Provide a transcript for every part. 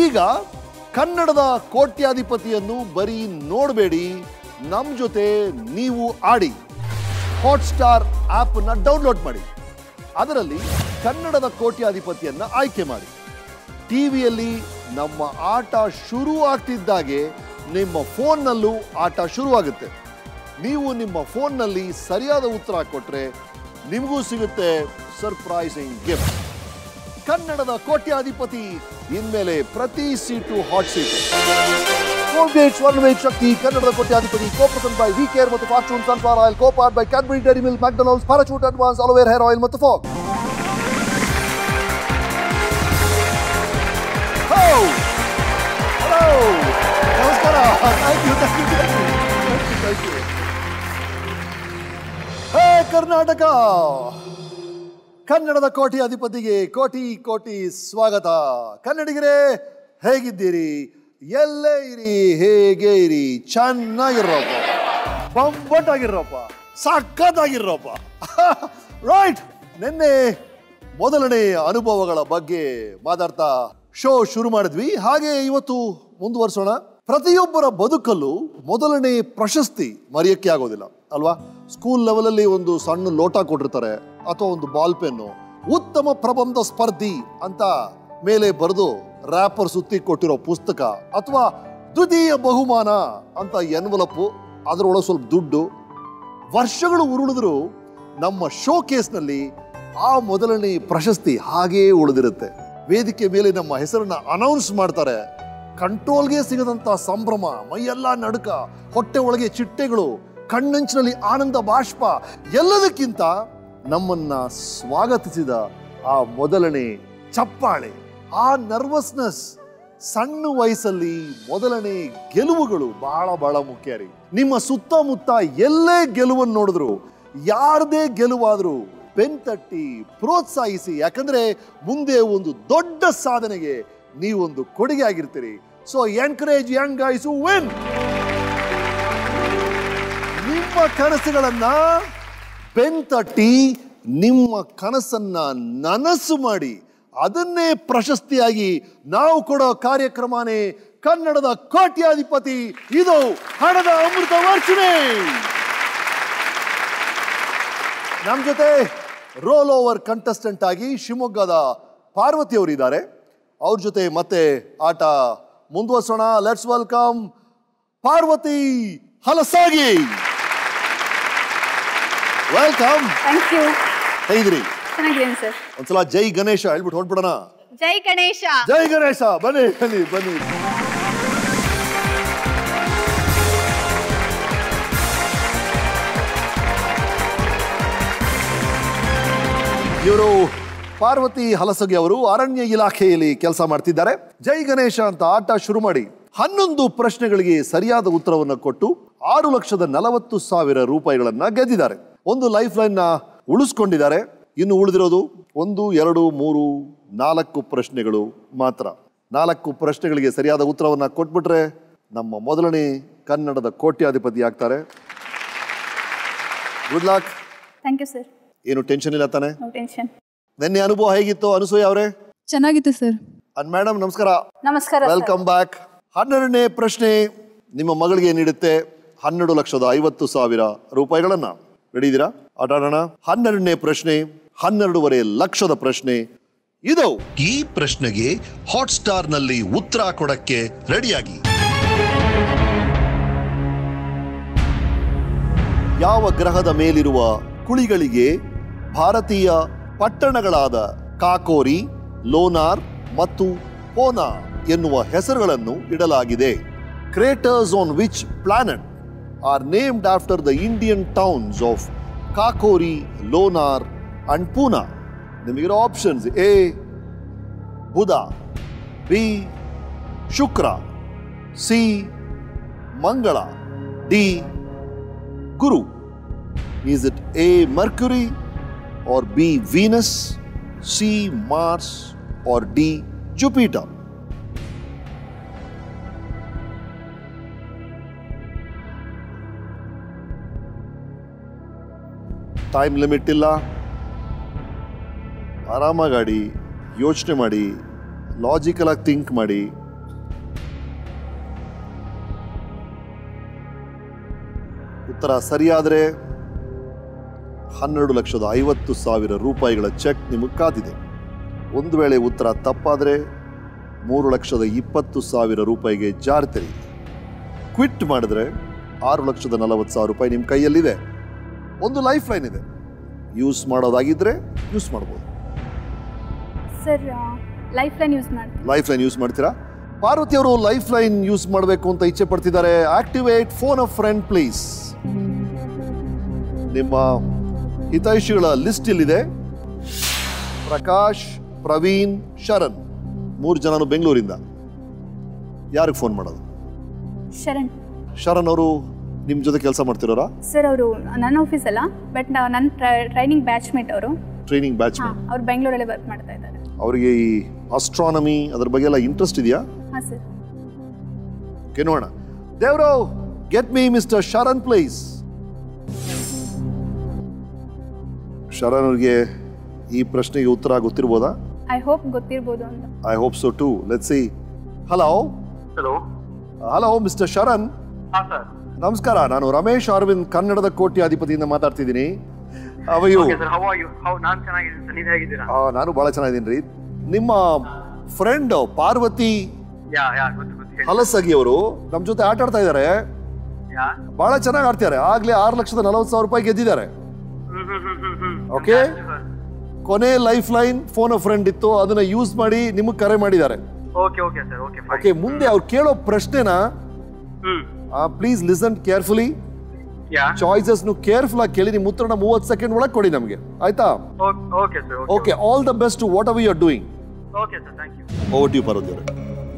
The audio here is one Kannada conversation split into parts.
ಈಗ ಕನ್ನಡದ ಕೋಟ್ಯಾಧಿಪತಿಯನ್ನು ಬರೀ ನೋಡಬೇಡಿ, ನಮ್ಮ ಜೊತೆ ನೀವು ಆಡಿ. ಹಾಟ್ಸ್ಟಾರ್ ಆಪ್ ಅನ್ನು ಡೌನ್ಲೋಡ್ ಮಾಡಿ, ಅದರಲ್ಲಿ ಕನ್ನಡದ ಕೋಟ್ಯಾಧಿಪತಿಯನ್ನ ಆಯ್ಕೆ ಮಾಡಿ. ಟಿವಿಯಲ್ಲಿ ನಮ್ಮ ಆಟ ಶುರು ಆಗ್ತಿದ್ದಾಗೆ ನಿಮ್ಮ ಫೋನ್ನಲ್ಲೂ ಆಟ ಶುರುವಾಗುತ್ತೆ. ನೀವು ನಿಮ್ಮ ಫೋನ್ನಲ್ಲಿ ಸರಿಯಾದ ಉತ್ತರ ಕೊಟ್ಟರೆ ನಿಮಗೂ ಸಿಗುತ್ತೆ ಸರ್ಪ್ರೈಸಿಂಗ್ ಗಿಫ್ಟ್. ಕನ್ನಡದ ಕೋಟ್ಯಾಧಿಪತಿ ಇನ್ಮೇಲೆ ಪ್ರತಿ ಸೀಟು ಹಾಟ್ ಸೀಟು. ಸ್ವರ್ಣವೇಟ್ ಶಕ್ತಿ ಕನ್ನಡದ ಕೋಟ್ಯಾಧಿಪತಿ ಕೋ-ಪ್ರೆಸೆಂಟ್ ಬೈ ವಿ ಕೇರ್ ಮತ್ತು Fortune sunflower oil, co powered by Cadbury dairy milk, McDonald's, Parachute advance aloe vera hair oil ಮತ್ತು ಫಾಗ್. ಹಲೋ, ನಮಸ್ಕಾರ. Thank you. ಹೇ ಕರ್ನಾಟಕ, ಕನ್ನಡದ ಕೋಟ್ಯಾಧಿಪತಿಗೆ ಕೋಟಿ ಕೋಟಿ ಸ್ವಾಗತ. ಕನ್ನಡಿಗರೇ, ಹೇಗಿದ್ದೀರಿ? ಎಲ್ಲೇ ಇರಿ, ಹೇಗೆ ಇರಿ, ಚೆನ್ನಾಗಿರ್ರಪ್ಪ, ಬಂಬಟ್ಟಾಗಿರ್ರಪ್ಪ, ಸಖತ್ತಾಗಿರ್ರಪ್ಪ. ರೈಟ್, ನಿನ್ನೆ ಮೊದಲನೇ ಅನುಭವಗಳ ಬಗ್ಗೆ ಮಾತಾಡ್ತಾ ಶೋ ಶುರು ಮಾಡಿದ್ವಿ. ಹಾಗೆ ಇವತ್ತು ಮುಂದುವರಿಸೋಣ. ಪ್ರತಿಯೊಬ್ಬರ ಬದುಕಲ್ಲೂ ಮೊದಲನೇ ಪ್ರಶಸ್ತಿ ಮರೆಯಕ್ಕೆ ಆಗೋದಿಲ್ಲ ಅಲ್ವಾ? ಸ್ಕೂಲ್ ಲೆವೆಲಲ್ಲಿ ಒಂದು ಸಣ್ಣ ಲೋಟ ಕೊಟ್ಟಿರ್ತಾರೆ, ಅಥವಾ ಒಂದು ಬಾಲ್ ಪೆನ್ನು, ಉತ್ತಮ ಪ್ರಬಂಧ ಸ್ಪರ್ಧಿ ಅಂತ ಮೇಲೆ ಬರೆದು ರ್ಯಾಪರ್ ಸುತ್ತಿ ಕೊಟ್ಟಿರೋ ಪುಸ್ತಕ, ಅಥವಾ ದ್ವಿತೀಯ ಬಹುಮಾನ ಅಂತ ಎನ್ವಲಪ್ಪು, ಅದರೊಳಗೆ ಸ್ವಲ್ಪ ದುಡ್ಡು. ವರ್ಷಗಳು ಉರುಳಿದ್ರು ನಮ್ಮ ಶೋ ಕೇಸ್ನಲ್ಲಿ ಆ ಮೊದಲನೇ ಪ್ರಶಸ್ತಿ ಹಾಗೇ ಉಳಿದಿರುತ್ತೆ. ವೇದಿಕೆ ಮೇಲೆ ನಮ್ಮ ಹೆಸರನ್ನ ಅನೌನ್ಸ್ ಮಾಡ್ತಾರೆ. ಕಂಟ್ರೋಲ್ಗೆ ಸಿಗದಂತ ಸಂಭ್ರಮ, ಮೈಯೆಲ್ಲ ನಡುಕ, ಹೊಟ್ಟೆ ಒಳಗೆ ಚಿಟ್ಟೆಗಳು, ಕಣ್ಣಂಚಿನಲ್ಲಿ ಆನಂದ ಬಾಷ್ಪ. ಎಲ್ಲದಕ್ಕಿಂತ ನಮ್ಮನ್ನ ಸ್ವಾಗತಿಸಿದ ಆ ಮೊದಲನೇ ಚಪ್ಪಾಳೆ, ಆ ನರ್ವಸ್ನೆಸ್, ಸಣ್ಣ ವಯಸ್ಸಲ್ಲಿ ಮೊದಲನೇ ಗೆಲುವುಗಳು ಬಹಳ ಬಹಳ ಮುಖ್ಯ ರೀ. ನಿಮ್ಮ ಸುತ್ತಮುತ್ತ ಎಲ್ಲೇ ಗೆಲುವನ್ನು ನೋಡಿದ್ರು, ಯಾರದೇ ಗೆಲುವಾದ್ರೂ ಬೆನ್ತಟ್ಟಿ ಪ್ರೋತ್ಸಾಹಿಸಿ. ಯಾಕಂದ್ರೆ ಮುಂದೆ ಒಂದು ದೊಡ್ಡ ಸಾಧನೆಗೆ ನೀವೊಂದು ಕೊಡುಗೆ ಆಗಿರ್ತೀರಿ. So encourage young guys who win. ನಿಮ್ಮ ಕನಸುಗಳನ್ನ ಬೆನ್ತಟ್ಟಿ ನಿಮ್ಮ ಕನಸನ್ನ ನನಸು ಮಾಡಿ ಅದನ್ನೇ ಪ್ರಶಸ್ತಿಯಾಗಿ ನಾವು ಕೊಡೋ ಕಾರ್ಯಕ್ರಮನೇ ಕನ್ನಡದ ಕೋಟ್ಯಾಧಿಪತಿ. ಇದು ಹಣದ ಅಮೃತ ವರ್ಷಣೆ. ನಮ್ಮ ಜೊತೆ ರೋಲ್ ಓವರ್ ಕಂಟೆಸ್ಟೆಂಟ್ ಆಗಿ ಶಿವಮೊಗ್ಗದ ಪಾರ್ವತಿ ಅವರು ಇದ್ದಾರೆ. ಅವ್ರ ಜೊತೆ ಮತ್ತೆ ಆಟ ಮುಂದುವರಿಸೋಣ. Let's welcome Parvati Halasagi. Welcome. Thank you. ಹೇಗಿದ್ರಿ? ಚೆನ್ನಾಗಿದ್ದೀನಿ ಸರ್. ಒಂದ್ಸಲ ಜೈ ಗಣೇಶ ಹೇಳ್ಬಿಟ್ಟು ಹೊರಟ್ಬಿಡೋಣ. ಜೈ ಗಣೇಶ. ಜೈ ಗಣೇಶ. ಬನ್ನಿ ಬನ್ನಿ ಬನ್ನಿ. ಇವರು ಪಾರ್ವತಿ ಹಲಸಗಿ ಅವರು ಅರಣ್ಯ ಇಲಾಖೆಯಲ್ಲಿ ಕೆಲಸ ಮಾಡ್ತಿದ್ದಾರೆ. ಜೈ ಗಣೇಶ ಅಂತ ಆಟ ಶುರು ಮಾಡಿ 11 ಪ್ರಶ್ನೆಗಳಿಗೆ ಸರಿಯಾದ ಉತ್ತರವನ್ನು ಕೊಟ್ಟು 6,40,000 ರೂಪಾಯಿಗಳನ್ನ ಗೆದ್ದಿದ್ದಾರೆ. ಒಂದು ಲೈಫ್ ಲೈನ್ ನ ಉಳಿಸ್ಕೊಂಡಿದ್ದಾರೆ. ಇನ್ನು ಉಳಿದಿರೋದು 1, 2, 3, 4 ಪ್ರಶ್ನೆಗಳು ಮಾತ್ರ. 4 ಪ್ರಶ್ನೆಗಳಿಗೆ ಸರಿಯಾದ ಉತ್ತರವನ್ನ ಕೊಟ್ಬಿಟ್ರೆ ನಮ್ಮ ಮೊದಲನೇ ಕನ್ನಡದ ಕೋಟ್ಯಾಧಿಪತಿ ಆಗ್ತಾರೆ. Good luck. Thank you sir. ಏನು ಟೆನ್ಷನ್ ಇಲ್ಲ ತಾನೆ? No tension. ನಿನ್ನೆ ಅನುಭವ ಹೇಗಿತ್ತು ಅನಸೂಯ ಅವರೇ? ಚೆನ್ನಾಗಿತ್ತು ಸರ್. ಮೇಡಮ್ ನಮಸ್ಕಾರ. ನಮಸ್ಕಾರ. Welcome back. 12ನೇ ಪ್ರಶ್ನೆ ನಿಮ್ಮ ಮಗಳಿಗೆ ನೀಡುತ್ತೆ 12,50,000 ರೂಪಾಯಿಗಳನ್ನ. ರೆಡಿ ಇದ್ದೀರಾ? ಆಟ ಆಡೋಣ. 12ನೇ ಪ್ರಶ್ನೆ 12.5 ಲಕ್ಷದ ಪ್ರಶ್ನೆ ಇದು. ಈ ಪ್ರಶ್ನೆಗೆ ಹಾಟ್ಸ್ಟಾರ್ ನಲ್ಲಿ ಉತ್ತರ ಕೊಡಕ್ಕೆ ರೆಡಿಯಾಗಿ. ಯಾವ ಗ್ರಹದ ಮೇಲಿರುವ ಕುಳಿಗಳಿಗೆ ಭಾರತೀಯ ಪಟ್ಟಣಗಳಾದ ಕಾಕೋರಿ, ಲೋನಾರ್ ಮತ್ತು ಪೋನಾ ಎನ್ನುವ ಹೆಸರುಗಳನ್ನು ಇಡಲಾಗಿದೆ? Craters on which planet are named after the Indian towns of Kakori, Lonar and Poona? ನಿಮಗಿರೋ ಆಪ್ಷನ್ಸ್: ಎ ಬುಧ, ಬಿ ಶುಕ್ರ, ಸಿ ಮಂಗಳ, ಡಿ ಗುರು. Is it A Mercury or B Venus, C Mars or D Jupiter? Time limit ಇಲ್ಲ. ಆರಾಮಾಗಿ ಆಡಿ, ಯೋಚನೆ ಮಾಡಿ, ಲಾಜಿಕಲ್ ಆಗಿ ಥಿಂಕ್ ಮಾಡಿ. ಉತ್ತರ ಸರಿಯಾದರೆ 12,50,000 ರೂಪಾಯಿಗಳ ಚೆಕ್ ನಿಮಗೆ ಕಾದಿದೆ. ಒಂದು ವೇಳೆ ಉತ್ತರ ತಪ್ಪಾದರೆ 3,20,000 ರೂಪಾಯಿಗೆ ಜಾರ್ತೀರಿ. ಕ್ವಿಟ್ ಮಾಡಿದ್ರೆ 6,40,000 ರೂಪಾಯಿ ನಿಮ್ಮ ಕೈಯಲ್ಲಿದೆ. ಒಂದು ಲೈಫ್ ಲೈನ್ ಇದೆ, ಯೂಸ್ ಮಾಡೋದಾಗಿದ್ರೆ ಯೂಸ್ ಮಾಡ್ಬೋದು. ಸರ್ ಲೈಫ್ ಲೈನ್ ಯೂಸ್ ಮಾಡ್ತೀನಿ. ಲೈಫ್ ಲೈನ್ ಯೂಸ್ ಮಾಡ್ತೀರಾ? ಪಾರ್ವತಿ ಅವರು ಲೈಫ್ ಲೈನ್ ಯೂಸ್ ಮಾಡಬೇಕು ಅಂತ ಇಚ್ಛೆ ಪಡ್ತಿದ್ದಾರೆ. Activate phone of friend please. ನಿಮ್ಮ ಹಿತೈಷಿಗಳ ಲಿಸ್ಟ್ ಇಲ್ಲಿದೆ. ಪ್ರಕಾಶ್, ಪ್ರವೀಣ್, ಶರಣ್, 3 ಜನನು ಬೆಂಗಳೂರಿಂದ. ಯಾರಿಗೆ ಫೋನ್ ಮಾಡೋದು? ಶರಣ್. ಶರಣ್ ಅವರು ನಿಮ್ಮ ಜೊತೆ ಕೆಲಸ ಮಾಡ್ತಿರೋರಾ? ಸರ್ ಅವರು ನನ್ನ ಆಫೀಸ್ ಅಲ್ಲ, ಬಟ್ ನನ್ನ ಟ್ರೈನಿಂಗ್ ಬ್ಯಾಚ್ಮೇಟ್ ಅವರು. Training batchmate. ಅವ್ರು ಬೆಂಗಳೂರಲ್ಲಿ ವರ್ಕ್ ಮಾಡ್ತಾ ಇದ್ದಾರೆ. ಅವರಿಗೆ ಈ ಆಸ್ಟ್ರಾನಮಿ ಅದ್ರ ಬಗ್ಗೆ ಎಲ್ಲ ಇಂಟ್ರೆಸ್ಟ್ ಇದೆಯಾ? ಹಾಂ ಸರ್. ಓಕೆ, ನೋಡೋಣ. ದೇವ್ರು, get me mister Sharan please. Sharan ಅವ್ರಿಗೆ ಈ ಪ್ರಶ್ನೆಗೆ ಉತ್ತರ ಗೊತ್ತಿರ್ಬೋದಾ? ಐ ಹೋಪ್ ಗೊತ್ತಿರ್ಬೋದು ಅಂತ. I hope so too. Let's see. Hello. Hello mister Sharan. ನಮಸ್ಕಾರ, ನಾನು ರಮೇಶ್ ಅರವಿಂದ್, ಕನ್ನಡದ ಕೋಟ್ಯಾಧಿಪತಿಯಿಂದ ಮಾತಾಡ್ತಿದ್ದೀನಿ. ನಾನು ಬಹಳ ಚೆನ್ನಾಗಿದ್ದೀನಿ ರೀ. ನಿಮ್ಮ ಫ್ರೆಂಡ್ ಪಾರ್ವತಿ ಹಲಸಗಿ ಅವರು ನಮ್ಮ ಜೊತೆ ಆಟ ಆಡ್ತಾ ಇದ್ದಾರೆ. ಬಹಳ ಚೆನ್ನಾಗಿ ಆಡ್ತಾರೆ. ಆಗ್ಲೇ 6,40,000 ರೂಪಾಯಿ ಗೆದ್ದಿದ್ದಾರೆ. ಓಕೆ, ಕೊನೆ ಲೈಫ್ ಲೈನ್ ಫೋನ್ ಫ್ರೆಂಡ್ ಇತ್ತು, ಅದನ್ನ ಯೂಸ್ ಮಾಡಿ ನಿಮಗೆ ಕರೆ ಮಾಡಿದ್ದಾರೆ. ಓಕೆ, ಮುಂದೆ ಅವ್ರು ಕೇಳೋ ಪ್ರಶ್ನೆನ please listen carefully. Choices careful ಆಗಿ ಕೇಳಿ. ನಿಮ್ಮ ಉತ್ತರನ 30 ಸೆಕೆಂಡ್ ಒಳಗೆ ಕೊಡಿ ನಮಗೆ, ಆಯ್ತಾ? Okay, all the best whatever you are doing. Over to you Parvati ಅವರೇ.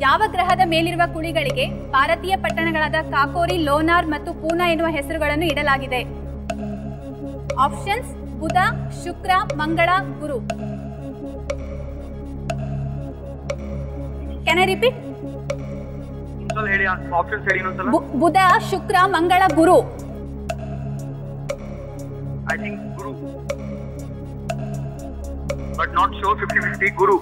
ಯಾವ ಗ್ರಹದ ಮೇಲಿರುವ ಕುಳಿಗಳಿಗೆ ಭಾರತೀಯ ಪಟ್ಟಣಗಳಾದ ಕಾಕೋರಿ, ಲೋನಾರ್ ಮತ್ತು ಪೂನಾ ಎನ್ನುವ ಹೆಸರುಗಳನ್ನು ಇಡಲಾಗಿದೆ? ಆಪ್ಷನ್ಸ್: ಬುಧ, ಶುಕ್ರ, ಮಂಗಳ, ಗುರು. Can I repeat? ಬುಧ, ಶುಕ್ರ, ಮಂಗಳ, ಗುರು. I think Guru, but not sure. 50-50 Guru.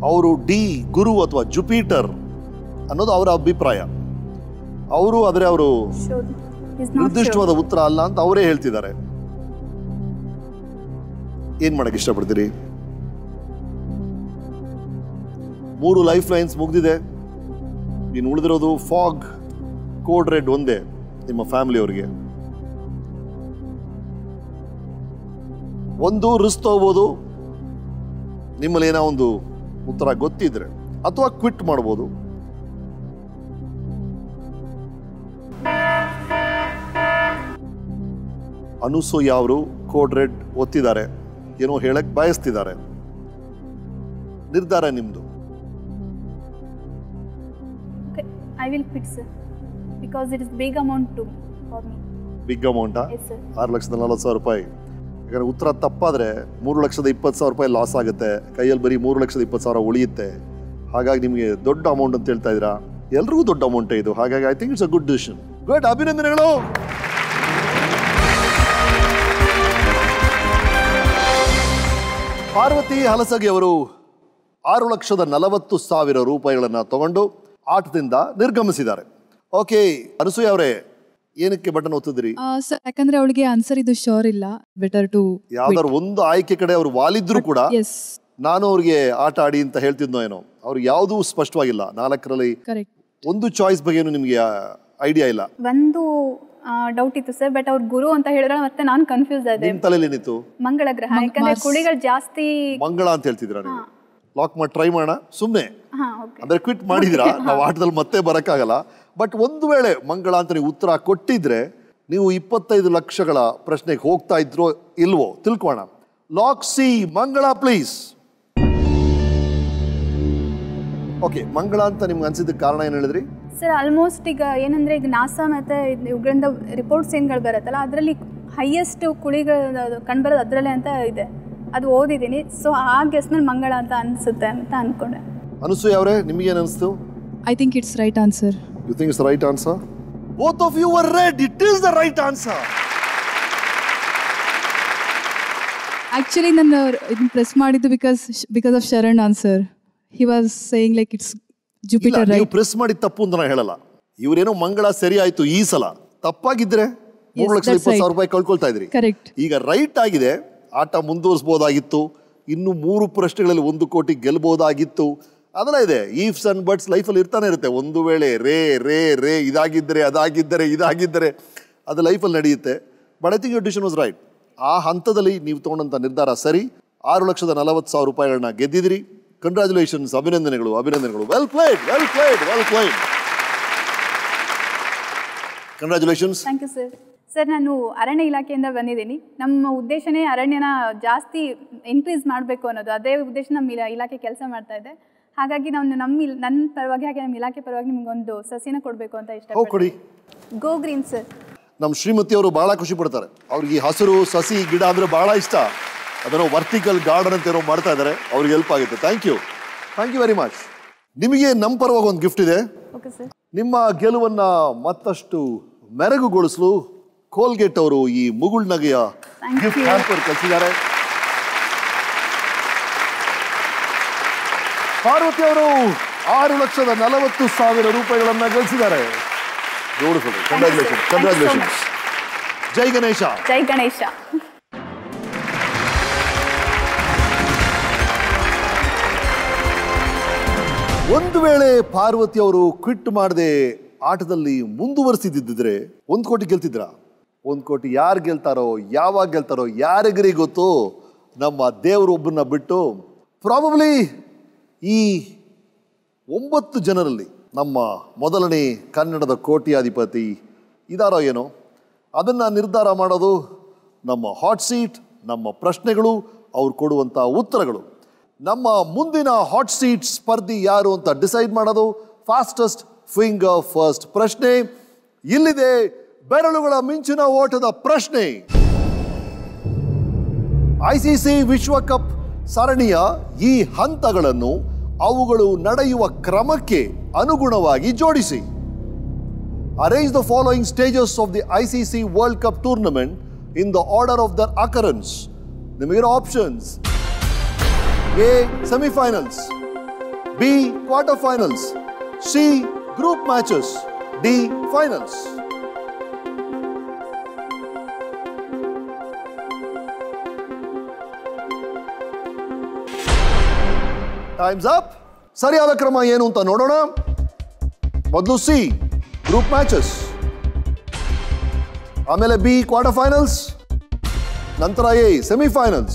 ಅವರು ಡಿ ಗುರು ಅಥವಾ ಜುಪಿಟರ್ ಅನ್ನೋದು ಅವರ ಅಭಿಪ್ರಾಯ. ಅವರು ಆದರೆ ಅವರು ನಿರ್ದಿಷ್ಟವಾದ ಉತ್ತರ ಅಲ್ಲ ಅಂತ ಅವರೇ ಹೇಳ್ತಿದ್ದಾರೆ. ಏನ್ ಮಾಡಕ್ಕೆ ಇಷ್ಟಪಡ್ತೀರಿ? 3 ಲೈಫ್ ಲೈನ್ಸ್ ಮುಗ್ದಿದೆ. ಇನ್ನು ಉಳಿದಿರೋದು ಫಾಗ್, ಕೋಡ್ ರೆಡ್ ಒಂದೇ ನಿಮ್ಮ ಫ್ಯಾಮಿಲಿ ಅವರಿಗೆ. ಒಂದು ರಿಸ್ಕ್ ತಗೋಬಹುದು, ನಿಮ್ಮಲ್ಲಿ ಏನೋ ಒಂದು ಉತ್ತರ ಗೊತ್ತಿದ್ರೆ, ಅಥವಾ ಕ್ವಿಟ್ ಮಾಡ್ಬೋದು. ಅನುಸೂಯ ಅವರು ಕೋಡ್ ರೆಡ್ ಒತ್ತಿದ್ದಾರೆ, ಏನೋ ಹೇಳಕ್ ಬಯಸ್ತಿದ್ದಾರೆ. ನಿರ್ಧಾರ ನಿಮ್ದು. I will quit, sir, because it is big amount for me. Big amount? Yes, sir. 6,40,000 ರೂಪಾಯಿ. ಯಾಕಂದ್ರೆ ಉತ್ತರ ತಪ್ಪಾದ್ರೆ 3,20,000 ರೂಪಾಯಿ ಲಾಸ್ ಆಗುತ್ತೆ. ಕೈಯಲ್ಲಿ ಬರೀ 3,20,000 ಉಳಿಯುತ್ತೆ. ಹಾಗಾಗಿ ನಿಮಗೆ ದೊಡ್ಡ ಅಮೌಂಟ್ ಅಂತ ಹೇಳ್ತಾ ಇದ್ದೀರಾ. ಎಲ್ರಿಗೂ ದೊಡ್ಡ ಅಮೌಂಟ್ ಇದು. ಹಾಗಾಗಿ I think it's a good decision. Good, ಅಭಿನಂದನೆಗಳು. ಪಾರ್ವತಿ ಹಲಸಗಿ ಅವರು 6,40,000 ರೂಪಾಯಿಗಳನ್ನು ತಗೊಂಡು ಆಟದಿಂದ ನಿರ್ಗಮಿಸಿದ್ದಾರೆ. ಓಕೆ, ಅನಸೂಯ ಅವರೇ, ಏನಕ್ಕೆ ಬಟನ್ ಒತ್ತಿದ್ರಿ? ಯಾಕಂದ್ರೆ ಅವಳಿಗೆ ಆನ್ಸರ್ ಇದು ಶೋರ್ ಇಲ್ಲ. ಬೆಟರ್ ಟು ಯಾವ್ದಾರು ಒಂದು ಆಯ್ಕೆ ಕಡೆ ಅವ್ರು ವಾಲಿದ್ರು ಕೂಡ ನಾನು ಅವ್ರಿಗೆ ಆಟ ಆಡಿ ಅಂತ ಹೇಳ್ತಿದ್ನೋ ಏನೋ. ಅವ್ರಿಗೆ ಯಾವುದೂ ಸ್ಪಷ್ಟವಾಗಿಲ್ಲ. 4ರಲ್ಲಿ ಒಂದು ಚಾಯ್ಸ್ ಬಗ್ಗೆ ನಿಮ್ಗೆ ಐಡಿಯಾ ಇಲ್ಲ. ಒಂದು ಡೌಟ್ ಇತ್ತು ಸರ್, ಬಟ್ ಅವ್ರು ಗುರು ಅಂತ ಹೇಳಿದ್ರೆ ಮತ್ತೆ ನಾನು ಕನ್ಫ್ಯೂಸ್ ಆದೆ. ನಿಮ್ ತಲೆಯಲ್ಲಿ ಏನಿತ್ತು? ಮಂಗಳ ಗ್ರಹ, ಯಾಕಂದ್ರೆ ಕುಳಿಗಳು ಜಾಸ್ತಿ ಮಂಗಳ ಅಂತ ಹೇಳ್ತಿದ್ರ ನೀವು. ಲಾಕ್ ಮಾಡಿ ಟ್ರೈ ಮಾಡೋಣ ಸುಮ್ಮನೆ. ಅಂದ್ರೆ ಕ್ವಿಟ್ ಮಾಡಿದಿರಾ, ನಾವು ಆಟದಲ್ಲಿ ಮತ್ತೆ ಬರಕ್ಕಾಗಲ್ಲ. ಬಟ್ ಒಂದು ವೇಳೆ ಮಂಗಳ ಅಂತ ನೀವು ಉತ್ತರ ಕೊಟ್ಟಿದ್ರೆ ನೀವು 25 ಲಕ್ಷಗಳ ಪ್ರಶ್ನೆಗೆ ಹೋಗ್ತಾ ಇದ್ರೋ ಇಲ್ವೋ ತಿಳ್ಕೋಣ. ಲಾಕ್ ಸಿ ಮಂಗಳ ಪ್ಲೀಸ್. ಓಕೆ, ಮಂಗಳ ಅಂತ ನಿಮ್ಗೆ ಅನ್ಸಿದ ಕಾರಣ ಏನು ಹೇಳಿದ್ರಿ ಸರ್? ಆಲ್ಮೋಸ್ಟ್ ಈಗ ಏನಂದ್ರೆ ಈಗ ನಾಸಾ ಮತ್ತೆ ಇವುಗಳಿಂದ ರಿಪೋರ್ಟ್ಸ್ ಏನ್ಗಳು ಬರುತ್ತಲ್ಲ, ಅದರಲ್ಲಿ ಹೈಯೆಸ್ಟ್ ಕುಳಿಗಳು ಕಂಡುಬರೋದು ಅದರಲ್ಲೇ ಅಂತ ಇದೆ. ಅದು ಓದಿದ್ದೀನಿ. ಸೊ ಆ ಗೆಸ್ನಲ್ಲಿ ಮಂಗಳ ಅಂತ ಅನ್ಸುತ್ತೆ ಅಂತ ಅನ್ಕೊಂಡೆ. ಅನಸೂಯ ಅವರೇ, ನಿಮಗೆ ಏನು ಅನಿಸ್ತು? I think it's right answer. You think it's the right answer? Both of you were right. It is the right answer. Actually, ನಾನು ಇದನ್ನ ಪ್ರೆಸ್ ಮಾಡಿದ್ದು because of Sharan answer. He was saying like it's Jupiter ನೀವು ರೈಟ್. ಪ್ರೆಸ್ ಮಾಡಿ ತಪ್ಪು ಅಂತ ನಾನು ಹೇಳಲ್ಲ. ಇವರೇನೋ ಮಂಗಳ ಸರಿ ಆಯ್ತು ಈ ಸಲ, ತಪ್ಪಾಗಿದ್ರೆ 3,20,000 ರೂಪಾಯಿ ಕಳ್ಕೊಳ್ತಾ ಇದ್ರಿ. ಕರೆಕ್ಟ್. ಈಗ ರೈಟ್ ಆಗಿದೆ, ಆಟ ಮುಂದುವರಿಸಬಹುದಾಗಿತ್ತು, ಇನ್ನು 3 ಪ್ರಶ್ನೆಗಳಲ್ಲಿ 1 ಕೋಟಿ ಗೆಲ್ಬಹುದಾಗಿತ್ತು. ಅದೆಲ್ಲ ಇದೆ, ಈಫ್ಸ್ ಅಂಡ್ ಬಟ್ಸ್ ಲೈಫಲ್ಲಿ ಇರ್ತಾನೆ ಇರುತ್ತೆ. ಒಂದು ವೇಳೆ ರೇ ರೇ ರೇ ಇದಾಗಿದ್ದರೆ ಇದಾಗಿದ್ದರೆ ಅದು ಲೈಫಲ್ಲಿ ನಡೆಯುತ್ತೆ. But I think your decision was right. ಆ ಹಂತದಲ್ಲಿ ನೀವು ತೊಗೊಂಡಂಥ ನಿರ್ಧಾರ ಸರಿ. 6,40,000 ರೂಪಾಯಿಗಳನ್ನ ಗೆದ್ದಿದ್ರಿ. ಕಂಗ್ರ್ಯಾಚುಲೇಷನ್ಸ್, ಅಭಿನಂದನೆಗಳು. Well played. Congratulations. Thank you sir. Sir, ನಾನು ಅರಣ್ಯ ಇಲಾಖೆಯಿಂದ ಬಂದಿದ್ದೀನಿ. ನಮ್ಮ ಉದ್ದೇಶನೇ ಅರಣ್ಯನ ಜಾಸ್ತಿ ಇನ್ಕ್ರೀಸ್ ಮಾಡಬೇಕು ಅನ್ನೋದು. ಅದೇ ಉದ್ದೇಶ ನಮ್ಮ ಇಲಾಖೆ ಕೆಲಸ ಮಾಡ್ತಾ ಇದೆ. ಹಾಗಾಗಿ ನನ್ನ ಪರವಾಗಿ, ಹಾಗೆ ನಮ್ಮ ಇಲಾಖೆ ಪರವಾಗಿ ನಿಮಗೊಂದು ಸಸಿನ ಕೊಡಬೇಕು ಅಂತ ಕೊಡಿ. Go green sir. ನಮ್ಮ ಶ್ರೀಮತಿಯವರು ಬಹಳ ಖುಷಿ ಪಡ್ತಾರೆ. ಅವ್ರಿಗೆ ಈ ಹಸಿರು ಸಸಿ ಗಿಡ ಅಂದರೆ ಬಹಳ ಇಷ್ಟ. ಅದನ್ನು ವರ್ಟಿಕಲ್ ಗಾರ್ಡನ್ ಅಂತ ಏನೋ ಮಾಡ್ತಾ ಇದ್ದಾರೆ, ಅವ್ರಿಗೆ ಹೆಲ್ಪ್ ಆಗುತ್ತೆ. Thank you very much. ನಿಮಗೆ ನಮ್ಮ ಪರವಾಗಿ ಒಂದು ಗಿಫ್ಟ್ ಇದೆ. Okay sir. ನಿಮ್ಮ ಗೆಲುವನ್ನು ಮತ್ತಷ್ಟು ಮೆರಗುಗೊಳಿಸಲು ಕೋಲ್ಗೇಟ್ ಅವರು ಈ ಮುಗುಳ್ನಗೆಯ ಗಿಫ್ಟ್ ಹ್ಯಾಂಪರ್ ಕಳಿಸಿದ್ದಾರೆ. ಪಾರ್ವತಿ ಅವರು 6,40,000 ರೂಪಾಯಿಗಳನ್ನು ಗಳಿಸಿದ್ದಾರೆ. ಕಂಗ್ರ್ಯಾಚುಲೇಷನ್ಸ್. ಜೈ ಗಣೇಶ. ಒಂದು ವೇಳೆ ಪಾರ್ವತಿ ಅವರು ಕ್ವಿಟ್ ಮಾಡದೆ ಆಟದಲ್ಲಿ ಮುಂದುವರಿಸಿದ್ದಿದ್ರೆ 1 ಕೋಟಿ ಗೆಲ್ತಿದ್ರ. 1 ಕೋಟಿ ಯಾರು ಗೆಲ್ತಾರೋ, ಯಾವಾಗ ಗೆಲ್ತಾರೋ ಯಾರಿಗರಿಗೆ ಗೊತ್ತು. ನಮ್ಮ ದೇವರು ಒಬ್ಬರನ್ನ ಬಿಟ್ಟು ಪ್ರಾಬಬ್ಲಿ ಈ 9 ಜನರಲ್ಲಿ ನಮ್ಮ ಮೊದಲನೇ ಕನ್ನಡದ ಕೋಟ್ಯಾಧಿಪತಿ ಇದಾರೋ ಏನೋ, ಅದನ್ನು ನಿರ್ಧಾರ ಮಾಡೋದು ನಮ್ಮ ಹಾಟ್ ಸೀಟ್, ನಮ್ಮ ಪ್ರಶ್ನೆಗಳು, ಅವ್ರು ಕೊಡುವಂಥ ಉತ್ತರಗಳು. ನಮ್ಮ ಮುಂದಿನ ಹಾಟ್ ಸೀಟ್ ಸ್ಪರ್ಧಿ ಯಾರು ಅಂತ ಡಿಸೈಡ್ ಮಾಡೋದು ಫಾಸ್ಟೆಸ್ಟ್ ಫಿಂಗರ್ ಫಸ್ಟ್ ಪ್ರಶ್ನೆ. ಇಲ್ಲಿದೆ ಬೆರಳುಗಳ ಮಿಂಚಿನ ಓಟದ ಪ್ರಶ್ನೆ. ICC ವಿಶ್ವಕಪ್ ಸರಣಿಯ ಈ ಹಂತಗಳನ್ನು ಅವುಗಳು ನಡೆಯುವ ಕ್ರಮಕ್ಕೆ ಅನುಗುಣವಾಗಿ ಜೋಡಿಸಿ. Arrange the following stages of the ICC World Cup tournament in the order of their occurrence. ನಿಮಗಿರೋ options: A. Semi-finals, B. Quarter-finals, C. Group matches, D. Finals. Time's up. ಸರಿಯಾದ ಕ್ರಮ ಏನು ಅಂತ ನೋಡೋಣ. ಮೊದಲು C. Group matches, ಆಮೇಲೆ B. Quarter-finals, ನಂತರ A. Semi-finals,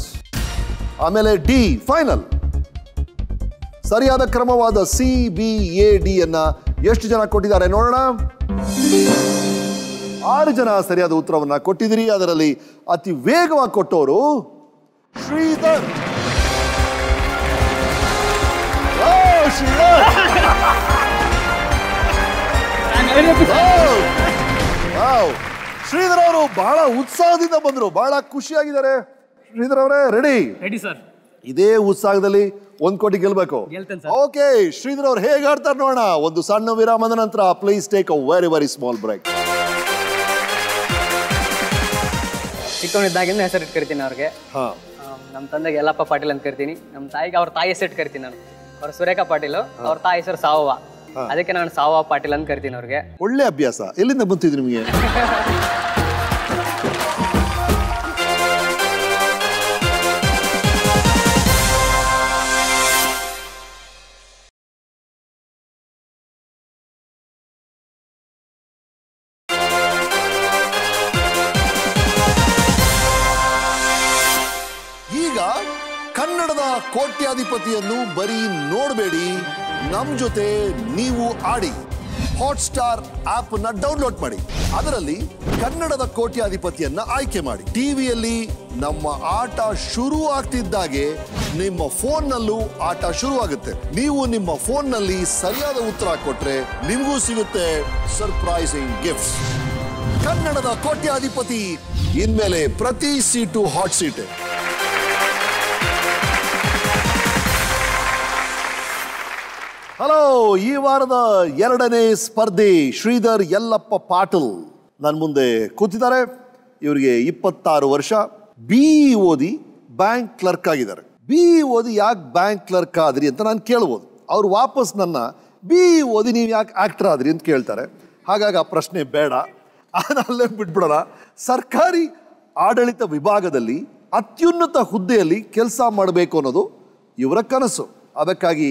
ಆಮೇಲೆ ಡಿ ಫೈನಲ್. ಸರಿಯಾದ ಕ್ರಮವಾದ CBAD ಅನ್ನ ಎಷ್ಟು ಜನ ಕೊಟ್ಟಿದ್ದಾರೆ ನೋಡೋಣ. 6 ಜನ ಸರಿಯಾದ ಉತ್ತರವನ್ನ ಕೊಟ್ಟಿದ್ದೀರಿ. ಅದರಲ್ಲಿ ಅತಿ ವೇಗವಾಗಿ ಕೊಟ್ಟವರು ಶ್ರೀಧರ್. ಶ್ರೀಧರ್ ಅವರು ಬಹಳ ಉತ್ಸಾಹದಿಂದ ಬಂದರು, ಬಹಳ ಖುಷಿಯಾಗಿದ್ದಾರೆ. ಶ್ರೀಧರ್ ಅವರೇ ರೆಡಿ ಸರ್? ಇದೇ ಉತ್ಸಾಹದಲ್ಲಿ 1 ಕೋಟಿ ಗೆಲ್ಬೇಕು. ಓಕೆ, ಶ್ರೀಧರ್ ಅವ್ರು ಹೇಗೆ ಆಡ್ತಾರೆ ನೋಡೋಣ. ಒಂದು ಸಣ್ಣ ವಿರಾಮದ ನಂತರ please take a very small break. ಚಿಕ್ಕವನಿದ್ದಾಗಿಂದ ಹೆಸರು ಇಟ್ಕರ್ತೀನಿ ಅವ್ರಿಗೆ. ನಮ್ಮ ತಂದೆಗೆ ಯಲ್ಲಪ್ಪ ಪಾಟೀಲ್ ಅಂತ ಕರಿತೀನಿ. ನಮ್ಮ ತಾಯಿಗೆ ಅವ್ರ ತಾಯಿ ಹೆಸರು ಇಟ್ಕರ್ತೀನಿ ನಾನು. ಅವ್ರ ಸುರೇಖಾ ಪಾಟೀಲ್, ಅವ್ರ ತಾಯಿ ಹೆಸರು ಸಾವವ್ವ, ಅದಕ್ಕೆ ನಾನು ಸಾವವ್ವ ಪಾಟೀಲ್ ಅಂತ ಕರಿತೀನಿ ಅವ್ರಿಗೆ. ಒಳ್ಳೆ ಅಭ್ಯಾಸ. ಎಲ್ಲಿಂದ ಬಂತಿದ್ರು ನಿಮಗೆ? ಕನ್ನಡದ ಕೋಟ್ಯಾಧಿಪತಿಯನ್ನು ಬರೀ ನೋಡಬೇಡಿ, ನಮ್ಮ ಜೊತೆ ನೀವು ಆಡಿ. ಹಾಟ್ಸ್ಟಾರ್ ಆಪ್ ನ ಡೌನ್ಲೋಡ್ ಮಾಡಿ, ಅದರಲ್ಲಿ ಕನ್ನಡದ ಕೋಟ್ಯಾಧಿಪತಿಯನ್ನ ಆಯ್ಕೆ ಮಾಡಿ. ಟಿವಿಯಲ್ಲಿ ನಮ್ಮ ಆಟ ಶುರು ಆಗ್ತಿದ್ದಾಗೆ ನಿಮ್ಮ ಫೋನ್ನಲ್ಲೂ ಆಟ ಶುರು ಆಗುತ್ತೆ. ನೀವು ನಿಮ್ಮ ಫೋನ್ನಲ್ಲಿ ಸರಿಯಾದ ಉತ್ತರ ಕೊಟ್ರೆ ನಿಮಗೂ ಸಿಗುತ್ತೆ ಸರ್ಪ್ರೈಸಿಂಗ್ ಗಿಫ್ಟ್ಸ್. ಕನ್ನಡದ ಕೋಟ್ಯಾಧಿಪತಿ ಇನ್ಮೇಲೆ ಪ್ರತಿ ಸೀಟು ಹಾಟ್ ಸೀಟ್. ಹಲೋ, ಈ ವಾರದ 2ನೇ ಸ್ಪರ್ಧಿ ಶ್ರೀಧರ್ ಯಲ್ಲಪ್ಪ ಪಾಟೀಲ್ ನನ್ನ ಮುಂದೆ ಕೂತಿದ್ದಾರೆ. ಇವರಿಗೆ 26 ವರ್ಷ. BE ಓದಿ ಬ್ಯಾಂಕ್ ಕ್ಲರ್ಕ್ ಆಗಿದ್ದಾರೆ. BE ಓದಿ ಯಾಕೆ ಬ್ಯಾಂಕ್ ಕ್ಲರ್ಕ್ ಆದ್ರಿ ಅಂತ ನಾನು ಕೇಳ್ಬೋದು. ಅವ್ರು ವಾಪಸ್ ನನ್ನ ಬಿ ಓದಿ ನೀವು ಯಾಕೆ ಆಕ್ಟರ್ ಆದ್ರಿ ಅಂತ ಕೇಳ್ತಾರೆ. ಹಾಗಾಗಿ ಆ ಪ್ರಶ್ನೆ ಬೇಡ, ಅಲ್ಲೇ ಬಿಟ್ಬಿಡೋಣ. ಸರ್ಕಾರಿ ಆಡಳಿತ ವಿಭಾಗದಲ್ಲಿ ಅತ್ಯುನ್ನತ ಹುದ್ದೆಯಲ್ಲಿ ಕೆಲಸ ಮಾಡಬೇಕು ಅನ್ನೋದು ಇವರ ಕನಸು. ಅದಕ್ಕಾಗಿ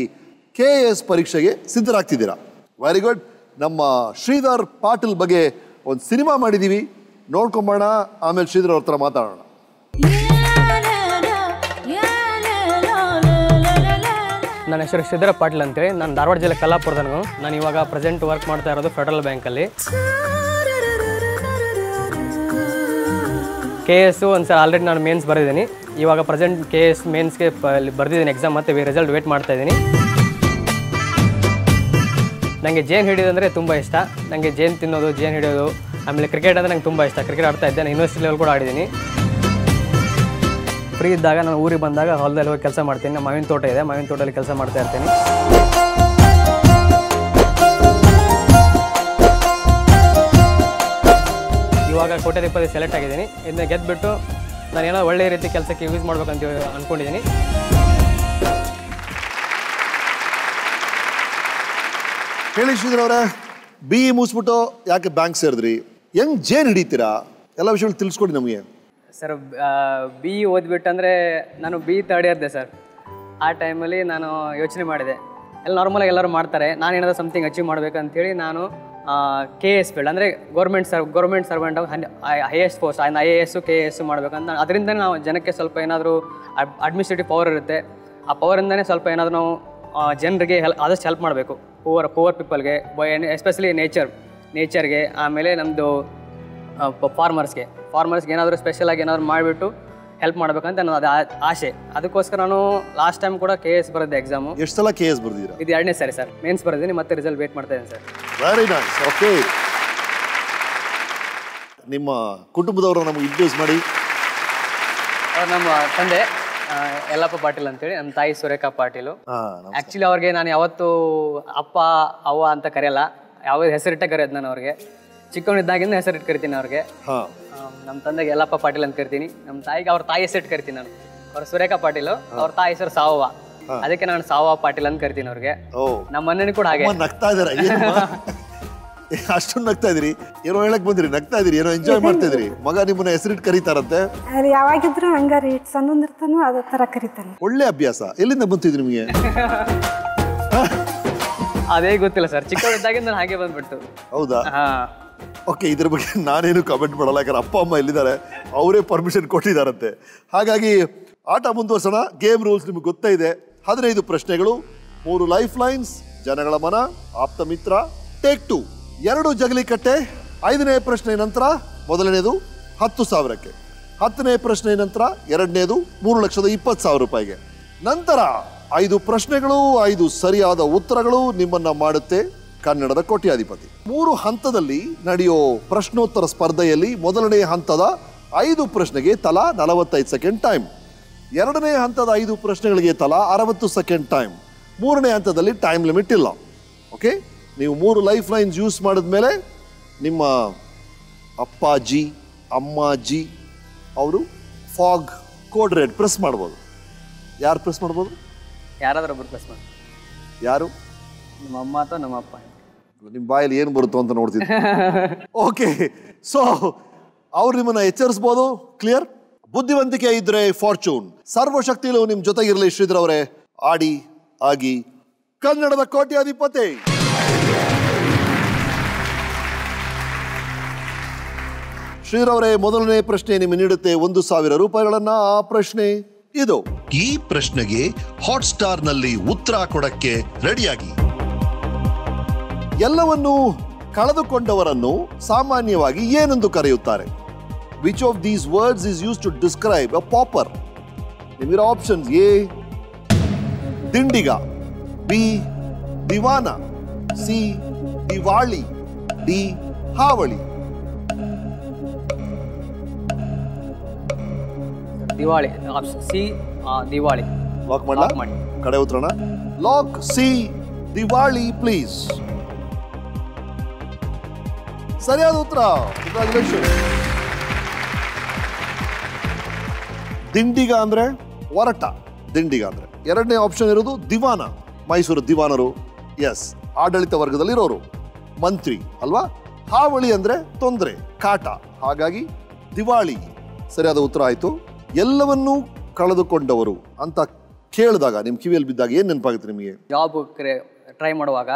KAS ಪರೀಕ್ಷೆಗೆ ಸಿದ್ಧರಾಗ್ತಿದ್ದೀರಾ. Very good. ನಮ್ಮ ಶ್ರೀಧರ್ ಪಾಟೀಲ್ ಬಗ್ಗೆ ಒಂದು ಸಿನಿಮಾ ಮಾಡಿದ್ದೀವಿ, ನೋಡ್ಕೊಂಬೋಣ. ಆಮೇಲೆ ಶ್ರೀಧರ್ ಅವ್ರ ಹತ್ರ ಮಾತಾಡೋಣ. ನನ್ನ ಹೆಸರು ಶ್ರೀಧರ ಪಾಟೀಲ್ ಅಂತೇಳಿ. ನಾನು ಧಾರವಾಡ ಜಿಲ್ಲೆ ಕಲ್ಲಾಪುರದವನು. ನಾನು ಇವಾಗ ಪ್ರೆಸೆಂಟ್ ವರ್ಕ್ ಮಾಡ್ತಾ ಇರೋದು ಫೆಡರಲ್ ಬ್ಯಾಂಕಲ್ಲಿ. KAS ಒಂದು ಸಲ ಆಲ್ರೆಡಿ ನಾನು ಮೇನ್ಸ್ ಬರೆದಿದ್ದೀನಿ. ಇವಾಗ ಪ್ರೆಸೆಂಟ್ KAS ಮೇನ್ಸ್ಗೆ ಬರೆದಿದ್ದೀನಿ ಎಕ್ಸಾಮ್, ಮತ್ತು ರಿಸಲ್ಟ್ ವೇಟ್ ಮಾಡ್ತಾ ಇದ್ದೀನಿ. ನನಗೆ ಜೇನು ಹಿಡಿಯೋದಂದರೆ ತುಂಬ ಇಷ್ಟ. ನನಗೆ ಜೇನು ತಿನ್ನೋದು, ಜೇನು ಹಿಡಿಯೋದು, ಆಮೇಲೆ ಕ್ರಿಕೆಟ್ ಅಂದರೆ ನಂಗೆ ತುಂಬ ಇಷ್ಟ. ಕ್ರಿಕೆಟ್ ಆಡ್ತಾ ಇದ್ದೆ. ನಾನು ಯೂನಿವರ್ಸಿಟಿ ಲೆವೆಲ್ ಕೂಡ ಆಡಿದ್ದೀನಿ. ಫ್ರೀ ಇದ್ದಾಗ ನಾನು ಊರಿಗೆ ಬಂದಾಗ ಹೊಲದಲ್ಲಿ ಹೋಗಿ ಕೆಲಸ ಮಾಡ್ತೀನಿ. ನಮ್ಮ ಮಾವಿನ ತೋಟ ಇದೆ, ಮಾವಿನ ತೋಟದಲ್ಲಿ ಕೆಲಸ ಮಾಡ್ತಾ ಇರ್ತೀನಿ. ಇವಾಗ ಕೋಟ್ಯಾಧಿಪತಿ ಸೆಲೆಕ್ಟ್ ಆಗಿದ್ದೀನಿ. ಇದನ್ನ ಗೆದ್ದುಬಿಟ್ಟು ನಾನು ಏನೋ ಒಳ್ಳೆಯ ರೀತಿ ಕೆಲಸಕ್ಕೆ ಯೂಸ್ ಮಾಡ್ಬೇಕಂತ ಅಂದ್ಕೊಂಡಿದ್ದೀನಿ. ಹೇಳಿ ಶ್ರೀಧರ್ ಅವರೇ, BE ಮುಗಿಸ್ಬಿಟ್ಟು ಯಾಕೆ ಬ್ಯಾಂಕ್ ಸೇರಿದ್ರಿ? ಹೆಂಗ್ ಜೇನು ಹಿಡಿತೀರಾ? ಎಲ್ಲ ವಿಷಯಗಳು ತಿಳಿಸ್ಕೊಡಿ ನಮಗೆ. ಸರ್, BE ಓದ್ಬಿಟ್ಟಂದರೆ ನಾನು BE ಥರ್ಡ್ ಇಯರ್ದೆ ಸರ್. ಆ ಟೈಮಲ್ಲಿ ನಾನು ಯೋಚನೆ ಮಾಡಿದೆ, ಎಲ್ಲ ನಾರ್ಮಲಾಗಿ ಎಲ್ಲರೂ ಮಾಡ್ತಾರೆ, ನಾನು ಏನಾದರೂ ಸಮಥಿಂಗ್ ಅಚೀವ್ ಮಾಡಬೇಕಂತೇಳಿ ನಾನು KAS ಫೀಲ್ಡ್ ಅಂದರೆ government servant highest post IAS KAS ಮಾಡಬೇಕಂತ. ಅದರಿಂದ ನಾವು ಜನಕ್ಕೆ ಸ್ವಲ್ಪ ಏನಾದರೂ ಅಡ್ಮಿನಿಸ್ಟ್ರೇಟಿವ್ ಪವರ್ ಇರುತ್ತೆ. ಆ ಪವರಿಂದನೇ ಸ್ವಲ್ಪ ಏನಾದರೂ ನಾವು ಜನರಿಗೆ ಆದಷ್ಟು ಹೆಲ್ಪ್ ಮಾಡಬೇಕು. ಪೂವರ್ ಪೀಪಲ್ಗೆ, ಎಸ್ಪೆಷಲಿ ನೇಚರ್ಗೆ, ಆಮೇಲೆ ನಮ್ಮದು ಫಾರ್ಮರ್ಸ್ಗೆ ಏನಾದರೂ ಸ್ಪೆಷಲಾಗಿ ಏನಾದರೂ ಮಾಡಿಬಿಟ್ಟು ಹೆಲ್ಪ್ ಮಾಡಬೇಕಂತ ನನ್ನ ಅದು ಆಸೆ. ಅದಕ್ಕೋಸ್ಕರ ನಾನು ಲಾಸ್ಟ್ ಟೈಮ್ ಕೂಡ KAS ಬರೆದಿದ್ದೆ ಎಕ್ಸಾಮು. ಎಷ್ಟು ಸಲ KAS ಬರ್ದಿದ್ದೀರಾ? ಇದು 2ನೇ ಸರಿ ಸರ್. ಮೇನ್ಸ್ ಬರೆದಿದ್ದೀನಿ, ಮತ್ತೆ ರಿಸಲ್ಟ್ ವೇಟ್ ಮಾಡ್ತಾ ಇದ್ದೀನಿ ಸರ್. Very nice. ಓಕೆ, ನಿಮ್ಮ ಕುಟುಂಬದವರು ನಮಗೆ ಇಂಟ್ರೊಡ್ಯೂಸ್ ಮಾಡಿ. ಅವ್ರು ನಮ್ಮ ತಂದೆ ಯಲ್ಲಪ್ಪ ಪಾಟೀಲ್ ಅಂತೇಳಿ, ನಮ್ಮ ತಾಯಿ ಸುರೇಖಾ ಪಾಟೀಲು. ಆ್ಯಕ್ಚುಲಿ ಅವ್ರಿಗೆ ನಾನು ಯಾವತ್ತೂ ಅಪ್ಪ ಅವ್ವ ಅಂತ ಕರೆಯಲ್ಲ, ಯಾವ ಹೆಸರಿಟ್ಟೆ ಕರೆಯೋದು ನಾನು ಅವ್ರಿಗೆ. ಚಿಕ್ಕವನಿದ್ದಾಗಿಂದ ಹೆಸರಿಟ್ಟು ಕರಿತೀನಿ ಅವ್ರಿಗೆ. ನಮ್ಮ ತಂದೆಗೆ ಯಲ್ಲಪ್ಪ ಪಾಟೀಲ್ ಅಂತ ಕರಿತೀನಿ. ನಮ್ಮ ತಾಯಿಗೆ ಅವ್ರ ತಾಯಿ ಹೆಸರಿಟ್ಟು ಕರಿತೀನಿ ನಾನು. ಅವ್ರು ಸುರೇಖಾ ಪಾಟೀಲು, ಅವ್ರ ತಾಯಿ ಹೆಸರು ಸಾವವ್ವ, ಅದಕ್ಕೆ ನಾನು ಸಾವವ್ವ ಪಾಟೀಲ್ ಅಂತ ಕರಿತೀನಿ ಅವ್ರಿಗೆ. ನಮ್ಮ ಅಣ್ಣನಿಗೆ ಕೂಡ ಹಾಗೆ. ನಗ್ತಾ ಇದಾರೆ, ಅಷ್ಟೊಂದು ನಗ್ತಾ ಇದ್ರಿ? ಏನೋ ಹೇಳಕ್ ಬಂದ್ರಿ, ನಗ್ತಾ ಇದ್ರಿ, ಏನೋ ಎಂಜಾಯ್ ಮಾಡ್ತಾ ಇದ್ರಿ. ಮಗ ನಿಮ್ಮನ್ನ ಹೆಸರಿಟ್ಟು ಕರೀತಾರಂತೆ? ಯಾವಾಗಿದ್ರು ಹಂಗಾರಿ ಸಣ್ಣಂದಿರ್ತಾನು ಅದೇ ತರ ಕರೀತಾನೆ. ಒಳ್ಳೆ ಅಭ್ಯಾಸ. ಎಲ್ಲಿಂದ ಬಂತಿದ್ರಿ ನಿಮಗೆ? ಅದೇ ಗೊತ್ತಿಲ್ಲ ಸರ್, ಚಿಕ್ಕವರಿದ್ದಾಗಿಂದ ನಾನು ಹಾಗೆ ಬಂದ್ಬಿಡ್ತು. ಹೌದಾ? ಓಕೆ, ಇದ್ರ ಬಗ್ಗೆ ನಾನೇನು ಕಮೆಂಟ್ ಮಾಡಲ್ಲ, ಯಾಕಂದ್ರೆ ಅಪ್ಪ ಅಮ್ಮ ಎಲ್ಲಿದ್ದಾರೆ, ಅವರೇ ಪರ್ಮಿಷನ್ ಕೊಟ್ಟಿದ್ದಾರಂತೆ. ಹಾಗಾಗಿ ಆಟ ಮುಂದುವರ್ಸೋಣ. ಗೇಮ್ ರೂಲ್ಸ್ ನಿಮ್ಗೆ ಗೊತ್ತೇ ಇದೆ. 15 ಪ್ರಶ್ನೆಗಳು, 3 ಲೈಫ್ ಲೈನ್ಸ್, ಜನಗಳ ಮನ, ಆಪ್ತ ಮಿತ್ರ, ಟೇಕ್ 2, 2 ಜಗಲಿಕಟ್ಟೆ. 5ನೇ ಪ್ರಶ್ನೆ ನಂತರ ಮೊದಲನೇದು 10,000ಕ್ಕೆ, 10ನೇ ಪ್ರಶ್ನೆ ನಂತರ 2ನೇದು 3,20,000 ರೂಪಾಯಿಗೆ. ನಂತರ 5 ಪ್ರಶ್ನೆಗಳು, 5 ಸರಿಯಾದ ಉತ್ತರಗಳು ನಿಮ್ಮನ್ನ ಮಾಡುತ್ತೆ ಕನ್ನಡದ ಕೋಟ್ಯಾಧಿಪತಿ. 3 ಹಂತದಲ್ಲಿ ನಡೆಯೋ ಪ್ರಶ್ನೋತ್ತರ ಸ್ಪರ್ಧೆಯಲ್ಲಿ ಮೊದಲನೇ ಹಂತದ 5 ಪ್ರಶ್ನೆಗೆ ತಲಾ 45 ಸೆಕೆಂಡ್ ಟೈಮ್, 2ನೇ ಹಂತದ 5 ಪ್ರಶ್ನೆಗಳಿಗೆ ತಲಾ 60 ಸೆಕೆಂಡ್ ಟೈಮ್, 3ನೇ ಹಂತದಲ್ಲಿ ಟೈಮ್ ಲಿಮಿಟ್ ಇಲ್ಲ. ಓಕೆ, ನೀವು 3 ಲೈಫ್ ಲೈನ್ಸ್ ಯೂಸ್ ಮಾಡಿದ್ಮೇಲೆ ನಿಮ್ಮ ಅಪ್ಪಾಜಿ ಅಮ್ಮಾಜಿ ಅವರು ಫಾಗ್ ಕೋಡ್ ರೆಡ್ ಪ್ರೆಸ್ ಮಾಡ್ಬೋದು. ಯಾರು ಪ್ರೆಸ್ ಮಾಡ್ಬೋದು? ಯಾರಾದ್ರೂ ಒಬ್ರು ಪ್ರೆಸ್ ಮಾಡಿ. ಯಾರು? ನಮ್ಮ ಅಮ್ಮ ಅಥವಾ ನಮ್ಮ ಅಪ್ಪ. ನಿಮ್ಮ ಬಾಯಲ್ಲಿ ಏನು ಬರುತ್ತೋ ಅಂತ ನೋಡ್ತೀನಿ. ಓಕೆ, ಸೊ ಅವ್ರು ನಿಮ್ಮನ್ನ ಎಚ್ಚರಿಸ್ಬೋದು. ಕ್ಲಿಯರ್? ಬುದ್ಧಿವಂತಿಕೆ ಇದ್ರೆ ಫಾರ್ಚೂನ್, ಸರ್ವಶಕ್ತಿಲು ನಿಮ್ಮ ಜೊತೆಗಿರಲಿ. ಶ್ರೀಧರ್ ಅವರೇ, ಆಡಿ ಆಗಿ ಕನ್ನಡದ ಕೋಟ್ಯಾಧಿಪತಿ. ಶ್ರೀಧರ್ ಅವರೇ, ಮೊದಲನೇ ಪ್ರಶ್ನೆ ನಿಮಗೆ ನೀಡುತ್ತೆ 1,000 ರೂಪಾಯಿಗಳನ್ನ. ಆ ಪ್ರಶ್ನೆ ಇದು. ಈ ಪ್ರಶ್ನೆಗೆ ಹಾಟ್ ಸ್ಟಾರ್ ನಲ್ಲಿ ಉತ್ತರ ಕೊಡಕ್ಕೆ ರೆಡಿಯಾಗಿ. ಎಲ್ಲವನ್ನೂ ಕಳೆದುಕೊಂಡವರನ್ನು ಸಾಮಾನ್ಯವಾಗಿ ಏನೆಂದು ಕರೆಯುತ್ತಾರೆ? Which of these words is used to describe a pauper? ನಿಮಗೆ ಆಪ್ಷನ್ಸ್: ಎ ದಿಂಡಿಗ, ಬಿ ದಿವಾನ, ಸಿ ದಿವಾಳಿ, ಡಿ ಹಾವಳಿ. ದಿವಾಳಿ. ಆಪ್ಷನ್ ಸಿ ದಿವಾಳಿ. ಲಾಕ್ ಮಾಡಲಾ? ಕಡೆ ಉತ್ತರಣ ಲಾಕ್. ಸಿ ದಿವಾಳಿ ಪ್ಲೀಸ್. ಸರಿಯಾದ ಉತ್ತರ. ದಿಂಡಿಗ ಅಂದ್ರೆ ಒರಟ, ದಿಂಡಿಗ ಅಂದ್ರೆ. 2ನೇ ಆಪ್ಷನ್ ಇರೋದು ದಿವಾನ, ಮೈಸೂರು ದಿವಾನರು. ಎಸ್, ಆಡಳಿತ ವರ್ಗದಲ್ಲಿರೋರು, ಮಂತ್ರಿ ಅಲ್ವಾ. ಹಾವಳಿ ಅಂದರೆ ತೊಂದರೆ, ಕಾಟ, ಹಾಗಾಗಿ ದಿವಾಳಿ ಸರಿಯಾದ ಉತ್ತರ ಆಯಿತು. ಎಲ್ಲವನ್ನೂ ಕಳೆದುಕೊಂಡವರು ಅಂತ ಕೇಳಿದಾಗ ನಿಮ್ಮ ಕಿವಿಯಲ್ಲಿ ಬಿದ್ದಾಗ ಏನು ನೆನಪಾಗುತ್ತೆ ನಿಮಗೆ? ಜಾಬ್ ಟ್ರೈ ಮಾಡುವಾಗ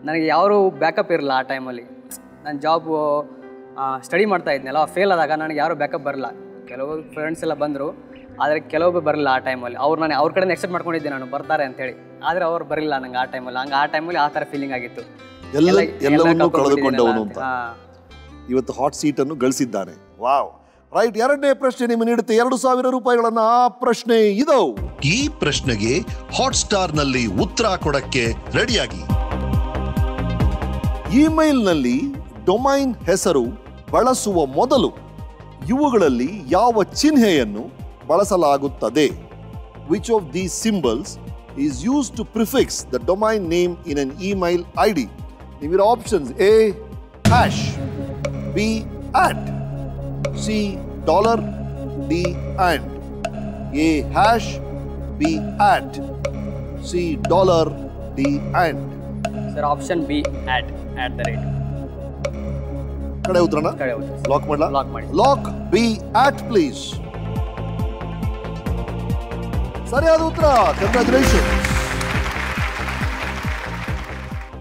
ನನಗೆ ಯಾರು ಬ್ಯಾಕಪ್ ಇರಲ್ಲ. ಆ ಟೈಮಲ್ಲಿ ನಾನು ಜಾಬು ಸ್ಟಡಿ ಮಾಡ್ತಾ ಇದ್ನಲ್ಲ, ಫೇಲ್ ಆದಾಗ ನನಗೆ ಯಾರೂ ಬ್ಯಾಕಪ್ ಬರಲ್ಲ. ಕೆಲವು ಫ್ರೆಂಡ್ಸ್ ಎಲ್ಲ ಬಂದರು, ಆದರೆ ಕೆಲವೊಬ್ಬರು ಬರಲಿಲ್ಲ ಆ ಟೈಮಲ್ಲಿ. ನಾನು ಅವ್ರ ಕಡೆಯಿಂದ ಎಕ್ಸೆಪ್ಟ್ ಮಾಡ್ಕೊಂಡಿದ್ದೆ ನಾನು ಬರ್ತಾರೆ ಅಂತೇಳಿ, ಆದರೆ ಅವ್ರು ಬರಲಿಲ್ಲ ನಂಗೆ ಆ ಟೈಮಲ್ಲಿ. ಹಂಗೆ ಆ ಟೈಮಲ್ಲಿ ಆ ಥರ ಫೀಲಿಂಗ್ ಆಗಿತ್ತು, ಎಲ್ಲವನ್ನೂ ಕಳೆದುಕೊಂಡವನು ಅಂತ. ಇವತ್ತು ಹಾಟ್ ಸೀಟನ್ನು ಗಳಿಸಿದ್ದಾನೆ. Wow, right. ಎರಡನೇ ಪ್ರಶ್ನೆ ನಿಮಗೆ ನೀಡುತ್ತೆ 2,000 ರೂಪಾಯಿಗಳನ್ನ. ಆ ಪ್ರಶ್ನೆ ಇದು. ಈ ಪ್ರಶ್ನೆಗೆ ಹಾಟ್ಸ್ಟಾರ್ನಲ್ಲಿ ಉತ್ತರ ಕೊಡಕ್ಕೆ ರೆಡಿಯಾಗಿ. ಇಮೇಲ್ನಲ್ಲಿ ಡೊಮೈನ್ ಹೆಸರು ಬಳಸುವ ಮೊದಲು ಇವುಗಳಲ್ಲಿ ಯಾವ ಚಿಹ್ನೆಯನ್ನು ಬಳಸಲಾಗುತ್ತದೆ? Which of these symbols is use to prefix the domain name in an email ID? ನಿಮ್ಮಿರೋ options: A hash, B at, C $, D and. A hash, B at, C $, D and. Sir option B at the rate. ಕಡೆ ಉತ್ತರನ ಲಾಕ್ ಮಾಡಲಾ? ಲಾಕ್ ಮಾಡಿ. Lock B at please. ಸರಿಯಾದ ಉತ್ತರ. ಕಂಗ್ರಾಚುಲೇಷನ್.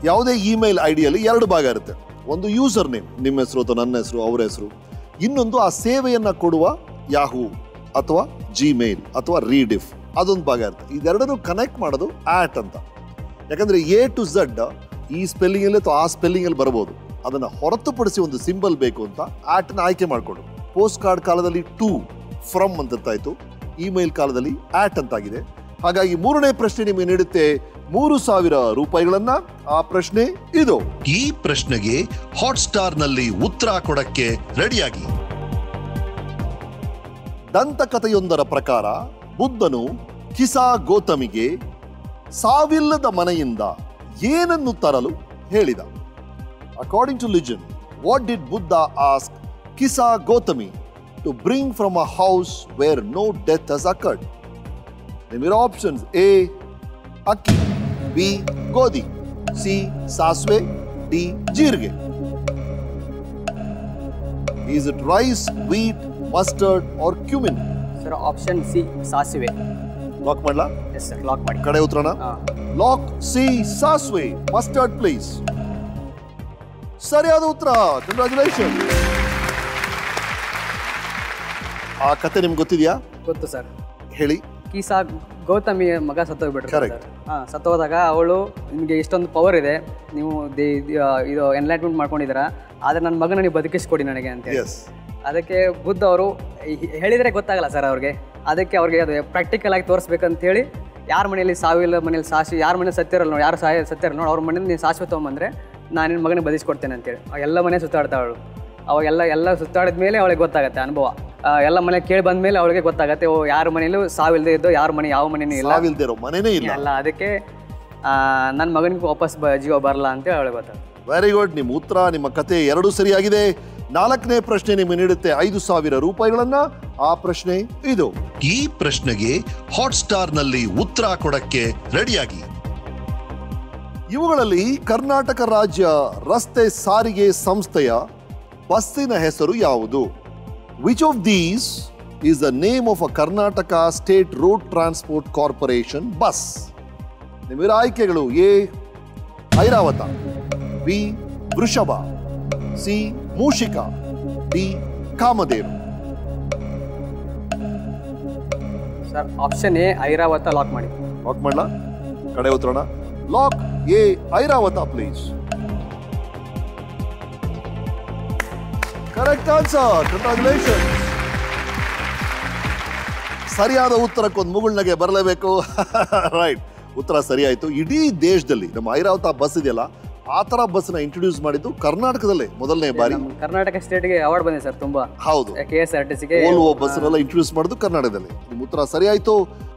ಯಾವುದೇ ಇಮೇಲ್ ಐಡಿಯಲ್ಲಿ 2 ಭಾಗ ಇರುತ್ತೆ. ಒಂದು ಯೂಸರ್ ನೇಮ್, ನಿಮ್ಮ ಹೆಸರು ಅಥವಾ ನನ್ನ ಹೆಸರು, ಅವರ ಹೆಸರು. ಇನ್ನೊಂದು ಆ ಸೇವೆಯನ್ನು ಕೊಡುವ ಯಾಹೂ ಅಥವಾ ಜಿಮೇಲ್ ಅಥವಾ ರೀಡಿಫ್, ಅದೊಂದು ಭಾಗ ಇರುತ್ತೆ. ಇದೆರಡನ್ನು ಕನೆಕ್ಟ್ ಮಾಡೋದು ಆಟ್ ಅಂತ. ಯಾಕಂದರೆ A to Z ಈ ಸ್ಪೆಲ್ಲಿಂಗಲ್ಲಿ ಅಥವಾ ಆ ಸ್ಪೆಲ್ಲಿಂಗಲ್ಲಿ ಬರ್ಬೋದು. ಅದನ್ನು ಹೊರತುಪಡಿಸಿ ಒಂದು ಸಿಂಬಲ್ ಬೇಕು ಅಂತ ಆಟ್ನ ಆಯ್ಕೆ ಮಾಡಿಕೊಂಡು. ಪೋಸ್ಟ್ ಕಾರ್ಡ್ ಕಾಲದಲ್ಲಿ ಟು, ಫ್ರಮ್ ಅಂತಿರ್ತಾಯಿತು. ಇಮೇಲ್ ಕಾಲದಲ್ಲಿ ಆಟ್ ಅಂತಾಗಿದೆ. ಹಾಗಾಗಿ ಮೂರನೇ ಪ್ರಶ್ನೆ ನಿಮಗೆ ನೀಡುತ್ತೆ 3,000 ರೂಪಾಯಿಗಳನ್ನ. ಆ ಪ್ರಶ್ನೆ ಇದು. ಈ ಪ್ರಶ್ನೆಗೆ ಹಾಟ್ಸ್ಟಾರ್ನಲ್ಲಿ ಉತ್ತರ ಕೊಡಕ್ಕೆ ರೆಡಿಯಾಗಿ. ದಂತಕಥೆಯೊಂದರ ಪ್ರಕಾರ ಬುದ್ಧನು ಕಿಸಾ ಗೌತಮಿಗೆ ಸಾವಿಲ್ಲದ ಮನೆಯಿಂದ ಏನನ್ನು ತರಲು ಹೇಳಿದ? According to legend, what did Buddha ask Kisa Gautami to bring from a house where no death has occurred? Name your options: A akki, B godi, C sasve, D jirge. Is it rice, wheat, mustard or cumin? Sir option C ಸಾಸಿವೆ. ಲಾಕ್ ಮಾಡಲಾ? ಎಸ್ ಸರ್, ಲಾಕ್ ಮಾಡಿ. ಕಡೆ ಉತ್ತರನ ಲಾಕ್ ಸಿ ಸಾಸ್ವೆ, ಮಸ್ಟರ್ಡ್ ಪ್ಲೀಸ್. ಸರಿಯಾದ ಉತ್ತರ. ಕಂಗ್ರಾಚುಲೇಷನ್. ಆ ಕತೆ ನಿಮ್ಗೆ ಗೊತ್ತಿದೆಯಾ? ಗೊತ್ತು ಸರ್. ಹೇಳಿ. ಕೀಸಾ ಗೌತಮಿ ಮಗ ಸತ್ತೋಗ್ಬಿಟ್ರು. Correct. ಸತ್ತೋದಾಗ ಅವಳು, ನಿಮಗೆ ಇಷ್ಟೊಂದು ಪವರ್ ಇದೆ, ನೀವು ಇದು ಎನ್ಲೈಟ್ಮೆಂಟ್ ಮಾಡ್ಕೊಂಡಿದ್ದೀರಾ, ಆದರೆ ನನ್ನ ಮಗನ ನೀವು ಬದುಕಿಸ್ಕೊಡಿ ನನಗೆ ಅಂತೇಳಿ. ಎಸ್. ಅದಕ್ಕೆ ಬುದ್ಧ ಅವರು ಹೇಳಿದರೆ ಗೊತ್ತಾಗಲ್ಲ ಸರ್ ಅವ್ರಿಗೆ. ಅದಕ್ಕೆ ಅವ್ರಿಗೆ ಅದು ಪ್ರಾಕ್ಟಿಕಲ್ ಆಗಿ ತೋರಿಸ್ಬೇಕಂತೇಳಿ, ಯಾರ ಮನೆಯಲ್ಲಿ ಸಾವಿಲ್ಲ, ಮನೇಲಿ ಸಾಸಿ, ಯಾರ ಮನೇಲಿ ಸತ್ತಿರಲ್ಲ ನೋಡಿ, ಯಾರು ಸತ್ತಿರಲ್ಲ ನೋಡಿ, ಅವ್ರ ಮನೇಲಿ ನೀನು ಸಾಸಿವೆ ತೊಗೊಂಬಂದರೆ ನಾನು ನಿನ್ನ ಮಗನಿಗೆ ಬದಿಸ್ಕೊಡ್ತೇನೆ ಅಂತೇಳಿ. ಎಲ್ಲ ಮನೆ ಸುತ್ತಾಡ್ತಾವಳು. ಅವಾಗೆಲ್ಲ ಸುತ್ತಾಡಿದ ಮೇಲೆ ಅವಳಿಗೆ ಗೊತ್ತಾಗುತ್ತೆ ಅನುಭವ. ಎಲ್ಲ ಮನೆ ಕೇಳಿ ಬಂದ ಮೇಲೆ ಅವಳಿಗೆ ಗೊತ್ತಾಗತ್ತೆ, ಓ ಯಾರ ಮನೇಲೂ ಸಾವಿಲ್ಲದೆ ಇದ್ದು ಯಾರ ಮನೆ ಯಾವ ಮನೆಯೂ ಇಲ್ಲ, ಮನೆನೇ ಇಲ್ಲ. ಅದಕ್ಕೆ ನನ್ನ ಮಗನಿಗೆ ವಾಪಸ್ ಜೀವ ಬರಲ್ಲ ಅಂತೇಳಿ ಅವಳಿಗೆ ಗೊತ್ತಾಗುತ್ತೆ. Very good. ನಿಮ್ಮ ಉತ್ತರ, ನಿಮ್ಮ ಕತೆ ಎರಡೂ ಸರಿಯಾಗಿದೆ. 4ನೇ ಪ್ರಶ್ನೆ ನಿಮಗೆ ನೀಡುತ್ತೆ 5,000 ರೂಪಾಯಿಗಳನ್ನ. ಆ ಪ್ರಶ್ನೆ ಇದು. ಈ ಪ್ರಶ್ನೆಗೆ ಹಾಟ್ಸ್ಟಾರ್ನಲ್ಲಿ ಉತ್ತರ ಕೊಡಕ್ಕೆ ರೆಡಿಯಾಗಿ. ಇವುಗಳಲ್ಲಿ ಕರ್ನಾಟಕ ರಾಜ್ಯ ರಸ್ತೆ ಸಾರಿಗೆ ಸಂಸ್ಥೆಯ ಬಸ್ಸಿನ ಹೆಸರು ಯಾವುದು? Which of these is the name of a Karnataka state road transport corporation bus? ನಿಮ್ಮಿರ ಆಯ್ಕೆಗಳು: A Airavata, B Vrishabha, C Mooshika, D Kamadhenu. Sir option A Airavata lock ಮಾಡಿ. ಲಾಕ್ ಮಾಡಲಾ? ಕಡೆ ಉತ್ತರಣ lock A Airavata please. Correct answer. Congratulation. ಸರಿಯಾದ ಉತ್ತರಕ್ಕೊಂದು ಮುಗುಳ್ನಗೆ ಬರಲೇಬೇಕು. ರೈಟ್, ಉತ್ತರ ಸರಿಯಾಯಿತು. ಇಡೀ ದೇಶದಲ್ಲಿ ನಮ್ಮ ಐರಾವತ ಬಸ್ ಇದೆಯಲ್ಲ, ಆ ಥರ ಬಸ್ನ ಇಂಟ್ರೊಡ್ಯೂಸ್ ಮಾಡಿದ್ದು ಕರ್ನಾಟಕದಲ್ಲೇ ಮೊದಲನೇ ಬಾರಿ. ಕರ್ನಾಟಕ ಸ್ಟೇಟ್ಗೆ ಅವಾರ್ಡ್ ಬಂದಿದೆ ಸರ್ ತುಂಬಾ. ಹೌದು, KSRTCಗೆ ಓಲ್ವೋ ಬಸ್ನೆಲ್ಲ ಇಂಟ್ರೊಡ್ಯೂಸ್ ಮಾಡಿದ್ದು ಕರ್ನಾಟಕದಲ್ಲಿ. ನಿಮ್ಮ ಉತ್ತರ ಸರಿಯಾಯಿತು.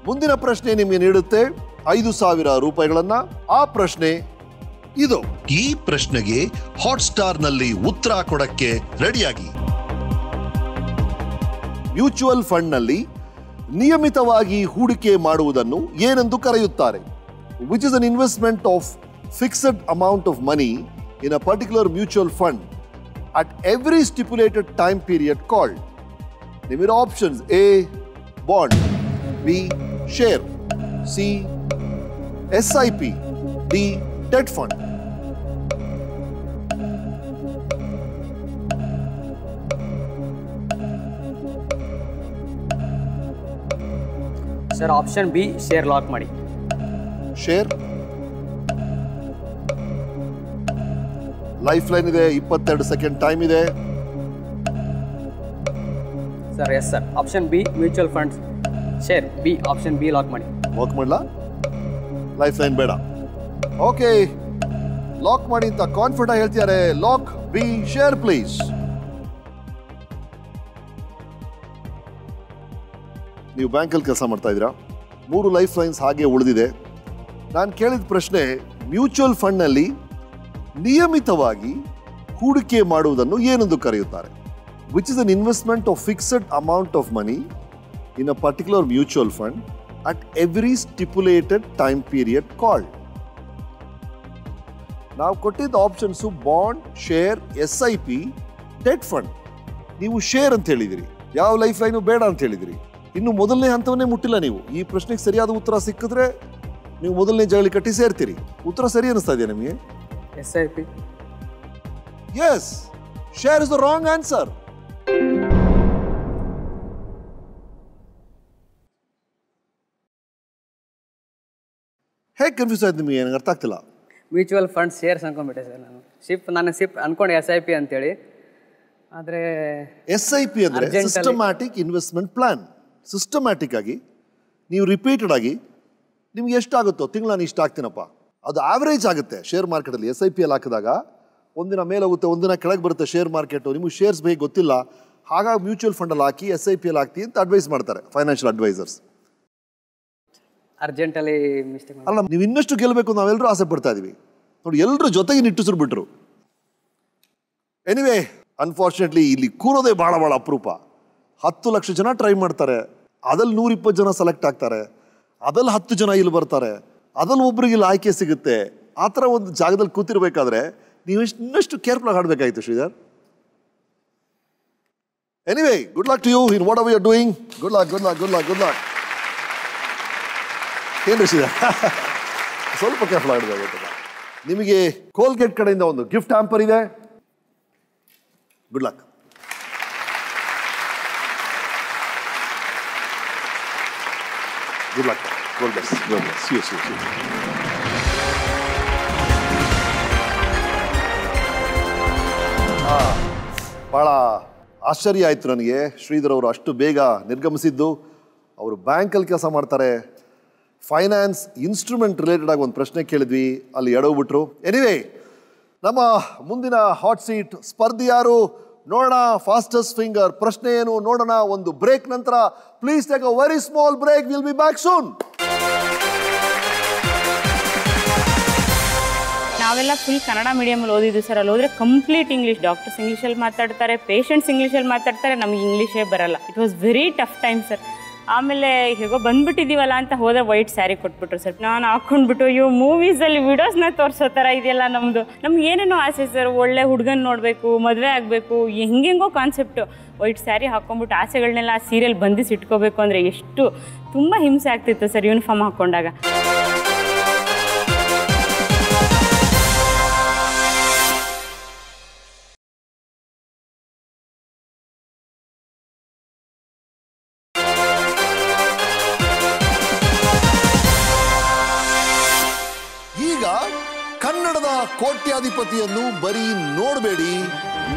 ಮುಂದಿನ ಪ್ರಶ್ನೆ ನಿಮಗೆ ನೀಡುತ್ತೆ 5,000 ರೂಪಾಯಿಗಳನ್ನ. ಆ ಪ್ರಶ್ನೆ ಇದು. ಈ ಪ್ರಶ್ನೆಗೆ ಹಾಟ್ಸ್ಟಾರ್ನಲ್ಲಿ ಉತ್ತರ ಕೊಡಕ್ಕೆ ರೆಡಿಯಾಗಿ. ಮ್ಯೂಚುವಲ್ ಫಂಡ್ನಲ್ಲಿ ನಿಯಮಿತವಾಗಿ ಹೂಡಿಕೆ ಮಾಡುವುದನ್ನು ಏನೆಂದು ಕರೆಯುತ್ತಾರೆ? Which is an investment of fixed amount of money in a particular mutual fund at every stipulated time period called? Name your options. A. Bond. B. Share. C. SIP. D. Debt fund. Sir option B share lock ಮಾಡಿ. ಶೇರ್. ಲೈಫ್ ಲೈನ್ ಇದೆ, 22 ಸೆಕೆಂಡ್ ಟೈಮ್ ಇದೆ. Sir yes sir, option B mutual funds share B, option B lock ಮಾಡಿ. ಲಾಕ್ ಮಾಡಲಾ? ಲೈಫ್ ಲೈನ್ ಬೇಡ. ಓಕೆ, ಲಾಕ್ ಮಾಡಿ ಅಂತ ಕಾನ್ಫಿಡೆಂಟ್ ಹೇಳ್ತಿದ್ದಾರೆ. Lock B share please. ನೀವು ಬ್ಯಾಂಕಲ್ಲಿ ಕೆಲಸ ಮಾಡ್ತಾ ಇದ್ದೀರಾ, 3 ಲೈಫ್ ಲೈನ್ಸ್ ಹಾಗೆ ಉಳಿದಿದೆ. ನಾನು ಕೇಳಿದ ಪ್ರಶ್ನೆ, ಮ್ಯೂಚುವಲ್ ಫಂಡ್ನಲ್ಲಿ ನಿಯಮಿತವಾಗಿ ಹೂಡಿಕೆ ಮಾಡುವುದನ್ನು ಏನೆಂದು ಕರೆಯುತ್ತಾರೆ? Which is an investment of fixed amount of money in a particular mutual fund at every stipulated time period called. ನಾವು ಕೊಟ್ಟಿದ್ದ options bond, share, SIP, debt fund. ನೀವು ಶೇರ್ ಅಂತ ಹೇಳಿದಿರಿ, ಯಾವ ಲೈಫ್ ಲೈನು ಬೇಡ ಅಂತ ಹೇಳಿದಿರಿ. ಇನ್ನು ಮೊದಲನೇ ಹಂತವನ್ನೇ ಮುಟ್ಟಿಲ್ಲ ನೀವು. ಈ ಪ್ರಶ್ನೆಗೆ ಸರಿಯಾದ ಉತ್ತರ ಸಿಕ್ಕಿದ್ರೆ ನೀವು ಮೊದಲನೇ ಜಗಲಿ ಕಟ್ಟಿ ಸೇರ್ತೀರಿ. ಉತ್ತರ ಸರಿ ಅನಿಸ್ತಾ ಇದೆಯಾ ನಿಮಗೆ? SIP. Yes, share is the wrong answer. ಹೇಗೆ ಕನ್ಫ್ಯೂಸ್ ಆಯ್ತು ನಿಮಗೆ? ನನಗೆ ಅರ್ಥ ಆಗ್ತಿಲ್ಲ. ಮ್ಯೂಚುವಲ್ ಫಂಡ್ ಶೇರ್ಸ್ ಅನ್ಕೊಂಡ್ಬಿಟ್ಟೆ ಸರ್ ನಾನು ಶಿಪ್ ಅನ್ಕೊಂಡೆ SIP ಅಂತೇಳಿ. ಆದರೆ SIP ಅಂದರೆ ಸಿಸ್ಟಮ್ಯಾಟಿಕ್ ಇನ್ವೆಸ್ಟ್ಮೆಂಟ್ ಪ್ಲಾನ್. ಸಿಸ್ಟಮ್ಯಾಟಿಕ್ ಆಗಿ ನೀವು ರಿಪೀಟೆಡ್ ಆಗಿ ನಿಮ್ಗೆ ಎಷ್ಟಾಗುತ್ತೋ, ತಿಂಗಳ ನಾನು ಇಷ್ಟ ಆಗ್ತೀನಪ್ಪ, ಅದು ಆವ್ರೇಜ್ ಆಗುತ್ತೆ. ಶೇರ್ ಮಾರ್ಕೆಟಲ್ಲಿ SIP ಅಲ್ಲಿ ಹಾಕಿದಾಗ ಒಂದಿನ ಮೇಲೆ ಹೋಗುತ್ತೆ, ಒಂದಿನ ಕೆಳಗೆ ಬರುತ್ತೆ ಶೇರ್ ಮಾರ್ಕೆಟು. ನಿಮಗೆ ಶೇರ್ಸ್ ಬೇಗ ಗೊತ್ತಿಲ್ಲ, ಹಾಗಾಗಿ ಮ್ಯೂಚುವಲ್ ಫಂಡಲ್ಲಿ ಹಾಕಿ SIP ಅಲ್ಲಿ ಹಾಕ್ತಿ ಅಂತ ಅಡ್ವೈಸ್ ಮಾಡ್ತಾರೆ ಫೈನಾನ್ಷಿಯಲ್ ಅಡ್ವೈಸರ್ಸ್. ಅರ್ಜೆಂಟಲ್ಲಿ ಮಿಸ್ಟೇಕ್ ಅಲ್ಲ, ನೀವು ಇನ್ನಷ್ಟು ಗೆಲ್ಲಬೇಕು ನಾವೆಲ್ಲರೂ ಆಸೆ ಪಡ್ತಾ ಇದೀವಿ ನೋಡಿ, ಎಲ್ಲರೂ ಜೊತೆಗೆ ನಿಟ್ಟುಸಿರು ಬಿಟ್ರು. ಎನಿವೇ, ಅನ್ಫಾರ್ಚುನೇಟ್ಲಿ ಇಲ್ಲಿ ಕೂರೋದೇ ಭಾಳ ಭಾಳ ಅಪರೂಪ. 10 ಲಕ್ಷ ಜನ ಟ್ರೈ ಮಾಡ್ತಾರೆ, ಅದಲ್ಲಿ 120 ಜನ ಸೆಲೆಕ್ಟ್ ಆಗ್ತಾರೆ, ಅದಲ್ಲಿ 10 ಜನ ಇಲ್ಲಿ ಬರ್ತಾರೆ, ಅದಲ್ಲಿ ಒಬ್ರಿಗೆ ಇಲ್ಲಿ ಆಯ್ಕೆ ಸಿಗುತ್ತೆ. ಆ ಥರ ಒಂದು ಜಾಗದಲ್ಲಿ ಕೂತಿರ್ಬೇಕಾದ್ರೆ ನೀವು ಇನ್ನಷ್ಟು ಕೇರ್ಫುಲ್ ಆಗಿ ಆಡಬೇಕಾಗಿತ್ತು Sridhar. Anyway, good luck to you in whatever you are doing. Good luck, good luck, good luck, good luck. ಏನು ಶ್ರೀಧರ್, ಸ್ವಲ್ಪ ಕೇರ್ಫುಲ್ ಆಡಬೇಕಾಗುತ್ತಲ್ಲ. ನಿಮಗೆ ಕೋಲ್ಗೇಟ್ ಕಡೆಯಿಂದ ಒಂದು ಗಿಫ್ಟ್ ಹ್ಯಾಂಪರ್ ಇದೆ. Good luck. Good luck. God bless. God bless. See you, see you, see you. ಭಾಳ ಆಶ್ಚರ್ಯ ಆಯಿತು ನನಗೆ ಶ್ರೀಧರ್ ಅವರು ಅಷ್ಟು ಬೇಗ ನಿರ್ಗಮಿಸಿದ್ದು. ಅವರು ಬ್ಯಾಂಕಲ್ಲಿ ಕೆಲಸ ಮಾಡ್ತಾರೆ, ಫೈನಾನ್ಸ್ ಇನ್ಸ್ಟ್ರೂಮೆಂಟ್ ರಿಲೇಟೆಡ್ ಆಗಿ ಒಂದು ಪ್ರಶ್ನೆ ಕೇಳಿದ್ವಿ, ಅಲ್ಲಿ ಎಡವ್ಬಿಟ್ರು. ಎನಿವೇ, ನಮ್ಮ ಮುಂದಿನ ಹಾಟ್ ಸೀಟ್ ಸ್ಪರ್ಧಿ ಯಾರು ನೋಡೋಣ. ಫಾಸ್ಟೆಸ್ಟ್ ಫಿಂಗರ್ ಪ್ರಶ್ನೆ ಏನು ನೋಡೋಣ. ಒಂದು ಬ್ರೇಕ್ ನಂತರ, please take a very small break. Will be back soon. ನಾವೆಲ್ಲ ಫುಲ್ ಕನ್ನಡ ಮೀಡಿಯಮಲ್ಲಿ ಓದಿದ್ದು ಸರ್. ಅಲ್ಲಿ ಹೋದ್ರೆ ಕಂಪ್ಲೀಟ್ ಇಂಗ್ಲೀಷ್, ಡಾಕ್ಟರ್ಸ್ ಇಂಗ್ಲೀಷಲ್ಲಿ ಮಾತಾಡ್ತಾರೆ, ಪೇಷಂಟ್ಸ್ ಇಂಗ್ಲೀಷಲ್ಲಿ ಮಾತಾಡ್ತಾರೆ, ನಮಗೆ ಇಂಗ್ಲೀಷೇ ಬರಲ್ಲ. It was very tough time sir. ಆಮೇಲೆ ಹೇಗೋ ಬಂದ್ಬಿಟ್ಟಿದ್ದೀವಲ್ಲ ಅಂತ ಹೋದ್ರೆ ವೈಟ್ ಸ್ಯಾರಿ ಕೊಟ್ಬಿಟ್ರು ಸರ್. ನಾನು ಹಾಕ್ಕೊಂಡ್ಬಿಟ್ಟು ಇವು ಮೂವೀಸಲ್ಲಿ ವಿಡಿಯೋಸ್ನ ತೋರಿಸೋ ಥರ ಇದೆಯಲ್ಲ ನಮ್ಮದು. ನಮ್ಗೆ ಏನೇನೋ ಆಸೆ ಸರ್, ಒಳ್ಳೆ ಹುಡುಗನ ನೋಡಬೇಕು, ಮದುವೆ ಆಗಬೇಕು, ಹೆಂಗೆಂಗೋ ಕಾನ್ಸೆಪ್ಟು. ವೈಟ್ ಸ್ಯಾರಿ ಹಾಕ್ಕೊಂಡ್ಬಿಟ್ಟು ಆಸೆಗಳನ್ನೆಲ್ಲ ಆ ಸೀರಿಯಲ್ ಬಂದಿಸಿ ಇಟ್ಕೋಬೇಕು ಅಂದರೆ ಎಷ್ಟು ತುಂಬ ಹಿಂಸೆ ಆಗ್ತಿತ್ತು ಸರ್ ಯೂನಿಫಾರ್ಮ್ ಹಾಕ್ಕೊಂಡಾಗ. ಕನ್ನಡದ ಕೋಟ್ಯಾಧಿಪತಿಯನ್ನು ಬರೀ ನೋಡಬೇಡಿ,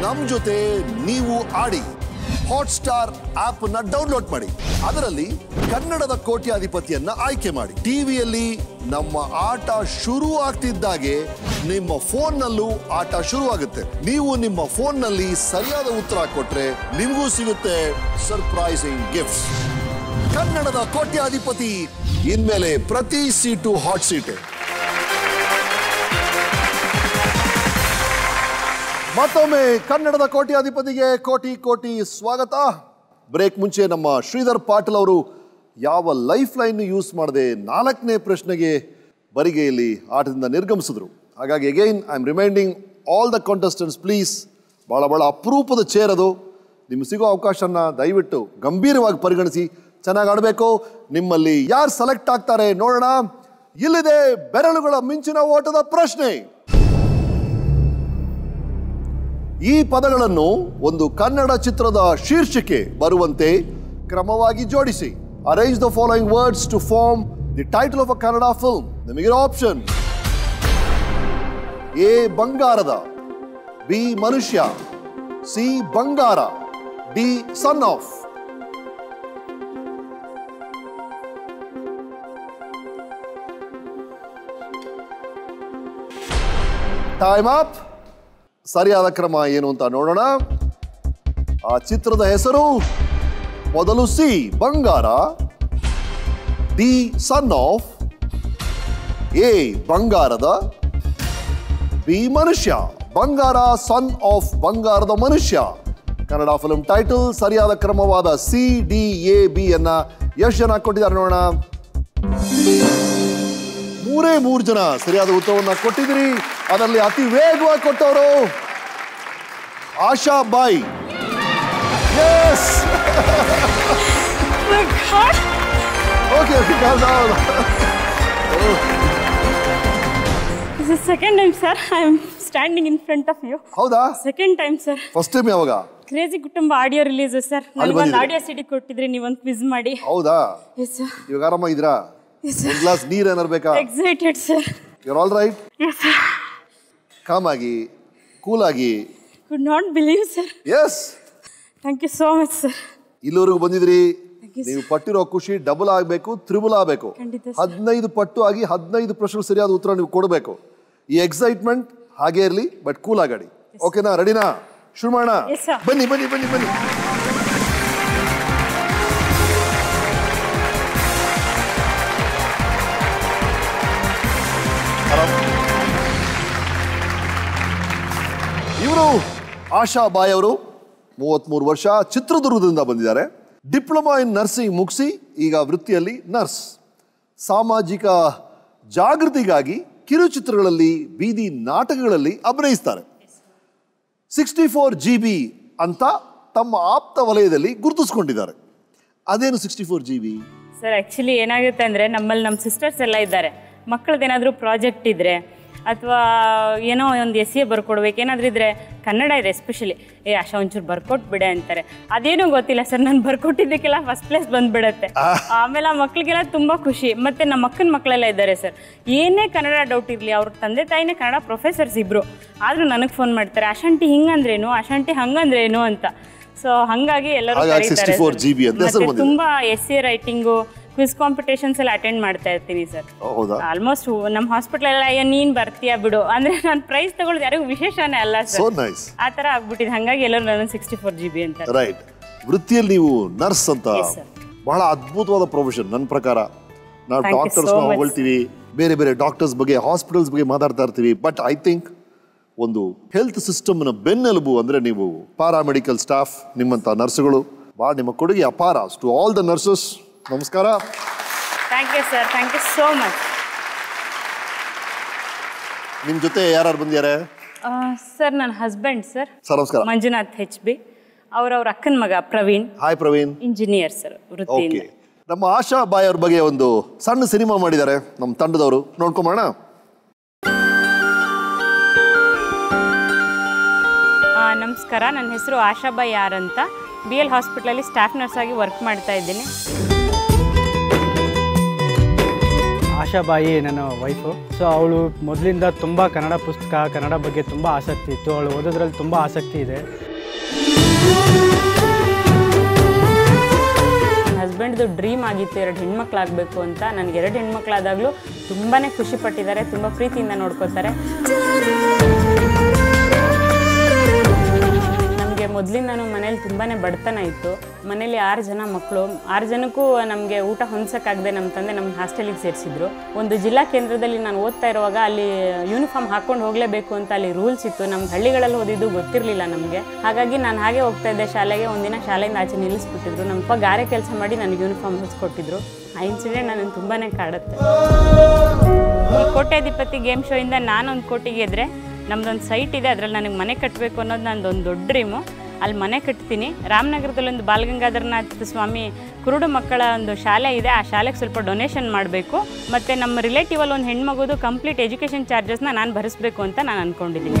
ನಮ್ಮ ಜೊತೆ ನೀವು ಆಡಿ. ಹಾಟ್ಸ್ಟಾರ್ ಆಪ್ ನ ಡೌನ್ಲೋಡ್ ಮಾಡಿ, ಅದರಲ್ಲಿ ಕನ್ನಡದ ಕೋಟ್ಯಾಧಿಪತಿಯನ್ನ ಆಯ್ಕೆ ಮಾಡಿ. ಟಿವಿಯಲ್ಲಿ ನಮ್ಮ ಆಟ ಶುರು ಆಗ್ತಿದ್ದಾಗೆ ನಿಮ್ಮ ಫೋನ್ ನಲ್ಲೂ ಆಟ ಶುರು ಆಗುತ್ತೆ. ನೀವು ನಿಮ್ಮ ಫೋನ್ ನಲ್ಲಿ ಸರಿಯಾದ ಉತ್ತರ ಕೊಟ್ರೆ ನಿಮಗೂ ಸಿಗುತ್ತೆ ಸರ್ಪ್ರೈಸಿಂಗ್ ಗಿಫ್ಟ್ಸ್. ಕನ್ನಡದ ಕೋಟ್ಯಾಧಿಪತಿ, ಇನ್ಮೇಲೆ ಪ್ರತಿ ಸೀಟು ಹಾಟ್ ಸೀಟೆ. ಮತ್ತೊಮ್ಮೆ ಕನ್ನಡದ ಕೋಟ್ಯಾಧಿಪತಿಗೆ ಕೋಟಿ ಕೋಟಿ ಸ್ವಾಗತ. ಬ್ರೇಕ್ ಮುಂಚೆ ನಮ್ಮ ಶ್ರೀಧರ್ ಪಾಟೀಲ್ ಅವರು ಯಾವ ಲೈಫ್ ಲೈನ್ ಯೂಸ್ ಮಾಡದೆ 4ನೇ ಪ್ರಶ್ನೆಗೆ ಬರಿಗೆಯಲ್ಲಿ ಆಟದಿಂದ ನಿರ್ಗಮಿಸಿದ್ರು. ಹಾಗಾಗಿ again I am reminding all the contestants please, ಭಾಳ ಭಾಳ ಅಪರೂಪದ ಚೇರ್ ಅದು. ನಿಮ್ಗೆ ಸಿಗೋ ಅವಕಾಶನ ದಯವಿಟ್ಟು ಗಂಭೀರವಾಗಿ ಪರಿಗಣಿಸಿ ಚೆನ್ನಾಗಿ ಆಡಬೇಕು. ನಿಮ್ಮಲ್ಲಿ ಯಾರು ಸೆಲೆಕ್ಟ್ ಆಗ್ತಾರೆ ನೋಡೋಣ. ಇಲ್ಲಿದೆ ಬೆರಳುಗಳ ಮಿಂಚಿನ ಓಟದ ಪ್ರಶ್ನೆ. ಈ ಪದಗಳನ್ನು ಒಂದು ಕನ್ನಡ ಚಿತ್ರದ ಶೀರ್ಷಿಕೆ ಬರುವಂತೆ ಕ್ರಮವಾಗಿ ಜೋಡಿಸಿ. Arrange the following words to form the title of a Kannada film. ನಿಮಗಿರೋ ಆಪ್ಷನ್: ಎ ಬಂಗಾರದ, ಬಿ ಮನುಷ್ಯ, ಸಿ ಬಂಗಾರ, D son of. Time up. ಸರಿಯಾದ ಕ್ರಮ ಏನು ಅಂತ ನೋಡೋಣ. ಆ ಚಿತ್ರದ ಹೆಸರು ಮೊದಲು ಸಿ ಬಂಗಾರ, ಡಿ ಸನ್ ಆಫ್, ಎ ಬಂಗಾರದ, ಬಿ ಮನುಷ್ಯ. ಬಂಗಾರ, ಸನ್ ಆಫ್, ಬಂಗಾರದ ಮನುಷ್ಯ ಕನ್ನಡ ಫಿಲ್ಮ್ ಟೈಟಲ್. ಸರಿಯಾದ ಕ್ರಮವಾದ ಸಿ ಡಿ ಎ ಬಿ ಅನ್ನ ಎಷ್ಟು ಜನ ಕೊಟ್ಟಿದ್ದಾರೆ ನೋಡೋಣ. 3 ಜನ ಸರಿಯಾದ ಉತ್ತರವನ್ನು ಕೊಟ್ಟಿದ್ದೀರಿ. ಅದರಲ್ಲಿ ಅತಿ ವೇಗವಾಗಿ ಕೊಟ್ಟವರು Asha Bai. Yes, okay. This is second time, sir. I am standing in front of you. ಹೌದಾ? Second time, sir. First time ಯಾವಾಗ? Crazy Kutumba audio release sir. ನನಗೊಂದು ಆಡಿಯೋ ಸಿಡಿ ಕೊಟ್ಟಿದ್ರಿ, ನೀವೊಂದು ಕ್ವಿಜ್ ಮಾಡಿ. ಹೌದಾ? Yes sir. ಇವಾಗ ಆರಾಮಾಗಿದ್ದೀರಾ? ಒಂದು ಗ್ಲಾಸ್ ನೀರು ಏನಾರು ಬೇಕಾ? Excited sir. You are all right? Yes sir. Calm ಆಗಿ, ಕೂಲ್ ಆಗಿ. Could not believe sir. Yes, thank you so much sir. ಇಲ್ಲಿವರೆಗೂ ಬಂದಿದ್ರಿ. ನೀವು ಪಟ್ಟಿರೋ ಖುಷಿ ಡಬಲ್ ಆಗಬೇಕು, ತ್ರಿಬಲ್ ಆಗಬೇಕು. 15 ಪಟ್ಟು ಆಗಿ 15 ಪ್ರಶ್ನೆ ಸರಿಯಾದ ಉತ್ತರ ನೀವು ಕೊಡಬೇಕು. ಈ ಎಕ್ಸೈಟ್ಮೆಂಟ್ ಹಾಗೇ ಇರಲಿ, ಬಟ್ ಕೂಲ್ ಆಗಾಡಿ. ಓಕೆನಾ? ರೆಡಿನಾ? ಶುರು ಮಾಡೋಣ. ಬನ್ನಿ ಬನ್ನಿ ಬನ್ನಿ ಬನ್ನಿ. ಇವರು ಆಶಾ ಬಾಯ್ ಅವರು, 33 ವರ್ಷ, ಚಿತ್ರದುರ್ಗದಿಂದ ಬಂದಿದ್ದಾರೆ. ಡಿಪ್ಲೊಮಾ ಇನ್ ನರ್ಸಿಂಗ್ ಮುಗಿಸಿ ಈಗ ವೃತ್ತಿಯಲ್ಲಿ ನರ್ಸ್. ಸಾಮಾಜಿಕ ಜಾಗೃತಿಗಾಗಿ ಕಿರುಚಿತ್ರಗಳಲ್ಲಿ, ಬೀದಿ ನಾಟಕಗಳಲ್ಲಿ ಅಭಿನಯಿಸ್ತಾರೆ. 64 GB ಅಂತ ತಮ್ಮ ಆಪ್ತ ವಲಯದಲ್ಲಿ ಗುರುತಿಸ್ಕೊಂಡಿದ್ದಾರೆ. ಅದೇನು 64 GB? ಸರ್, ಆ್ಯಕ್ಚುಲಿ ಏನಾಗುತ್ತೆ ಅಂದರೆ, ನಮ್ಮಲ್ಲಿ ನಮ್ಮ ಸಿಸ್ಟರ್ಸ್ ಎಲ್ಲ ಇದ್ದಾರೆ. ಮಕ್ಕಳದ್ದೇನಾದರೂ ಪ್ರಾಜೆಕ್ಟ್ ಇದ್ದರೆ ಅಥವಾ ಏನೋ ಒಂದು ಎಸ್ಸೆ ಬರ್ಕೊಡ್ಬೇಕು ಏನಾದರೂ ಇದ್ದರೆ, ಕನ್ನಡ ಇದೆ ಎಸ್ಪೆಷಲಿ, ಆಶಾ ಒಂಚೂರು ಬರ್ಕೊಟ್ಬಿಡೆ ಅಂತಾರೆ. ಅದೇನೂ ಗೊತ್ತಿಲ್ಲ ಸರ್, ನಾನು ಬರ್ಕೊಟ್ಟಿದ್ದಕ್ಕೆಲ್ಲ ಫಸ್ಟ್ ಪ್ಲೇಸ್ ಬಂದುಬಿಡತ್ತೆ. ಆಮೇಲೆ ಆ ಮಕ್ಕಳಿಗೆಲ್ಲ ತುಂಬ ಖುಷಿ. ಮತ್ತು ನಮ್ಮ ಅಕ್ಕನ ಮಕ್ಕಳೆಲ್ಲ ಇದ್ದಾರೆ ಸರ್, ಏನೇ ಕನ್ನಡ ಡೌಟ್ ಇರಲಿ, ಅವ್ರ ತಂದೆ ತಾಯಿನೇ ಕನ್ನಡ ಪ್ರೊಫೆಸರ್ಸ್ ಇಬ್ಬರು, ಆದರೂ ನನಗೆ ಫೋನ್ ಮಾಡ್ತಾರೆ, ಆಶಾಂಟಿ ಹಿಂಗಂದ್ರೇನು, ಆಶಾಂಟಿ ಹಂಗಂದ್ರೇನು ಅಂತ. ಸೊ ಹಾಗಾಗಿ ಎಲ್ಲರೂ ಕರೀತಾರೆ. ತುಂಬ ಎಸ್ಸೆ ರೈಟಿಂಗು, ಕ್ವಿಜ್ ಕಾಂಪಿಟೇಷನ್ಸ್ ಎಲ್ಲ ಅಟೆಂಡ್ ಮಾಡ್ತಾ ಇರ್ತೀನಿ ಸರ್. ಆಲ್ಮೋಸ್ಟ್ ನಮ್ಮ ಹಾಸ್ಪಿಟಲ್ ಎಲ್ಲ ನೀನು ಬರ್ತೀಯಾ ಬಿಡು ಅಂದರೆ, ನಾನು ಪ್ರೈಸ್ ತಗೊಳ್ಳೋದು ಯಾರಿಗೂ ವಿಶೇಷನೇ ಅಲ್ಲ ಸರ್, ಆ ಥರ ಆಗ್ಬಿಟ್ಟಿದೆ. ಹಾಗಾಗಿ ಎಲ್ಲರೂ ನನ್ನ 64 GB ಅಂತ. ರೈಟ್. ವೃತ್ತಿಯಲ್ಲಿ ನೀವು ನರ್ಸ್ ಅಂತ, ಬಹಳ ಅದ್ಭುತವಾದ ಪ್ರೊಫೆಷನ್ ನನ್ನ ಪ್ರಕಾರ. ನಾವು ಡಾಕ್ಟರ್ಸ್ ಹೊಗಳ್ತೀವಿ, ಬೇರೆ ಬೇರೆ ಡಾಕ್ಟರ್ಸ್ ಬಗ್ಗೆ, ಹಾಸ್ಪಿಟಲ್ಸ್ ಬಗ್ಗೆ ಮಾತಾಡ್ತಾ ಇರ್ತೀವಿ. ಬಟ್ ಐ ಥಿಂಕ್ ಒಂದು ಹೆಲ್ತ್ ಸಿಸ್ಟಮ್ನ ಬೆನ್ನೆಲುಬು ಅಂದರೆ ನೀವು ಪ್ಯಾರಾಮೆಡಿಕಲ್ ಸ್ಟಾಫ್, ನಿಮ್ಮಂಥ ನರ್ಸ್ಗಳು. ಭಾಳ ನಿಮ್ಮ ಕೊಡುಗೆ ಅಪಾರ. ಟು ಆಲ್ ದ ನರ್ಸಸ್ ನಮಸ್ಕಾರ. Thank you sir, thank you so much. ನಿಮ್ಮ ಜೊತೆ ಯಾರು ಬಂದಿದ್ದಾರೆ ಸರ್? ನನ್ನ ಹಸ್ಬೆಂಡ್ ಸರ್. ಸರ್ ನಮಸ್ಕಾರ. ಮಂಜುನಾಥ್ HB. ಅವ್ರ ಅಕ್ಕನ ಮಗ Praveen. Hi Praveen. Engineer sir ವೃತ್ತಿಯಿಂದ. ನಮ್ಮ ಆಶಾ ಬಾಯ್ ಅವ್ರ ಬಗ್ಗೆ ಒಂದು ಸಣ್ಣ ಸಿನಿಮಾ ಮಾಡಿದ್ದಾರೆ ನಮ್ಮ ತಂಡದವರು, ನೋಡ್ಕೊಂಬೋಣ. ನಮಸ್ಕಾರ, ನನ್ನ ಹೆಸರು ಆಶಾ ಬಾಯ್ ಯಾರ್ ಅಂತ. BL ಹಾಸ್ಪಿಟ್ಲಲ್ಲಿ ಸ್ಟಾಫ್ ನರ್ಸ್ ಆಗಿ ವರ್ಕ್ ಮಾಡ್ತಾ ಇದ್ದೀನಿ. ಆಶಾ ಬಾಯಿ ನನ್ನ ವೈಫು. ಸೊ ಅವಳು ಮೊದಲಿಂದ ತುಂಬ ಕನ್ನಡ ಪುಸ್ತಕ, ಕನ್ನಡ ಬಗ್ಗೆ ತುಂಬ ಆಸಕ್ತಿ ಇತ್ತು. ಅವಳು ಓದೋದ್ರಲ್ಲಿ ತುಂಬ ಆಸಕ್ತಿ ಇದೆ. ನನ್ನ ಹಸ್ಬೆಂಡ್ದು ಡ್ರೀಮ್ ಆಗಿತ್ತು 2 ಹೆಣ್ಮಕ್ಳಾಗಬೇಕು ಅಂತ. ನನಗೆ 2 ಹೆಣ್ಮಕ್ಳಾದಾಗಲೂ ತುಂಬಾ ಖುಷಿ ಪಟ್ಟಿದ್ದಾರೆ, ತುಂಬ ಪ್ರೀತಿಯಿಂದ ನೋಡ್ಕೋತಾರೆ. ಮೊದಲಿಂದನೂ ಮನೇಲಿ ತುಂಬಾ ಬಡತನ ಇತ್ತು. ಮನೇಲಿ 6 ಜನ ಮಕ್ಕಳು, 6 ಜನಕ್ಕೂ ನಮಗೆ ಊಟ ಹೊಂದ್ಸೋಕ್ಕಾಗದೆ ನಮ್ಮ ತಂದೆ ನಮ್ಮ ಹಾಸ್ಟೆಲಿಗೆ ಸೇರಿಸಿದ್ರು. ಒಂದು ಜಿಲ್ಲಾ ಕೇಂದ್ರದಲ್ಲಿ ನಾನು ಓದ್ತಾ ಇರುವಾಗ ಅಲ್ಲಿ ಯೂನಿಫಾರ್ಮ್ ಹಾಕ್ಕೊಂಡು ಹೋಗಲೇಬೇಕು ಅಂತ ಅಲ್ಲಿ ರೂಲ್ಸ್ ಇತ್ತು. ನಮ್ಮ ಹಳ್ಳಿಗಳಲ್ಲಿ ಓದಿದ್ದು ಗೊತ್ತಿರಲಿಲ್ಲ ನಮಗೆ. ಹಾಗಾಗಿ ನಾನು ಹಾಗೆ ಹೋಗ್ತಾ ಇದ್ದೆ ಶಾಲೆಗೆ. ಒಂದಿನ ಶಾಲೆಯಿಂದ ಆಚೆ ನಿಲ್ಲಿಸ್ಬಿಟ್ಟಿದ್ರು. ನಮ್ಮಪ್ಪ ಗಾರೆ ಕೆಲಸ ಮಾಡಿ ನನಗೆ ಯೂನಿಫಾರ್ಮ್ ಹೊಲಿಸ್ಕೊಟ್ಟಿದ್ರು. ಆ ಇನ್ಸಿಡೆಂಟ್ ನನಗೆ ತುಂಬಾ ಕಾಡುತ್ತೆ. ಈ ಕೋಟ್ಯಾಧಿಪತಿ ಗೇಮ್ ಶೋ ಇಂದ ನಾನೊಂದು ಕೋಟಿ ಗೆದ್ರೆ ನಮ್ದೊಂದು ಸೈಟ್ ಇದೆ, ಅದರಲ್ಲಿ ನನಗೆ ಮನೆ ಕಟ್ಟಬೇಕು ಅನ್ನೋದು ನಂದೊಂದು ದೊಡ್ಡ ಡ್ರೀಮು. ಅಲ್ಲಿ ಮನೆ ಕಟ್ತೀನಿ. ರಾಮನಗರದಲ್ಲೊಂದು ಬಾಲಗಂಗಾಧರನಾಥ ಸ್ವಾಮಿ ಕುರುಡು ಮಕ್ಕಳ ಒಂದು ಶಾಲೆ ಇದೆ. ಆ ಶಾಲೆಗೆ ಸ್ವಲ್ಪ ಡೊನೇಷನ್ ಮಾಡಬೇಕು. ಮತ್ತು ನಮ್ಮ ರಿಲೇಟಿವಲ್ಲಿ ಒಂದು ಹೆಣ್ಮಗುದು ಕಂಪ್ಲೀಟ್ ಎಜುಕೇಷನ್ ಚಾರ್ಜಸ್ನ ನಾನು ಭರಿಸಬೇಕು ಅಂತ ನಾನು ಅಂದ್ಕೊಂಡಿದ್ದೀನಿ.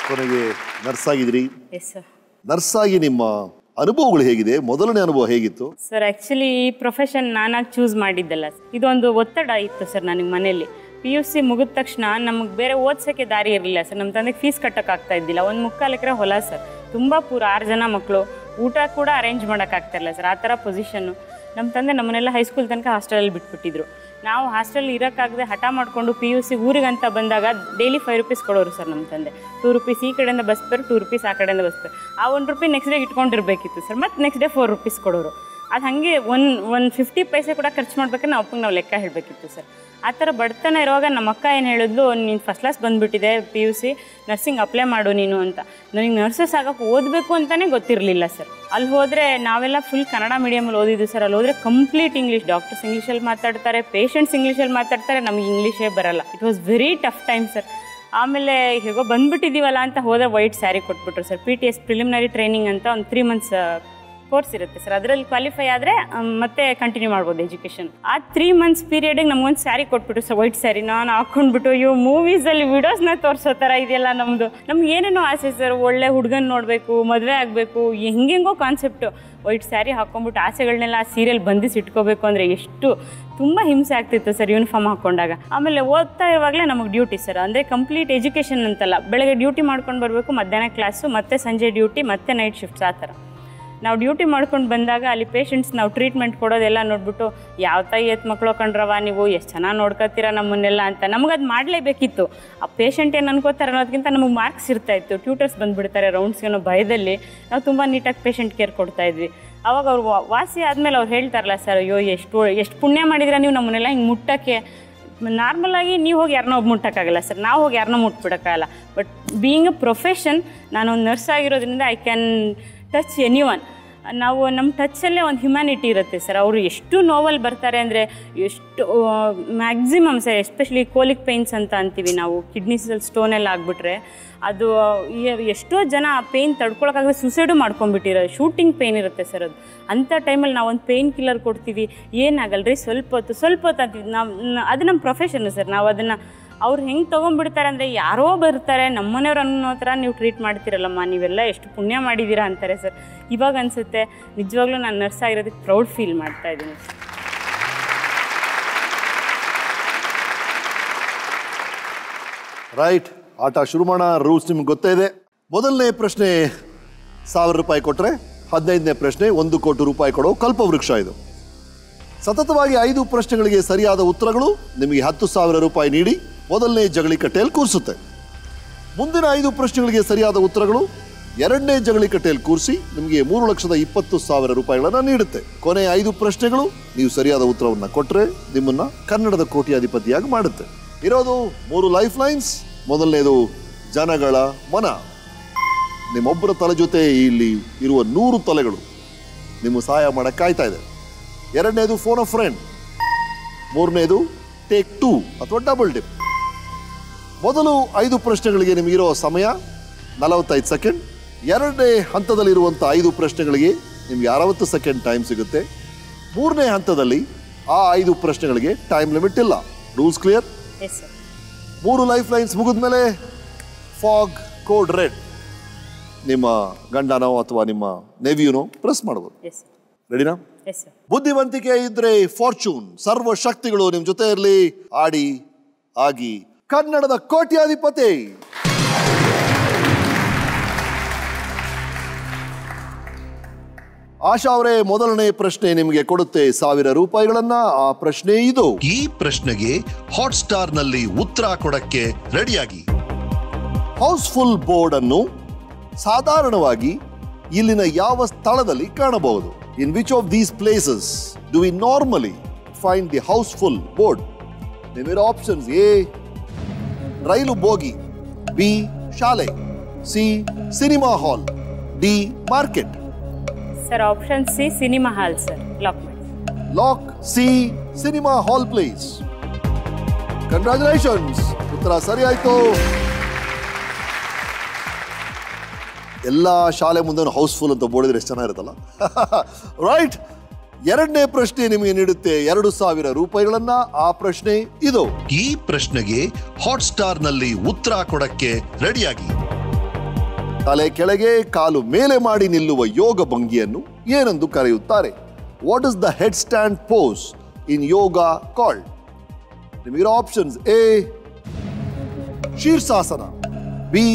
ಕೊನೆಗೆ ನರ್ಸ್ ಆಗಿದ್ರಿ. Yes sir. ನರ್ಸ್ ಆಗಿ ನಿಮ್ಮ ಅನುಭವಗಳು ಹೇಗಿದೆ? ಮೊದಲನೇ ಅನುಭವ ಹೇಗಿತ್ತು? ಸರ್ ಆ್ಯಕ್ಚುಲಿ ಈ ಪ್ರೊಫೆಷನ್ ನಾನಾಗಿ ಚೂಸ್ ಮಾಡಿದ್ದಲ್ಲ. ಇದೊಂದು ಒತ್ತಡ ಇತ್ತು ಸರ್ ನನಗೆ ಮನೇಲಿ. PUC ಮುಗಿದ ತಕ್ಷಣ ನಮಗೆ ಬೇರೆ ಓದ್ಸೋಕ್ಕೆ ದಾರಿ ಇರಲಿಲ್ಲ ಸರ್. ನಮ್ಮ ತಂದೆಗೆ ಫೀಸ್ ಕಟ್ಟೋಕ್ಕಾಗ್ತಾ ಇದ್ದಿಲ್ಲ. 1.25 ಎಕರೆ ಹೊಲ ಸರ್, ತುಂಬ ಪೂರ 6 ಜನ ಮಕ್ಕಳು, ಊಟ ಕೂಡ ಅರೇಂಜ್ ಮಾಡೋಕ್ಕಾಗ್ತಾಯಿಲ್ಲ ಸರ್. ಆ ಥರ ಪೊಸಿಷನ್ನು. ನಮ್ಮ ತಂದೆ ನಮ್ಮನ್ನೆಲ್ಲ ಹೈಸ್ಕೂಲ್ ತನಕ ಹಾಸ್ಟೆಲಲ್ಲಿ ಬಿಟ್ಬಿಟ್ಟಿದ್ರು. ನಾವು ಹಾಸ್ಟೆಲ್ ಇರೋಕ್ಕಾಗದೆ ಹಠ ಮಾಡಿಕೊಂಡು PUC ಊರಿಗಂತ ಬಂದಾಗ ಡೈಲಿ 5 ರೂಪೀಸ್ ಕೊಡೋರು ಸರ್ ನಮ್ಮ ತಂದೆ. 2 ರೂಪೀಸ್ ಈ ಕಡೆಯಿಂದ ಬಸ್ ಫೇರ್, 2 ರೂಪೀಸ್ ಆ ಕಡೆಯಿಂದ ಬಸ್ ಫೇರ್. ಆ 1 ರೂಪಾಯಿ ನೆಕ್ಸ್ಟ್ ಡೇ ಇಟ್ಕೊಂಡಿರ್ಬೇಕಿತ್ತು ಸರ್. ಮತ್ತು ನೆಕ್ಸ್ಟ್ ಡೇ 4 ರೂಪೀಸ್ ಕೊಡೋರು. ಅದು ಹಾಗೆ 150 ಪೈಸೆ ಕೂಡ ಖರ್ಚು ಮಾಡ್ಬೇಕಾದ್ರೆ ನಾವು ಅಪ್ಪಂಗೆ ನಾವು ಲೆಕ್ಕ ಹೇಳಬೇಕಿತ್ತು ಸರ್. ಆ ಥರ ಬಡತನ ಇರುವಾಗ ನಮ್ಮ ಅಕ್ಕ ಏನು ಹೇಳಿದ್ಲು, ನೀನು ಫಸ್ಟ್ ಕ್ಲಾಸ್ ಬಂದುಬಿಟ್ಟಿದೆ PUC, ನರ್ಸಿಂಗ್ ಅಪ್ಲೈ ಮಾಡು ನೀನು ಅಂತ. ನನಗೆ ನರ್ಸಸ್ ಆಗೋಕ್ಕೆ ಓದಬೇಕು ಅಂತಲೇ ಗೊತ್ತಿರಲಿಲ್ಲ ಸರ್. ಅಲ್ಲಿ ಹೋದರೆ ನಾವೆಲ್ಲ ಫುಲ್ ಕನ್ನಡ ಮೀಡಿಯಮಲ್ಲಿ ಓದಿದ್ದು ಸರ್. ಅಲ್ಲಿ ಹೋದರೆ ಕಂಪ್ಲೀಟ್ ಇಂಗ್ಲೀಷ್, ಡಾಕ್ಟರ್ಸ್ ಇಂಗ್ಲೀಷಲ್ಲಿ ಮಾತಾಡ್ತಾರೆ, ಪೇಷಂಟ್ಸ್ ಇಂಗ್ಲೀಷಲ್ಲಿ ಮಾತಾಡ್ತಾರೆ, ನಮಗೆ ಇಂಗ್ಲೀಷೇ ಬರಲ್ಲ. It was very tough time sir. ಆಮೇಲೆ ಹೇಗೋ ಬಂದುಬಿಟ್ಟಿದ್ದೀವಲ್ಲ ಅಂತ ಹೋದರೆ ವೈಟ್ ಸ್ಯಾರಿ ಕೊಟ್ಬಿಟ್ರು ಸರ್. PTS ಪ್ರಿಲಿಮಿನರಿ ಟ್ರೈನಿಂಗ್ ಅಂತ ಒಂದು 3 ಮಂತ್ಸ್ ಕೋರ್ಸ್ ಇರುತ್ತೆ ಸರ್. ಅದರಲ್ಲಿ ಕ್ವಾಲಿಫೈ ಆದರೆ ಮತ್ತೆ ಕಂಟಿನ್ಯೂ ಮಾಡ್ಬೋದು ಎಜುಕೇಷನ್. ಆ 3 ಮಂತ್ಸ್ ಪೀರಿಯಡಿಗೆ ನಮಗೊಂದು ಸ್ಯಾರಿ ಕೊಟ್ಬಿಟ್ಟು ಸರ್, ವೈಟ್ ಸ್ಯಾರಿ. ನಾನು ಹಾಕ್ಕೊಂಡ್ಬಿಟ್ಟು ಅಯ್ಯೋ ಮೂವೀಸಲ್ಲಿ ವಿಡಿಯೋಸ್ನ ತೋರಿಸೋ ಥರ ಇದೆಯಲ್ಲ ನಮ್ಮದು. ನಮ್ಗೆ ಏನೇನೋ ಆಸೆ ಸರ್, ಒಳ್ಳೆ ಹುಡುಗನ ನೋಡಬೇಕು, ಮದುವೆ ಆಗಬೇಕು, ಹೆಂಗೆಂಗೋ ಕಾನ್ಸೆಪ್ಟು. ವೈಟ್ ಸ್ಯಾರಿ ಹಾಕ್ಕೊಂಡ್ಬಿಟ್ಟು ಆಸೆಗಳನ್ನೆಲ್ಲ ಆ ಸೀರಿಯಲ್ ಬಂದಿಸಿ ಇಟ್ಕೋಬೇಕು ಅಂದರೆ ಎಷ್ಟು ತುಂಬ ಹಿಂಸೆ ಆಗ್ತಿತ್ತು ಸರ್ ಯೂನಿಫಾರ್ಮ್ ಹಾಕ್ಕೊಂಡಾಗ. ಆಮೇಲೆ ಓದ್ತಾ ಇರುವಾಗಲೇ ನಮಗೆ ಡ್ಯೂಟಿ ಸರ್. ಅಂದರೆ ಕಂಪ್ಲೀಟ್ ಎಜುಕೇಷನ್ ಅಂತಲ್ಲ, ಬೆಳಗ್ಗೆ ಡ್ಯೂಟಿ ಮಾಡ್ಕೊಂಡು ಬರಬೇಕು, ಮಧ್ಯಾಹ್ನ ಕ್ಲಾಸು, ಮತ್ತೆ ಸಂಜೆ ಡ್ಯೂಟಿ, ಮತ್ತೆ ನೈಟ್ ಶಿಫ್ಟ್ಸ್. ಆ ಥರ ನಾವು ಡ್ಯೂಟಿ ಮಾಡ್ಕೊಂಡು ಬಂದಾಗ ಅಲ್ಲಿ ಪೇಷಂಟ್ಸ್ ನಾವು ಟ್ರೀಟ್ಮೆಂಟ್ ಕೊಡೋದೆಲ್ಲ ನೋಡ್ಬಿಟ್ಟು, ಯಾವ ತಾಯಿ ಎತ್ತು ಮಕ್ಕಳು ಕಂಡ್ರವ ನೀವು, ಎಷ್ಟು ಚೆನ್ನಾಗಿ ನೋಡ್ಕೊತೀರ ನಮ್ಮನ್ನೆಲ್ಲ ಅಂತ ನಮಗದು ಮಾಡಲೇಬೇಕಿತ್ತು. ಆ ಪೇಷಂಟ್ ಏನು ಅನ್ಕೋತಾರೆ ಅನ್ನೋದಕ್ಕಿಂತ ನಮಗೆ ಮಾರ್ಕ್ಸ್ ಇರ್ತಾಯಿತ್ತು. ಟ್ಯೂಟರ್ಸ್ ಬಂದುಬಿಡ್ತಾರೆ ರೌಂಡ್ಸ್ಗೆ ಅನ್ನೋ ಭಯದಲ್ಲಿ ನಾವು ತುಂಬ ನೀಟಾಗಿ ಪೇಷಂಟ್ ಕೇರ್ ಕೊಡ್ತಾಯಿದ್ವಿ. ಆವಾಗ ಅವ್ರು ವಾಸಿ ಆದಮೇಲೆ ಅವ್ರು ಹೇಳ್ತಾರಲ್ಲ ಸರ್, ಅಯ್ಯೋ ಎಷ್ಟು ಪುಣ್ಯ ಮಾಡಿದ್ರೆ ನೀವು ನಮ್ಮನ್ನೆಲ್ಲ ಹಿಂಗೆ ಮುಟ್ಟೋಕ್ಕೆ. ನಾರ್ಮಲಾಗಿ ನೀವು ಹೋಗಿ ಯಾರನ್ನೋ ಒಬ್ಬ ಮುಟ್ಟೋಕ್ಕಾಗಲ್ಲ ಸರ್, ನಾವು ಹೋಗಿ ಯಾರನ್ನೋ ಮುಟ್ಬಿಡೋಕ್ಕಾಗಲ್ಲ. ಬಟ್ ಬೀಯಿಂಗ್ ಅ ಪ್ರೊಫೆಷನ್, ನಾನೊಂದು ನರ್ಸ್ ಆಗಿರೋದ್ರಿಂದ ಐ ಕ್ಯಾನ್ ಟಚ್ ಎನಿವನ್. ನಾವು ನಮ್ಮ ಟಚ್ಚಲ್ಲೇ ಒಂದು ಹ್ಯುಮ್ಯಾನಿಟಿ ಇರುತ್ತೆ ಸರ್. ಅವರು ಎಷ್ಟು ನೋವಲ್ಲಿ ಬರ್ತಾರೆ ಅಂದರೆ ಎಷ್ಟು maximum sir, especially colic pains ಅಂತ ಅಂತೀವಿ ನಾವು. ಕಿಡ್ನೀಸಲ್ಲಿ ಸ್ಟೋನೆಲ್ಲ ಆಗಿಬಿಟ್ರೆ ಅದು ಎಷ್ಟೋ ಜನ ಆ ಪೇಯ್ನ್ ತಡ್ಕೊಳಕ್ಕಾಗದೆ ಸೂಸೈಡು ಮಾಡ್ಕೊಂಡ್ಬಿಟ್ಟಿರೋ ಶೂಟಿಂಗ್ ಪೇಯ್ನ್ ಇರುತ್ತೆ ಸರ್. ಅದು ಅಂಥ ಟೈಮಲ್ಲಿ ನಾವು ಒಂದು ಪೇಯ್ನ್ ಕಿಲ್ಲರ್ ಕೊಡ್ತೀವಿ, ಏನಾಗಲ್ರಿ ಸ್ವಲ್ಪ ಹೊತ್ತು ಅಂತೀವಿ ನಾವು. ಅದು ನಮ್ಮ ಪ್ರೊಫೆಷನ್ನು ಸರ್. ನಾವು ಅದನ್ನು ಅವ್ರು ಹೆಂಗೆ ತೊಗೊಂಡ್ಬಿಡ್ತಾರೆ ಅಂದರೆ, ಯಾರೋ ಬರ್ತಾರೆ ನಮ್ಮನೆಯವ್ರು ಅನ್ನೋ ಥರ ನೀವು ಟ್ರೀಟ್ ಮಾಡ್ತೀರಲ್ಲಮ್ಮ, ನೀವೆಲ್ಲ ಎಷ್ಟು ಪುಣ್ಯ ಮಾಡಿದ್ದೀರಾ ಅಂತಾರೆ ಸರ್. ಇವಾಗ ಅನಿಸುತ್ತೆ ನಿಜವಾಗ್ಲೂ ನಾನು ನರ್ಸ್ ಆಗಿರೋದಕ್ಕೆ ಪ್ರೌಡ್ ಫೀಲ್ ಮಾಡ್ತಾ ಇದ್ದೀನಿ. ರೈಟ್, ಆಟ ಶುರು ಮಾಡೋಣ. ರೂಲ್ಸ್ ನಿಮ್ಗೆ ಗೊತ್ತೇ ಇದೆ. ಮೊದಲನೇ ಪ್ರಶ್ನೆ 1000 ರೂಪಾಯಿ ಕೊಟ್ಟರೆ, 15ನೇ ಪ್ರಶ್ನೆ 1 ಕೋಟಿ ರೂಪಾಯಿ ಕೊಡೋ ಕಲ್ಪವೃಕ್ಷ ಇದು. ಸತತವಾಗಿ 5 ಪ್ರಶ್ನೆಗಳಿಗೆ ಸರಿಯಾದ ಉತ್ತರಗಳು ನಿಮಗೆ 10,000 ರೂಪಾಯಿ ನೀಡಿ ಮೊದಲನೇ ಜಗಳಿ ಕಟ್ಟೆಯಲ್ಲಿ ಕೂರಿಸುತ್ತೆ. ಮುಂದಿನ 5 ಪ್ರಶ್ನೆಗಳಿಗೆ ಸರಿಯಾದ ಉತ್ತರಗಳು 2ನೇ ಜಗಳಿ ಕಟ್ಟೆಯಲ್ಲಿ ಕೂರಿಸಿ ನಿಮಗೆ 3,20,000 ರೂಪಾಯಿಗಳನ್ನು ನೀಡುತ್ತೆ. ಕೊನೆ 5 ಪ್ರಶ್ನೆಗಳು ನೀವು ಸರಿಯಾದ ಉತ್ತರವನ್ನು ಕೊಟ್ಟರೆ ನಿಮ್ಮನ್ನ ಕನ್ನಡದ ಕೋಟ್ಯಾಧಿಪತಿಯಾಗಿ ಮಾಡುತ್ತೆ. ಇರೋದು 3 ಲೈಫ್ ಲೈನ್ಸ್. ಮೊದಲನೇದು ಜನಗಳ ಮನ. ನಿಮ್ಮೊಬ್ಬರ ತಲೆ ಜೊತೆ ಇಲ್ಲಿ ಇರುವ 100 ತಲೆಗಳು ನಿಮ್ಮ ಸಹಾಯ ಮಾಡಕ್ಕೆ ಕಾಯ್ತಾ ಇದೆ. 2ನೇದು ಫೋನ್ ಅ ಫ್ರೆಂಡ್. 3ನೇದು ಟೇಕ್ 2 ಅಥವಾ ಡಬಲ್ ಡಿಪ್. ಮೊದಲು 5 ಪ್ರಶ್ನೆಗಳಿಗೆ ನಿಮಗಿರೋ ಸಮಯ 45 ಸೆಕೆಂಡ್. 2ನೇ ಹಂತದಲ್ಲಿರುವಂಥ 5 ಪ್ರಶ್ನೆಗಳಿಗೆ ನಿಮ್ಗೆ 60 ಸೆಕೆಂಡ್ ಟೈಮ್ ಸಿಗುತ್ತೆ. 3ನೇ ಹಂತದಲ್ಲಿ ಆ 5 ಪ್ರಶ್ನೆಗಳಿಗೆ ಟೈಮ್ ಲಿಮಿಟ್ ಇಲ್ಲ. Rules clear? 3 ಲೈಫ್ ಲೈನ್ಸ್ ಮುಗಿದ್ಮೇಲೆ ಫಾಗ್ ಕೋಡ್ ರೆಡ್. ನಿಮ್ಮ ಗಂಡನೋ ಅಥವಾ ನಿಮ್ಮ ನೆವಿಯುನೋ ಪ್ರೆಸ್ ಮಾಡ್ಬೋದು. ರೆಡಿನಾ? ಬುದ್ಧಿವಂತಿಕೆ ಇದ್ರೆ ಫಾರ್ಚೂನ್, ಸರ್ವ ಶಕ್ತಿಗಳು ನಿಮ್ಮ ಜೊತೆ ಇರಲಿ. ಆಡಿ ಆಗಿ ಕನ್ನಡದ ಕೋಟ್ಯಾಧಿಪತಿ. ಆಶಾ ಅವರೇ, ಮೊದಲನೇ ಪ್ರಶ್ನೆ ನಿಮಗೆ ಕೊಡುತ್ತೆ 1000 ರೂಪಾಯಿಗಳನ್ನ. ಆ ಪ್ರಶ್ನೆ ಇದು. ಈ ಪ್ರಶ್ನೆಗೆ ಹಾಟ್ಸ್ಟಾರ್ ನಲ್ಲಿ ಉತ್ತರ ಕೊಡಕ್ಕೆ ರೆಡಿಯಾಗಿ. ಹೌಸ್ಫುಲ್ ಬೋರ್ಡ್ ಅನ್ನು ಸಾಧಾರಣವಾಗಿ ಇಲ್ಲಿನ ಯಾವ ಸ್ಥಳದಲ್ಲಿ ಕಾಣಬಹುದು? In which of these places do we normally find the house full board? ನಿಮಗೆ ಆಪ್ಷನ್ಸ್: ಎ ರೈಲು ಬೋಗಿ, ಬಿ ಶಾಲೆ, C cinema hall, D market. Sir option C cinema hall sir. Lock ಮಾಡಿ. Lock C cinema hall please. Congratulations, ಉತ್ತರ ಸರಿ ಆಯ್ತು. ಎಲ್ಲ ಶಾಲೆ ಮುಂದೆ ಹೌಸ್ಫುಲ್ ಅಂತ ಬೋರ್ಡಿದ್ರೆ ಎಷ್ಟು ಚೆನ್ನಾಗಿರುತ್ತಲ್ಲ. ರೈಟ್. ಎರಡನೇ ಪ್ರಶ್ನೆ ನಿಮಗೆ ನೀಡುತ್ತೆ 2000 ರೂಪಾಯಿಗಳನ್ನ. ಆ ಪ್ರಶ್ನೆ ಇದು. ಈ ಪ್ರಶ್ನೆಗೆ ಹಾಟ್ಸ್ಟಾರ್ ನಲ್ಲಿ ಉತ್ತರ ಕೊಡಕ್ಕೆ ರೆಡಿಯಾಗಿ. ತಲೆ ಕೆಳಗೆ ಕಾಲು ಮೇಲೆ ಮಾಡಿ ನಿಲ್ಲುವ ಯೋಗ ಭಂಗಿಯನ್ನು ಏನೆಂದು ಕರೆಯುತ್ತಾರೆ? What is the headstand pose in yoga called? ನಿಮಗಿರೋ ಆಪ್ಷನ್ಸ್: ಎ ಶೀರ್ಷಾಸನ, ಬಿ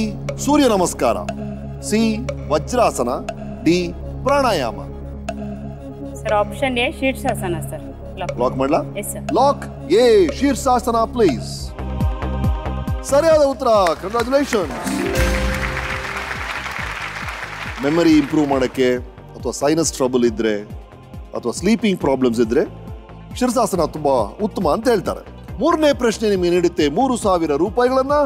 ಸೂರ್ಯ ನಮಸ್ಕಾರ, ಸಿ ವಜ್ರಾಸನ, ಡಿ ಪ್ರಾಣಾಯಾಮ. ಸರ್ ಆಪ್ಷನ್ ಎ ಶೀರ್ಷಾಸನ ಸರ್. ಲಾಕ್ ಮಾಡ್ಲಾ? Yes sir. ಲಾಕ್ ಎ ಶೀರ್ಷಾಸನ ಪ್ಲೀಸ್. ಸರಿಯಾದ ಉತ್ತರ. ಕಂಗ್ರಾಚುಲೇಷನ್ಸ್. ಮೆಮರಿ ಇಂಪ್ರೂವ್ ಮಾಡೋಕ್ಕೆ ಅಥವಾ ಸೈನಸ್ ಟ್ರಬಲ್ ಇದ್ರೆ ಅಥವಾ ಸ್ಲೀಪಿಂಗ್ ಪ್ರಾಬ್ಲಮ್ಸ್ ಇದ್ರೆ ಶೀರ್ಷಾಸನ ತುಂಬಾ ಉತ್ತಮ ಅಂತ ಹೇಳ್ತಾರೆ. ಮೂರನೇ ಪ್ರಶ್ನೆ ನಿಮಗೆ ನೀಡುತ್ತೆ 3000 ರೂಪಾಯಿಗಳನ್ನ.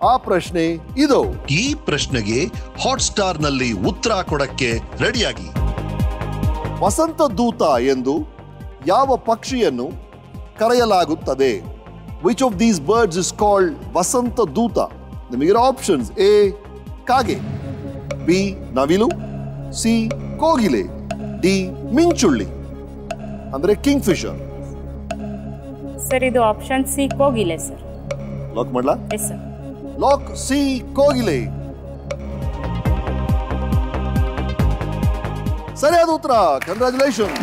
ಆ ಪ್ರಶ್ನೆ ಇದು. ಈ ಪ್ರಶ್ನೆಗೆ ಹಾಟ್ಸ್ಟಾರ್ ನಲ್ಲಿ ಉತ್ತರ ಕೊಡಕ್ಕೆ ರೆಡಿಯಾಗಿ. ವಸಂತ ದೂತ ಎಂದು ಯಾವ ಪಕ್ಷಿಯನ್ನು ಕರೆಯಲಾಗುತ್ತದೆ? Which of these birds is called ವಸಂತ ದೂತ? ನಿಮಗಿರೋ ಆಪ್ಷನ್ಸ್: ಎ ಕಾಗೆ, ಬಿ ನವಿಲು, ಸಿ ಕೋಗಿಲೆ, ಡಿ ಮಿಂಚುಳ್ಳಿ ಅಂದ್ರೆ ಕಿಂಗ್ ಫಿಶರ್. ಸರ್ ಇದು ಆಪ್ಷನ್ ಸಿ ಕೋಗಿಲೆ ಸರ್. ಲಾಕ್ ಮಾಡ್ಲಾ? Yes sir. ಲಾಕ್ ಸಿ ಕೋಗಿಲೆ. ಸರಿಯಾದ ಉತ್ತರ. ಕಂಗ್ರಾಚುಲೇಷನ್.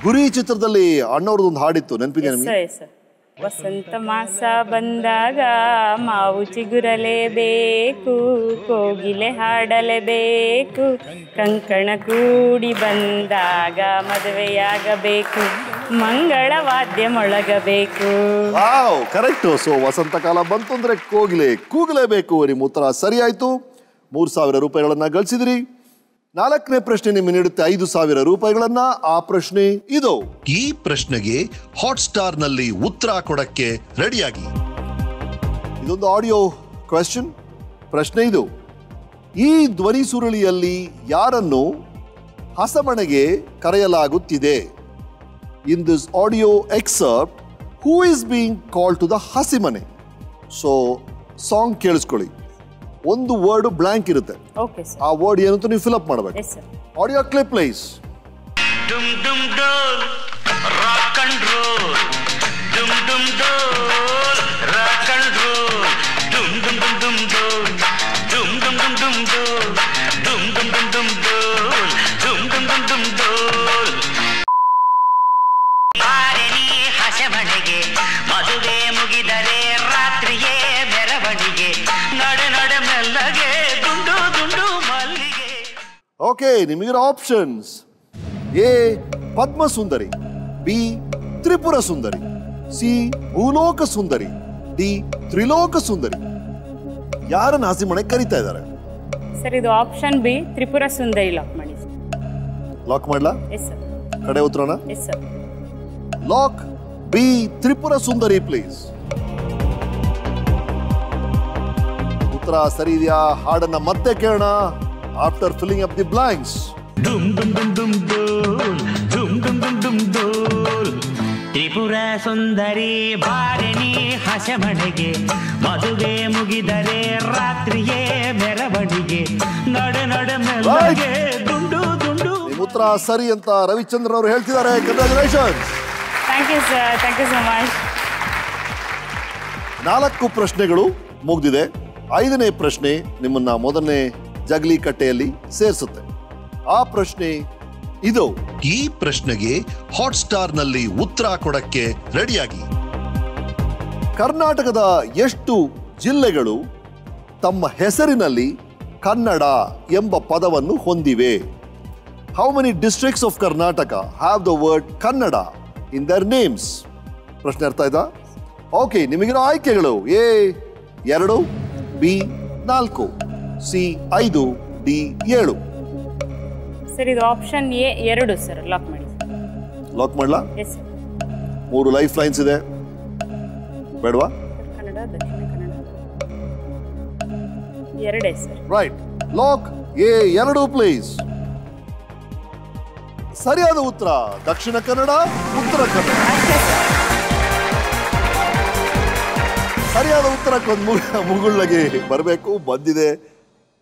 ಗುರಿ ಚಿತ್ರದಲ್ಲಿ ಅಣ್ಣವ್ರದೊಂದು ಹಾಡಿತ್ತು, ನೆನಪಿದೆ ನಿಮಗೆ? Yes sir. ವಸಂತ ಮಾಸ ಬಂದಾಗ ಮಾವು ಚಿಗುರಲೇಬೇಕು, ಕೋಗಿಲೆ ಹಾಡಲೇಬೇಕು, ಕಂಕಣ ಕೂಡಿ ಬಂದಾಗ ಮದುವೆಯಾಗಬೇಕು, ಮಂಗಳ ವಾದ್ಯ ಮೊಳಗಬೇಕು. Wow, correct. ಸೊ ವಸಂತ ಕಾಲ ಬಂತು ಅಂದ್ರೆ ಕೋಗಿಲೆ ಕೂಗಲೇಬೇಕು. ನಿಮ್ಮ ಉತ್ತರ ಸರಿ ಆಯ್ತು. 3000 ರೂಪಾಯಿಗಳನ್ನ ಗಳಿಸಿದ್ರಿ. ನಾಲ್ಕನೇ ಪ್ರಶ್ನೆ ನಿಮಗೆ ನೀಡುತ್ತೆ 5000 ರೂಪಾಯಿಗಳನ್ನ. ಆ ಪ್ರಶ್ನೆ ಇದು. ಈ ಪ್ರಶ್ನೆಗೆ ಹಾಟ್ಸ್ಟಾರ್ ನಲ್ಲಿ ಉತ್ತರ ಕೊಡಕ್ಕೆ ರೆಡಿಯಾಗಿ. ಇದೊಂದು ಆಡಿಯೋ ಕ್ವೆಶ್ಚನ್. ಪ್ರಶ್ನೆ ಇದು. ಈ ಧ್ವನಿ ಸುರುಳಿಯಲ್ಲಿ ಯಾರನ್ನು ಹಸಮಣೆಗೆ ಕರೆಯಲಾಗುತ್ತಿದೆ? In this audio excerpt, who is being called to the ಹಸಿಮನೆ? ಸೊ ಸಾಂಗ್ ಕೇಳಿಸ್ಕೊಳ್ಳಿ. ಒಂದು ವರ್ಡ್ ಬ್ಲಾಂಕ್ ಇರುತ್ತೆ. Okay sir. ಆ ವರ್ಡ್ ಏನಂತ ನೀವು ಫಿಲ್ ಅಪ್ ಮಾಡಬೇಕು. Yes sir. Audio clip please. Dum dum dol, rock and roll. Dum dum dol, rock and roll. Dum dum dum dum dol. Dum dum dum dum dol. Dum dum dum dum dol. Dum dum dum dum dol. ಮಾರನಿ ಹಸಮಣೆಗೆ ಮದುವೆ ಮುಗಿದರೆ ರಾತ್ರಿಯೇ ಮೆರವಣಿಗೆ, ನಡೆ ನಡೆ ಮೆಲ್ಲಗೆ ದುಂಡು ದುಂಡು ಮಲ್ಲಿಗೆ. ಓಕೆ, ನಿಮಗಿರೋ options: A Padma Sundari, B Tripura Sundari, C Bhuloka Sundari, D ತ್ರಿಲೋಕ ಸುಂದರಿ. ಯಾರನ್ನ ಹಸಿಮಣೆ ಕರೀತಾ ಇದ್ದಾರೆ? ಸರ್ ಇದು option B Tripura Sundari. Lock ಮಾಡಿ ಸರ್. ಲಾಕ್ ಮಾಡ್ಲಾ? Yes sir. ಕಡೆ ಉತ್ತರನ? Yes sir. Lock B Tripura Sundari please. ಉತ್ತರ ಸರಿ ಇದೆಯಾ? ಹಾಡನ್ನ ಮತ್ತೆ ಕೇಳೋಣ. After filling up the blanks. ಡುಮ್ ಡುಮ್ ಡುಮ್ ಡುಮ್ ಡೋಲ್, ಡುಮ್ ಡುಮ್ ಡುಮ್ ಡುಮ್ ಡೋಲ್. ತ್ರಿಪುರ ಸುಂದರಿ ಬಾರಿಣಿ ಹಸಮಣೆಗೆ ಮದುವೆ ಮುಗಿದರೆ ರಾತ್ರಿಯೇ ಮೆರವಣಿಗೆ, ನಡೆ ನಡೆ ಮೆಲ್ಲಗೆ ದುಂಡು ದುಂಡು. ನಿಮ್ಮ ಉತ್ತರ ಸರಿ ಅಂತ ರವಿಚಂದ್ರನ್ ಅವರು ಹೇಳ್ತಿದ್ದಾರೆ. Congratulations. Thank you sir. Thank you so much. 4 ಪ್ರಶ್ನೆಗಳು ಮುಗಿದಿದೆ. 5ನೇ ಪ್ರಶ್ನೆ ನಿಮ್ಮನ್ನ ಮೊದಲನೇ ಜಗಲಿ ಕಟ್ಟೆಯಲ್ಲಿ ಸೇರಿಸುತ್ತೆ. ಆ ಪ್ರಶ್ನೆ ಇದು. ಈ ಪ್ರಶ್ನೆಗೆ ಹಾಟ್ಸ್ಟಾರ್ ನಲ್ಲಿ ಉತ್ತರ ಕೊಡಕ್ಕೆ ರೆಡಿಯಾಗಿ. ಕರ್ನಾಟಕದ ಎಷ್ಟು ಜಿಲ್ಲೆಗಳು ತಮ್ಮ ಹೆಸರಿನಲ್ಲಿ ಕನ್ನಡ ಎಂಬ ಪದವನ್ನು ಹೊಂದಿವೆ? How many districts of Karnataka have the word Kannada in their names? ಪ್ರಶ್ನೆ ಅರ್ಥ ಆಯ್ತಾ? ಓಕೆ, ನಿಮಗಿರೋ ಆಯ್ಕೆಗಳು: A 2, B 4, C 5, D 7. Sir ಇದು ಆಪ್ಷನ್ ಎ 2 ಸರ್, ಲಾಕ್ ಮಾಡಿ. ಲಾಕ್ ಮಾಡ್ಲಾ? Yes sir. 3 ಲೈಫ್ ಲೈನ್ಸ್ ಇದೆ, ಬೇಡವಾ? Kannada, Dakshina Kannada 2 sir. Right, lock A 2 please. ಸರಿಯಾದ ಉತ್ತರ ದಕ್ಷಿಣ ಕನ್ನಡ, ಉತ್ತರ ಕನ್ನಡ. ಸರಿಯಾದ ಉತ್ತರಕ್ಕೊಂದು ಮುಗುಳ್ನಗೆ ಬರಬೇಕು, ಬಂದಿದೆ.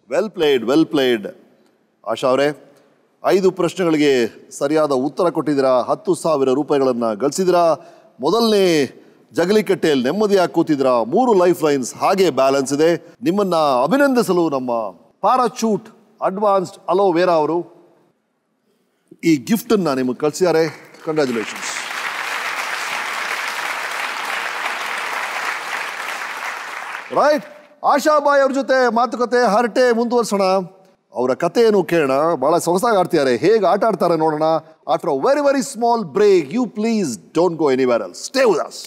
Well played. ಆಶಾ ಅವರೇ, 5 ಪ್ರಶ್ನೆಗಳಿಗೆ ಸರಿಯಾದ ಉತ್ತರ ಕೊಟ್ಟಿದ್ದೀರಾ. 10,000 ರೂಪಾಯಿಗಳನ್ನು ಗಳಿಸಿದಿರಾ. ಮೊದಲನೇ ಜಗಲಿಕಟ್ಟೆಯಲ್ಲಿ ನೆಮ್ಮದಿಯಾಗಿ ಕೂತಿದ್ದೀರಾ. 3 ಲೈಫ್ ಲೈನ್ಸ್ ಹಾಗೆ ಬ್ಯಾಲೆನ್ಸ್ ಇದೆ. ನಿಮ್ಮನ್ನ ಅಭಿನಂದಿಸಲು ನಮ್ಮ ಪ್ಯಾರಾಚೂಟ್ ಅಡ್ವಾನ್ಸ್ಡ್ ಅಲೋವೆರಾ ಅವರು ಈ ಗಿಫ್ಟ್ ಅನ್ನ ನಿಮಗೆ ಕಳಿಸಿದ್ದಾರೆ. ಕಂಗ್ರ್ಯಾಚುಲೇಷನ್ಸ್. ರೈಟ್, ಆಶಾಬಾಯಿ ಅವ್ರ ಜೊತೆ ಮಾತುಕತೆ ಹರಟೆ ಮುಂದುವರ್ಸೋಣ. ಅವರ ಕಥೆಯನ್ನು ಕೇಳೋಣ. ಬಹಳ ಸೊಗಸಾಗಿ ಆಡ್ತಿದ್ದಾರೆ. ಹೇಗೆ ಆಟ ಆಡ್ತಾರೆ ನೋಡೋಣ. After a very very small break, you please don't go anywhere else. Stay with us.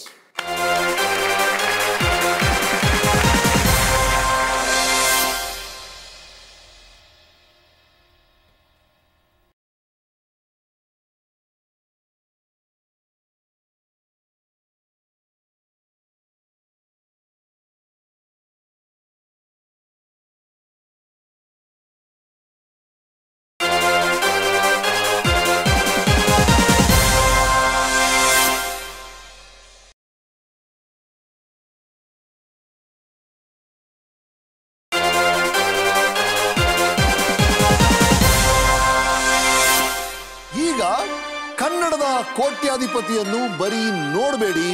ಕನ್ನಡದ ಕೋಟ್ಯಾಧಿಪತಿಯನ್ನು ಬರೀ ನೋಡಬೇಡಿ,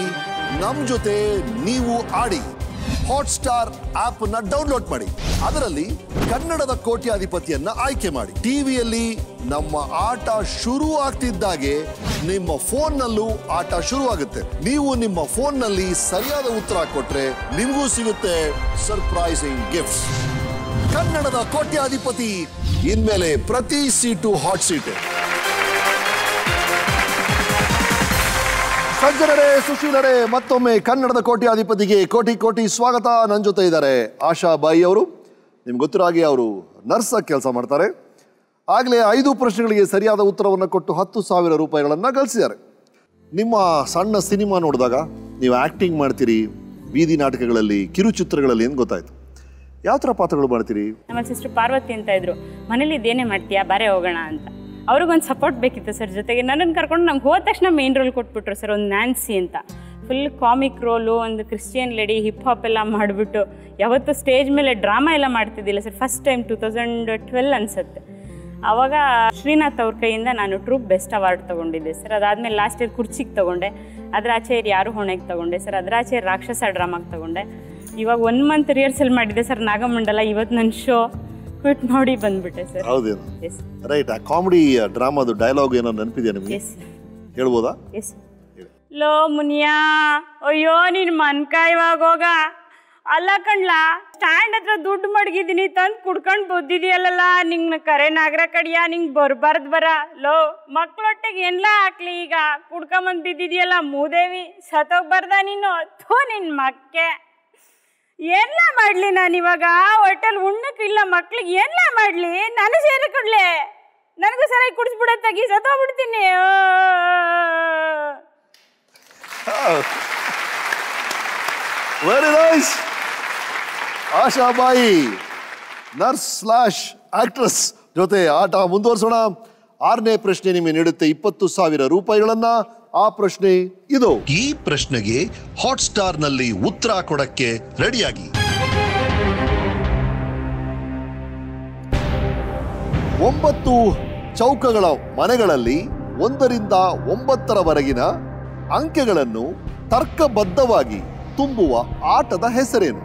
ನಮ್ಮ ಜೊತೆ ನೀವು ಆಡಿ. ಹಾಟ್ಸ್ಟಾರ್ ಆಪ್ ಅನ್ನ ಡೌನ್ಲೋಡ್ ಮಾಡಿ. ಅದರಲ್ಲಿ ಕನ್ನಡದ ಕೋಟ್ಯಾಧಿಪತಿಯನ್ನ ಆಯ್ಕೆ ಮಾಡಿ. ಟಿವಿಯಲ್ಲಿ ನಮ್ಮ ಆಟ ಶುರು ಆಗ್ತಿದ್ದಾಗೆ ನಿಮ್ಮ ಫೋನ್ನಲ್ಲೂ ಆಟ ಶುರು ಆಗುತ್ತೆ. ನೀವು ನಿಮ್ಮ ಫೋನ್ನಲ್ಲಿ ಸರಿಯಾದ ಉತ್ತರ ಕೊಟ್ರೆ ನಿಮಗೂ ಸಿಗುತ್ತೆ ಸರ್ಪ್ರೈಸಿಂಗ್ ಗಿಫ್ಟ್ಸ್. ಕನ್ನಡದ ಕೋಟ್ಯಾಧಿಪತಿ, ಇನ್ಮೇಲೆ ಪ್ರತಿ ಸೀಟು ಹಾಟ್ ಸೀಟ್. ಸಜ್ಜನರೇ, ಸುಶೀಲರೇ, ಮತ್ತೊಮ್ಮೆ ಕನ್ನಡದ ಕೋಟ್ಯಾಧಿಪತಿಗೆ ಕೋಟಿ ಕೋಟಿ ಸ್ವಾಗತ. ನನ್ನ ಜೊತೆ ಇದ್ದಾರೆ ಆಶಾಬಾಯಿ ಅವರು. ನಿಮ್ಗೆ ಗೊತ್ತಿರೋ ಹಾಗೆ ಅವರು ನರ್ಸ್ ಆಗಿ ಕೆಲಸ ಮಾಡ್ತಾರೆ. ಆಗಲೇ 5 ಪ್ರಶ್ನೆಗಳಿಗೆ ಸರಿಯಾದ ಉತ್ತರವನ್ನು ಕೊಟ್ಟು 10,000 ರೂಪಾಯಿಗಳನ್ನು ಗಳಿಸಿದ್ದಾರೆ. ನಿಮ್ಮ ಸಣ್ಣ ಸಿನಿಮಾ ನೋಡಿದಾಗ ನೀವು ಆ್ಯಕ್ಟಿಂಗ್ ಮಾಡ್ತೀರಿ, ಬೀದಿ ನಾಟಕಗಳಲ್ಲಿ, ಕಿರುಚಿತ್ರಗಳಲ್ಲಿ ಏನು ಗೊತ್ತಾಯ್ತು? ಯಾವ ಥರ ಪಾತ್ರಗಳು ಮಾಡ್ತೀರಿ? ನಮ್ಮ ಸಿಸ್ಟರ್ ಪಾರ್ವತಿ ಅಂತ ಇದ್ರು. ಮನೇಲಿ ಇದೇನೇ ಮಾಡ್ತೀಯಾ, ಬಾರೆ ಹೋಗೋಣ ಅಂತ. ಅವ್ರಿಗೊಂದು ಸಪೋರ್ಟ್ ಬೇಕಿತ್ತು ಸರ್. ಜೊತೆಗೆ ನನ್ನನ್ನು ಕರ್ಕೊಂಡು ನಮ್ಗೆ ಹೋದ ತಕ್ಷಣ ಮೇನ್ ರೋಲ್ ಕೊಟ್ಬಿಟ್ರು ಸರ್, ಒಂದು ನ್ಯಾನ್ಸಿ ಅಂತ. ಫುಲ್ ಕಾಮಿಕ್ ರೋಲು, ಒಂದು ಕ್ರಿಶ್ಚಿಯನ್ ಲೇಡಿ, ಹಿಪ್ ಹಾಪ್ ಎಲ್ಲ ಮಾಡಿಬಿಟ್ಟು. ಯಾವತ್ತೂ ಸ್ಟೇಜ್ ಮೇಲೆ ಡ್ರಾಮಾ ಎಲ್ಲ ಮಾಡ್ತಿದ್ದಿಲ್ಲ ಸರ್. ಫಸ್ಟ್ ಟೈಮ್ 2012 ಅನಿಸುತ್ತೆ. ಆವಾಗ ಶ್ರೀನಾಥ್ ಅವ್ರ ಕೈಯಿಂದ ನಾನು ಟ್ರೂಪ್ ಬೆಸ್ಟ್ ಅವಾರ್ಡ್ ತೊಗೊಂಡಿದ್ದೆ ಸರ್. ಅದಾದಮೇಲೆ ಲಾಸ್ಟ್ ಇಯರ್ ಕುರ್ಚಿಗೆ ತೊಗೊಂಡೆ. ಅದರ ಆಚೆ ಯಾರು ಹೊಣೆಗೆ ತೊಗೊಂಡೆ ಸರ್. ಅದರ ಆಚೆ ರಾಕ್ಷಸ ಡ್ರಾಮಾಗೆ ತೊಗೊಂಡೆ. ಇವಾಗ 1 ಮಂತ್ ರಿಹರ್ಸಲ್ ಮಾಡಿದ್ದೆ ಸರ್ ನಾಗಮಂಡಲ. ಇವತ್ತು ನನ್ನ ಶೋ ಕ್ವಿಟ್ ಮಾಡಿ ಬಂದ್ಬಿಟ್ಟೆ ಸರ್. ಹೌದೇನು? ರೈಟ್. ಆ ಕಾಮಿಡಿ ಡ್ರಾಮಾದು ಡೈಲಾಗ್ ಏನೋ ನೆನಪಿದೆಯಾ ನಿಮಗೆ? ಹೇಳ್ಬೋದಾ? ಎಸ್. ಲೋ ಮುನಿಯಾ, ಅಯ್ಯೋ ನಿನ್ನ ಮನ್ಕಾಯಿವಾಗ ಹೋಗ. ಅಲ್ಲ ಕಣ್ಲಾ, ಸ್ಟ್ಯಾಂಡ್ ಹತ್ರ ದುಡ್ಡು ಮಡಗಿದ್ದೀನಿ, ತಂದು ಕುಡ್ಕೊಂಡು ಬೊದ್ದಿದೆಯಲ್ಲ. ನಿಂಗೆ ಕರೆ ನಾಗರ ಕಡಿಯ, ನಿಂಗೆ ಬರ್ಬಾರ್ದು ಬರ. ಲೋ ಮಕ್ಳೊಟ್ಟಿಗೆ ಎಲ್ಲ ಹಾಕ್ಲಿ, ಈಗ ಕುಡ್ಕೊಂಬಂದು ಬಿದ್ದಿದೆಯಲ್ಲ ಮೂದೇವಿ, ಸತ್ತೋಗ್ಬಾರ್ದ ನೀನು? ಥೂ ನಿನ್ನ ಮಕ್ಕೆ. ಏನ್ಲ ಮಾಡಲಿ ನಾನಿವಾಗ? ಹೋಟೆಲ್ ಉಣ್ಣಕ್ಕಿಲ್ಲ ಮಕ್ಳಿಗೆ, ಏನ್ಲ ಮಾಡಲಿ? ನಾನು ಸೇರಿ ಕೊಡ್ಲೆ, ನನಗೂ ಸರಿಯಾಗಿ ಕುಡಿಸ್ಬಿಡತ್ತಾಗಿ ಸತ್ತೋಗ್ಬಿಡ್ತೀನಿ. Very nice. Ashabai nurse slash actress ಜೊತೆ ಆಟ ಮುಂದುವರಿಸೋಣ. 6ನೇ ಪ್ರಶ್ನೆ ನಿಮಗೆ ನೀಡುತ್ತೆ 20,000 ರೂಪಾಯಿಗಳನ್ನ. ಆ ಪ್ರಶ್ನೆ ಇದು. ಈ ಪ್ರಶ್ನೆಗೆ ಹಾಟ್ಸ್ಟಾರ್ ನಲ್ಲಿ ಉತ್ತರ ಕೊಡಕ್ಕೆ ರೆಡಿಯಾಗಿ. 9 ಚೌಕಗಳ ಮನೆಗಳಲ್ಲಿ 1ರಿಂದ 9ರವರೆಗಿನ ಅಂಕೆಗಳನ್ನು ತರ್ಕಬದ್ಧವಾಗಿ ತುಂಬುವ ಆಟದ ಹೆಸರೇನು?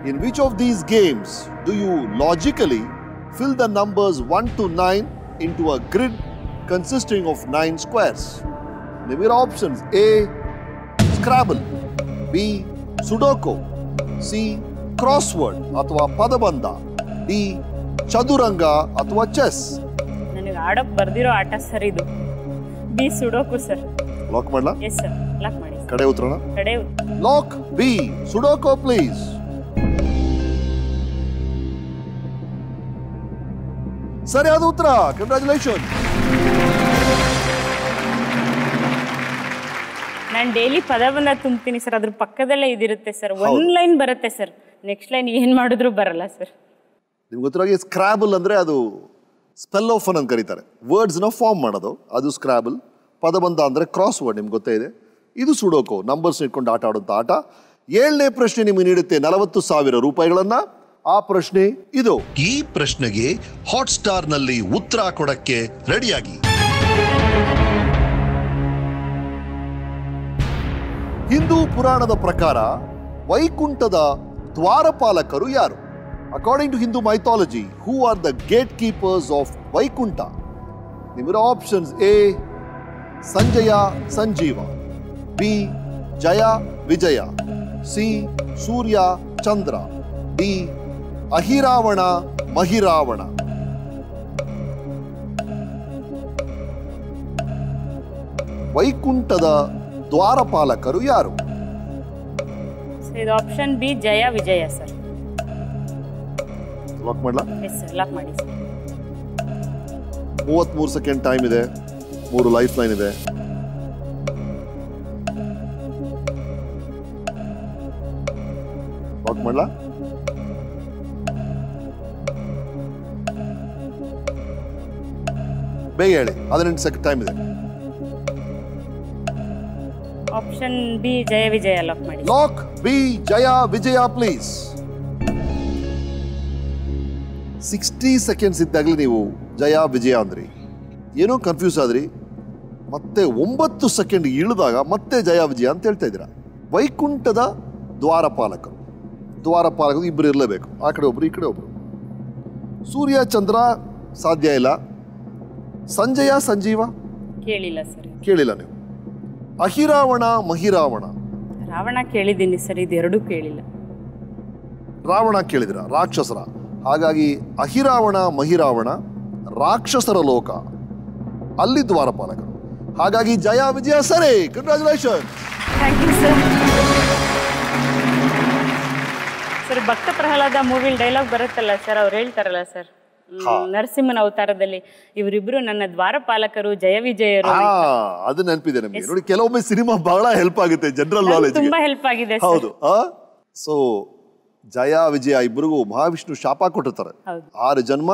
In which of these games do you logically fill the numbers 1 to 9 into a grid consisting of 9 squares? ನಿಮಗೆ options: A scrabble, B sudoku, C crossword ಅಥವಾ ಪದಬಂಧ, ಡಿ ಚದುರಂಗ ಅಥವಾ ಚೆಸ್? ನನಗೆ ಆಡೋಕ್ ಬರ್ದಿರೋ ಆಟ ಸರ್ ಇದು. B sudoku sir. ಲಾಕ್ ಮಾಡ್ಲಾ? ಎಸ್ ಸರ್, ಲಾಕ್ ಮಾಡಿ. ಕಡೆ ಉತ್ತರನ? ಕಡೆ ಲಾಕ್ ಬಿ ಸುಡೋಕೋ ಪ್ಲೀಸ್. ಸರಿಯಾದ ಉತ್ತರ. ಕಂಗ್ರಾಚುಲೇಷನ್. ನಾನು ಡೈಲಿ ಪದ ಬಂದ ತುಂಬ್ತೀನಿ ಸರ್, ಅದ್ರ ಪಕ್ಕದಲ್ಲೇ ಇದಿರುತ್ತೆ ಸರ್. ಒಂದ್ ಲೈನ್ ಬರುತ್ತೆ ಸರ್, ನೆಕ್ಸ್ಟ್ ಲೈನ್ ಏನ್ ಮಾಡಿದ್ರು ಬರಲ್ಲ ಸರ್. ನಿಮ್ಗೆ ಗೊತ್ತಿರೋ ಸ್ಕ್ರಾಬಲ್ ಅಂದ್ರೆ ಅದು ಸ್ಪೆಲ್ ಆಫ್ ಫನ್ ಅಂತ ಕರೀತಾರೆ. ವರ್ಡ್ಸ್ನ ಫಾರ್ಮ್ ಮಾಡೋದು ಅದು ಸ್ಕ್ರಾಬಲ್. ಪದಬಂಧ ಅಂದರೆ ಕ್ರಾಸ್ ವರ್ಡ್, ನಿಮ್ಗೆ ಗೊತ್ತೇ ಇದೆ. ಇದು ಸುಡೋಕೋ, ನಂಬರ್ಸ್ ಇಟ್ಕೊಂಡು ಆಟ ಆಡುವಂಥ ಆಟ. 7ನೇ ಪ್ರಶ್ನೆ ನಿಮಗೆ ನೀಡುತ್ತೆ 40,000 ರೂಪಾಯಿಗಳನ್ನ. ಆ ಪ್ರಶ್ನೆ ಇದು. ಈ ಪ್ರಶ್ನೆಗೆ ಹಾಟ್ಸ್ಟಾರ್ ನಲ್ಲಿ ಉತ್ತರ ಕೊಡಕ್ಕೆ ರೆಡಿಯಾಗಿ. ಹಿಂದೂ ಪುರಾಣದ ಪ್ರಕಾರ ವೈಕುಂಠದ ದ್ವಾರಪಾಲಕರು ಯಾರು? According to Hindu mythology, who are the gatekeepers of Vaikuntha? ನಿಮ್ಮಿರೋ options: A Sanjaya Sanjeeva, B Jaya Vijaya, C Surya Chandra, D Ahiravana Mahiravana. ವೈಕುಂಠದ ದ್ವಾರಪಾಲಕರು ಯಾರು? ಇದು option B Jaya Vijaya sir. Lock ಮಾಡ್ಲಾ? ಎಸ್ ಸರ್, ಲಾಕ್ ಮಾಡಿ ಸರ್. 33 ಸೆಕೆಂಡ್ ಟೈಮ್ ಇದೆ, 3 ಲೈಫ್ ಲೈನ್ ಇದೆ. ಲಾಕ್ ಮಾಡ್ಲಾ? ಬೇಗ ಹೇಳಿ, 18 ಸೆಕೆಂಡ್ ಟೈಮ್ ಇದೆ. ಆಪ್ಷನ್ ಬಿ ಜಯ ವಿಜಯ ಲಾಕ್ ಮಾಡಿ. Lock B Jaya Vijaya please. 60 seconds ಇದ್ದಾಗಲೇ ನೀವು ಜಯ ವಿಜಯ ಅಂದ್ರಿ, ಏನೋ ಕನ್ಫ್ಯೂಸ್ ಆದ್ರಿ. ಮತ್ತೆ 9 ಸೆಕೆಂಡ್ ಇಳಿದಾಗ ಮತ್ತೆ ಜಯ ವಿಜಯ ಅಂತ ಹೇಳ್ತಾ ಇದ್ದೀರಾ. ವೈಕುಂಠದ ದ್ವಾರಪಾಲಕರು ಇಬ್ಬರು ಇರಲೇಬೇಕು, ಆ ಕಡೆ ಒಬ್ರು ಈ ಕಡೆ ಒಬ್ರು. ಸೂರ್ಯ ಚಂದ್ರ ಸಾಧ್ಯ ಇಲ್ಲ. ಸಂಜಯ ಸಂಜೀವ ಕೇಳಿಲ್ಲ ಸರ್. ಕೇಳಿಲ್ಲ ನೀವು. ಅಹಿರಾವಣ ಮಹಿರಾವಣ? ರಾವಣ ಕೇಳಿದ್ದೀನಿ ಸರ್, ಇದೆರಡೂ ಕೇಳಿಲ್ಲ. ರಾವಣ ಕೇಳಿದ್ರ, ರಾಕ್ಷಸರ. ಹಾಗಾಗಿ ಅಹಿರಾವಣ ಮಹಿರಾವಣ ರಾಕ್ಷಸರ ಲೋಕ, ಅಲ್ಲಿ ದ್ವಾರಪಾಲಕರು. ಹಾಗಾಗಿ ಜಯ ವಿಜಯ ಸರಿ. Congratulation. Thank you sir. Sir, Bhakta Prahlada ಮೂವಿಲ್ ಡೈಲಾಗ್ ಬರುತ್ತಲ್ಲ ಸರ್, ಅವ್ರು ಹೇಳ್ತಾರಲ್ಲ ಸರ್, ನರಸಿಂಹನ ಅವತಾರದಲ್ಲಿ ಇವರಿಬ್ರು ನನ್ನ ದ್ವಾರಪಾಲಕರು ಜಯ ವಿಜಯರು. ಅದು ನೆನಪಿದೆ ನಮಗೆ. ನೋಡಿ, ಕೆಲವೊಮ್ಮೆ ಸಿನಿಮಾ ಬಹಳ ಹೆಲ್ಪ್ ಆಗುತ್ತೆ ಜನರಲ್ ನಾಲೆಜ್. ತುಂಬಾ ಹೆಲ್ಪ್ ಆಗಿದೆ. ಹೌದು. ಸೊ ಜಯ ವಿಜಯ ಇಬ್ಬರಿಗೂ ಮಹಾವಿಷ್ಣು ಶಾಪ ಕೊಟ್ಟಿರ್ತಾರೆ, 6 ಜನ್ಮ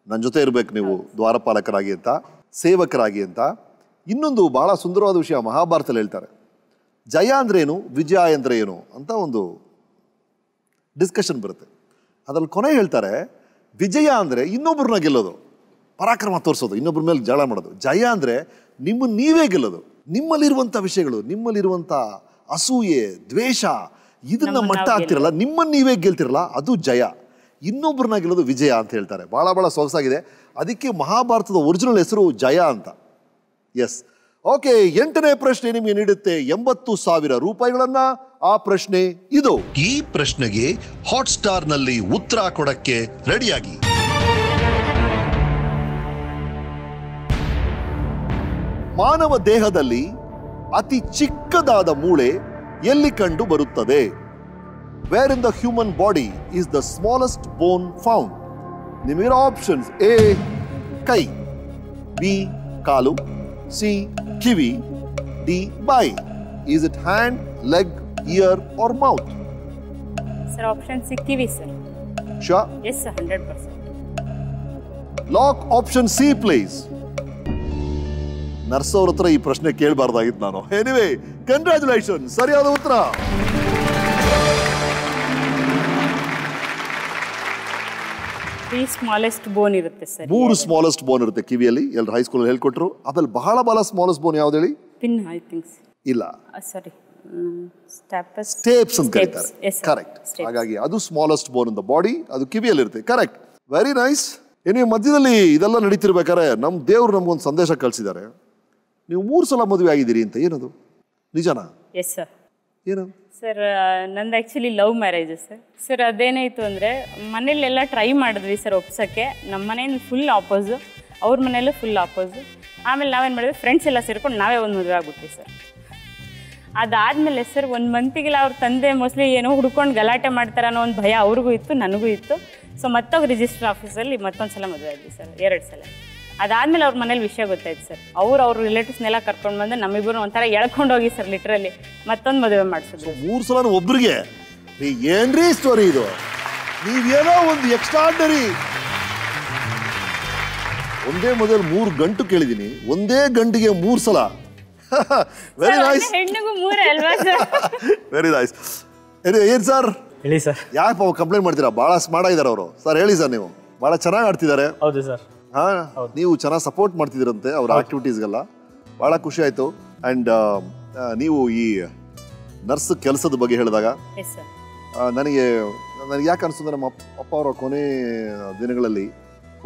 ನನ್ನ ಜೊತೆ ಇರ್ಬೇಕು ನೀವು ದ್ವಾರಪಾಲಕರಾಗಿ ಅಂತ, ಸೇವಕರಾಗಿ ಅಂತ. ಇನ್ನೊಂದು ಬಹಳ ಸುಂದರವಾದ ವಿಷಯ ಮಹಾಭಾರತದಲ್ಲಿ ಹೇಳ್ತಾರೆ. ಜಯ ಅಂದ್ರೆ ಏನು, ವಿಜಯ ಅಂದ್ರೆ ಏನು ಅಂತ ಒಂದು ಡಿಸ್ಕಷನ್ ಬರುತ್ತೆ. ಅದ್ರಲ್ಲಿ ಕೊನೆ ಹೇಳ್ತಾರೆ, ವಿಜಯ ಅಂದರೆ ಇನ್ನೊಬ್ಬರನ್ನ ಗೆಲ್ಲೋದು, ಪರಾಕ್ರಮ ತೋರಿಸೋದು, ಇನ್ನೊಬ್ಬರ ಮೇಲೆ ಜಗಳ ಮಾಡೋದು. ಜಯ ಅಂದರೆ ನಿಮ್ಮನ್ನು ನೀವೇ ಗೆಲ್ಲೋದು. ನಿಮ್ಮಲ್ಲಿರುವಂಥ ವಿಷಯಗಳು, ನಿಮ್ಮಲ್ಲಿರುವಂಥ ಅಸೂಯೆ ದ್ವೇಷ ಇದನ್ನ ಮಟ್ಟ ಆಗ್ತಿರಲ್ಲ, ನಿಮ್ಮನ್ನು ನೀವೇ ಗೆಲ್ತಿರಲ್ಲ, ಅದು ಜಯ. ಇನ್ನೊಬ್ಬರನ್ನ ಗೆಲ್ಲೋದು ವಿಜಯ ಅಂತ ಹೇಳ್ತಾರೆ. ಭಾಳ ಭಾಳ ಸೊಗಸಾಗಿದೆ. ಅದಕ್ಕೆ ಮಹಾಭಾರತದ ಒರಿಜಿನಲ್ ಹೆಸರು ಜಯ ಅಂತ. ಎಸ್. ಓಕೆ, 8ನೇ ಪ್ರಶ್ನೆ ನಿಮಗೆ ನೀಡುತ್ತೆ 80,000 ರೂಪಾಯಿಗಳನ್ನ. ಆ ಪ್ರಶ್ನೆ ಇದು. ಈ ಪ್ರಶ್ನೆಗೆ ಹಾಟ್ಸ್ಟಾರ್ ನಲ್ಲಿ ಉತ್ತರ ಕೊಡಕ್ಕೆ ರೆಡಿಯಾಗಿ. ಮಾನವ ದೇಹದಲ್ಲಿ ಅತಿ ಚಿಕ್ಕದಾದ ಮೂಳೆ ಎಲ್ಲಿ ಕಂಡು ಬರುತ್ತದೆ? Where in the human body is the smallest bone found? ನಿಮಗೆ ಆಪ್ಷನ್ಸ್: ಎ ಕೈ, ಬಿ ಕಾಲು, ಸಿ ಕಿವಿ, ಡಿ ಬಾಯಿ. Is it hand, leg, ear or mouth? Sir, option C ಕಿವಿ sir. Sure? Yes sir, 100%. Lock option C please. Nurse ಅವ್ರ ಹತ್ರ ಈ ಪ್ರಶ್ನೆ ಕೇಳಬಾರ್ದಾಗಿತ್ತು ನಾನು. ಎನಿವೇ, ಕಂಗ್ರಾಚುಲೇಷನ್, ಸರಿಯಾದ ಉತ್ತರ. ಸ್ಮಾಲೆಸ್ಟ್ ಬೋನ್ ಇರುತ್ತೆ ಸರ್. 3 ಸ್ಮಾಲೆಸ್ಟ್ ಬೋನ್ ಇರುತ್ತೆ ಕಿವಿಯಲ್ಲಿ. ಎಲ್ಲರೂ ಹೈಸ್ಕೂಲಲ್ಲಿ ಹೇಳ್ಕೊಟ್ರು. ಅದ್ರಲ್ಲಿ ಬಹಳ ಬಹಳ ಸ್ಮಾಲೆಸ್ಟ್ ಬೋನ್ ಯಾವ್ದು ಹೇಳಿ? Pin, I think. ಇಲ್ಲ, ಸಾರಿ, ಸ್ಟೇಪ್ಸ್ ಅಂತ ಕರೀತಾರೆ. ಕರೆಕ್ಟ್. ಹಾಗಾಗಿ ಅದು smallest bone in the body, ಅದು ಕಿವಿಯಲ್ಲಿ ಇರುತ್ತೆ. Correct, very nice. ನೀವು ಮಧ್ಯದಲ್ಲಿ ಇದೆಲ್ಲ ನಡೀತಿರ್ಬೇಕಾದ್ರೆ ನಮ್ಮ ದೇವ್ರು ನಮ್ಗೊಂದು ಸಂದೇಶ ಕಳಿಸಿದ್ದಾರೆ. ನೀವು 3 ಸಲ ಮದುವೆ ಆಗಿದ್ದೀರಿ ಅಂತ. ಏನದು, ನಿಜನಾ? Yes sir. ಏನು? ಸರ್ ನಂದು ಆ್ಯಕ್ಚುಲಿ ಲವ್ ಮ್ಯಾರೇಜ್ ಸರ್ ಅದೇನಾಯಿತು ಅಂದರೆ ಮನೇಲೆಲ್ಲ ಟ್ರೈ ಮಾಡಿದ್ವಿ ಸರ್ ಒಪ್ಸೋಕ್ಕೆ. ನಮ್ಮ ಮನೇಲಿ ಫುಲ್ ಆಪೋಸು, ಅವ್ರ ಮನೆಯಲ್ಲೂ ಫುಲ್ ಆಪೋಸು. ಆಮೇಲೆ ನಾವೇನು ಮಾಡಿದ್ವಿ, ಫ್ರೆಂಡ್ಸ್ ಎಲ್ಲ ಸೇರ್ಕೊಂಡು ನಾವೇ ಒಂದು ಮದುವೆ ಆಗ್ಬಿಟ್ವಿ ಸರ್. ಅದಾದಮೇಲೆ ಸರ್ 1 ಮಂತಿಗೆಲ್ಲ ಅವ್ರ ತಂದೆ ಮೋಸ್ಟ್ಲಿ ಏನೋ ಹುಡ್ಕೊಂಡು ಗಲಾಟೆ ಮಾಡ್ತಾರೆ ಅನ್ನೋ ಒಂದು ಭಯ ಅವ್ರಿಗೂ ಇತ್ತು, ನನಗೂ ಇತ್ತು. ಸೊ ಮತ್ತೊಬ್ಬ ರಿಜಿಸ್ಟರ್ ಆಫೀಸಲ್ಲಿ ಮತ್ತೊಂದು ಸಲ ಮದುವೆ ಆದ್ವಿ ಸರ್, 2 ಸಲ. ಅದಾದಮೇಲೆ ಅವ್ರ ಮನೇಲಿ ವಿಷಯ ಗೊತ್ತಾಯ್ತು ಸರ್. ಅವ್ರ ರಿಲೇಟಿವ್ಸ್ನೆಲ್ಲ ಕರ್ಕೊಂಡು ಬಂದು ನಮ್ಮಿಬ್ಬರು ಒಂಥರ ಎಳ್ಕೊಂಡು ಹೋಗಿ ಸರ್ ಲಿಟ್ರಲಿ ಮತ್ತೊಂದು ಮದುವೆ ಮಾಡಿಸಿದ್ರು. 3 ಸಲ ಒಬ್ರಿಗೆ ಏನ್ರಿ ಸ್ಟೋರಿ ಇದು? ನೀವೇನೋ ಒಂದು ಎಕ್ಸ್ಟ್ರಾರ್ಡನರಿ. ಒಂದೇ ಮದುವೆ 3 ಗಂಟು ಕೇಳಿದೀನಿ, ಒಂದೇ ಗಂಟಿಗೆ 3 ಸಲ. Very nice. ಹೆಣ್ಣಿಗೂ 3 ಅಲ್ವಾ ಸರ್? Very nice. ಏನ್ ಸರ್ ಹೇಳಿ ಸರ್. ಯಾಕೆ ಕಂಪ್ಲೇಂಟ್ ಮಾಡ್ತೀರಾ? ಬಹಳ ಸ್ಮಾರ್ಟ್ ಆಗಿದ್ದಾರೆ ಅವರು. ಸರ್ ಹೇಳಿ ಸರ್, ನೀವು ಬಹಳ ಚೆನ್ನಾಗಿ ಆಡ್ತಿದ್ದಾರೆ. ಹೌದು ಸರ್. ಹಾ, ನೀವು ಚೆನ್ನಾಗಿ ಸಪೋರ್ಟ್ ಮಾಡ್ತಿದ್ದೀರಂತೆ ಅವ್ರ ಆಕ್ಟಿವಿಟೀಸ್ಗೆಲ್ಲ. ಬಹಳ ಖುಷಿ ಆಯ್ತು. ಅಂಡ್ ನೀವು ಈ ನರ್ಸ್ ಕೆಲಸದ ಬಗ್ಗೆ ಹೇಳಿದಾಗ ನನಗೆ ಯಾಕೆ ಅನಿಸ್ತದೆ, ನಮ್ಮ ಅಪ್ಪ ಅವರ ಕೊನೆ ದಿನಗಳಲ್ಲಿ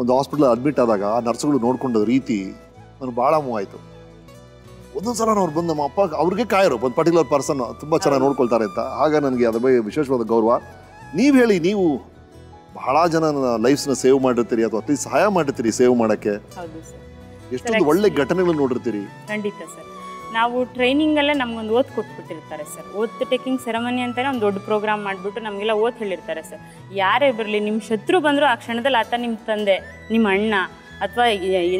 ಒಂದು ಹಾಸ್ಪಿಟಲ್ ಅಡ್ಮಿಟ್ ಆದಾಗ ಆ ನರ್ಸ್ಗಳು ನೋಡ್ಕೊಂಡ ರೀತಿ ನನಗೆ ಭಾಳ ಮೂವ್ ಆಯಿತು. ಒಂದೊಂದು ಸಲ ಅವ್ರು ಬಂದು ನಮ್ಮ ಅಪ್ಪ ಅವ್ರಿಗೆ ಕಾಯರು ಒಂದು ಪರ್ಟಿಕ್ಯುಲರ್ ಪರ್ಸನ್ ತುಂಬ ಚೆನ್ನಾಗಿ ನೋಡ್ಕೊಳ್ತಾರೆ ಅಂತ. ಆಗ ನನಗೆ ಅದ್ರ ಬಗ್ಗೆ ವಿಶೇಷವಾದ ಗೌರವ. ನೀವು ಹೇಳಿ, ನೀವು ಬಹಳ ಜನ ಲೈಫ್ಸ್ನ ಸೇವ್ ಮಾಡಿರ್ತೀರಿ ಅಥವಾ ಅಟ್ಲೀಸ್ಟ್ ಸಹಾಯ ಮಾಡಿರ್ತೀರಿ ಸೇವ್ ಮಾಡೋಕ್ಕೆ. ಎಷ್ಟೊಂದು ಒಳ್ಳೆ ಘಟನೆಗಳು ನೋಡಿರ್ತೀರಿ. ಖಂಡಿತ ಸರ್. ನಾವು ಟ್ರೈನಿಂಗಲ್ಲೇ ನಮ್ಗೊಂದು ಓತ್ ಕೊಟ್ಬಿಟ್ಟಿರ್ತಾರೆ ಸರ್. ಓತ್ ಟೇಕಿಂಗ್ ಸೆರೆಮನಿ ಅಂತಲೇ ಒಂದು ದೊಡ್ಡ ಪ್ರೋಗ್ರಾಮ್ ಮಾಡಿಬಿಟ್ಟು ನಮಗೆಲ್ಲ ಓತ್ ಹೇಳಿರ್ತಾರೆ ಸರ್. ಯಾರೇ ಬರಲಿ, ನಿಮ್ಮ ಶತ್ರು ಬಂದರೂ ಆ ಕ್ಷಣದಲ್ಲಿ ಆತ ನಿಮ್ಮ ತಂದೆ, ನಿಮ್ಮ ಅಣ್ಣ ಅಥವಾ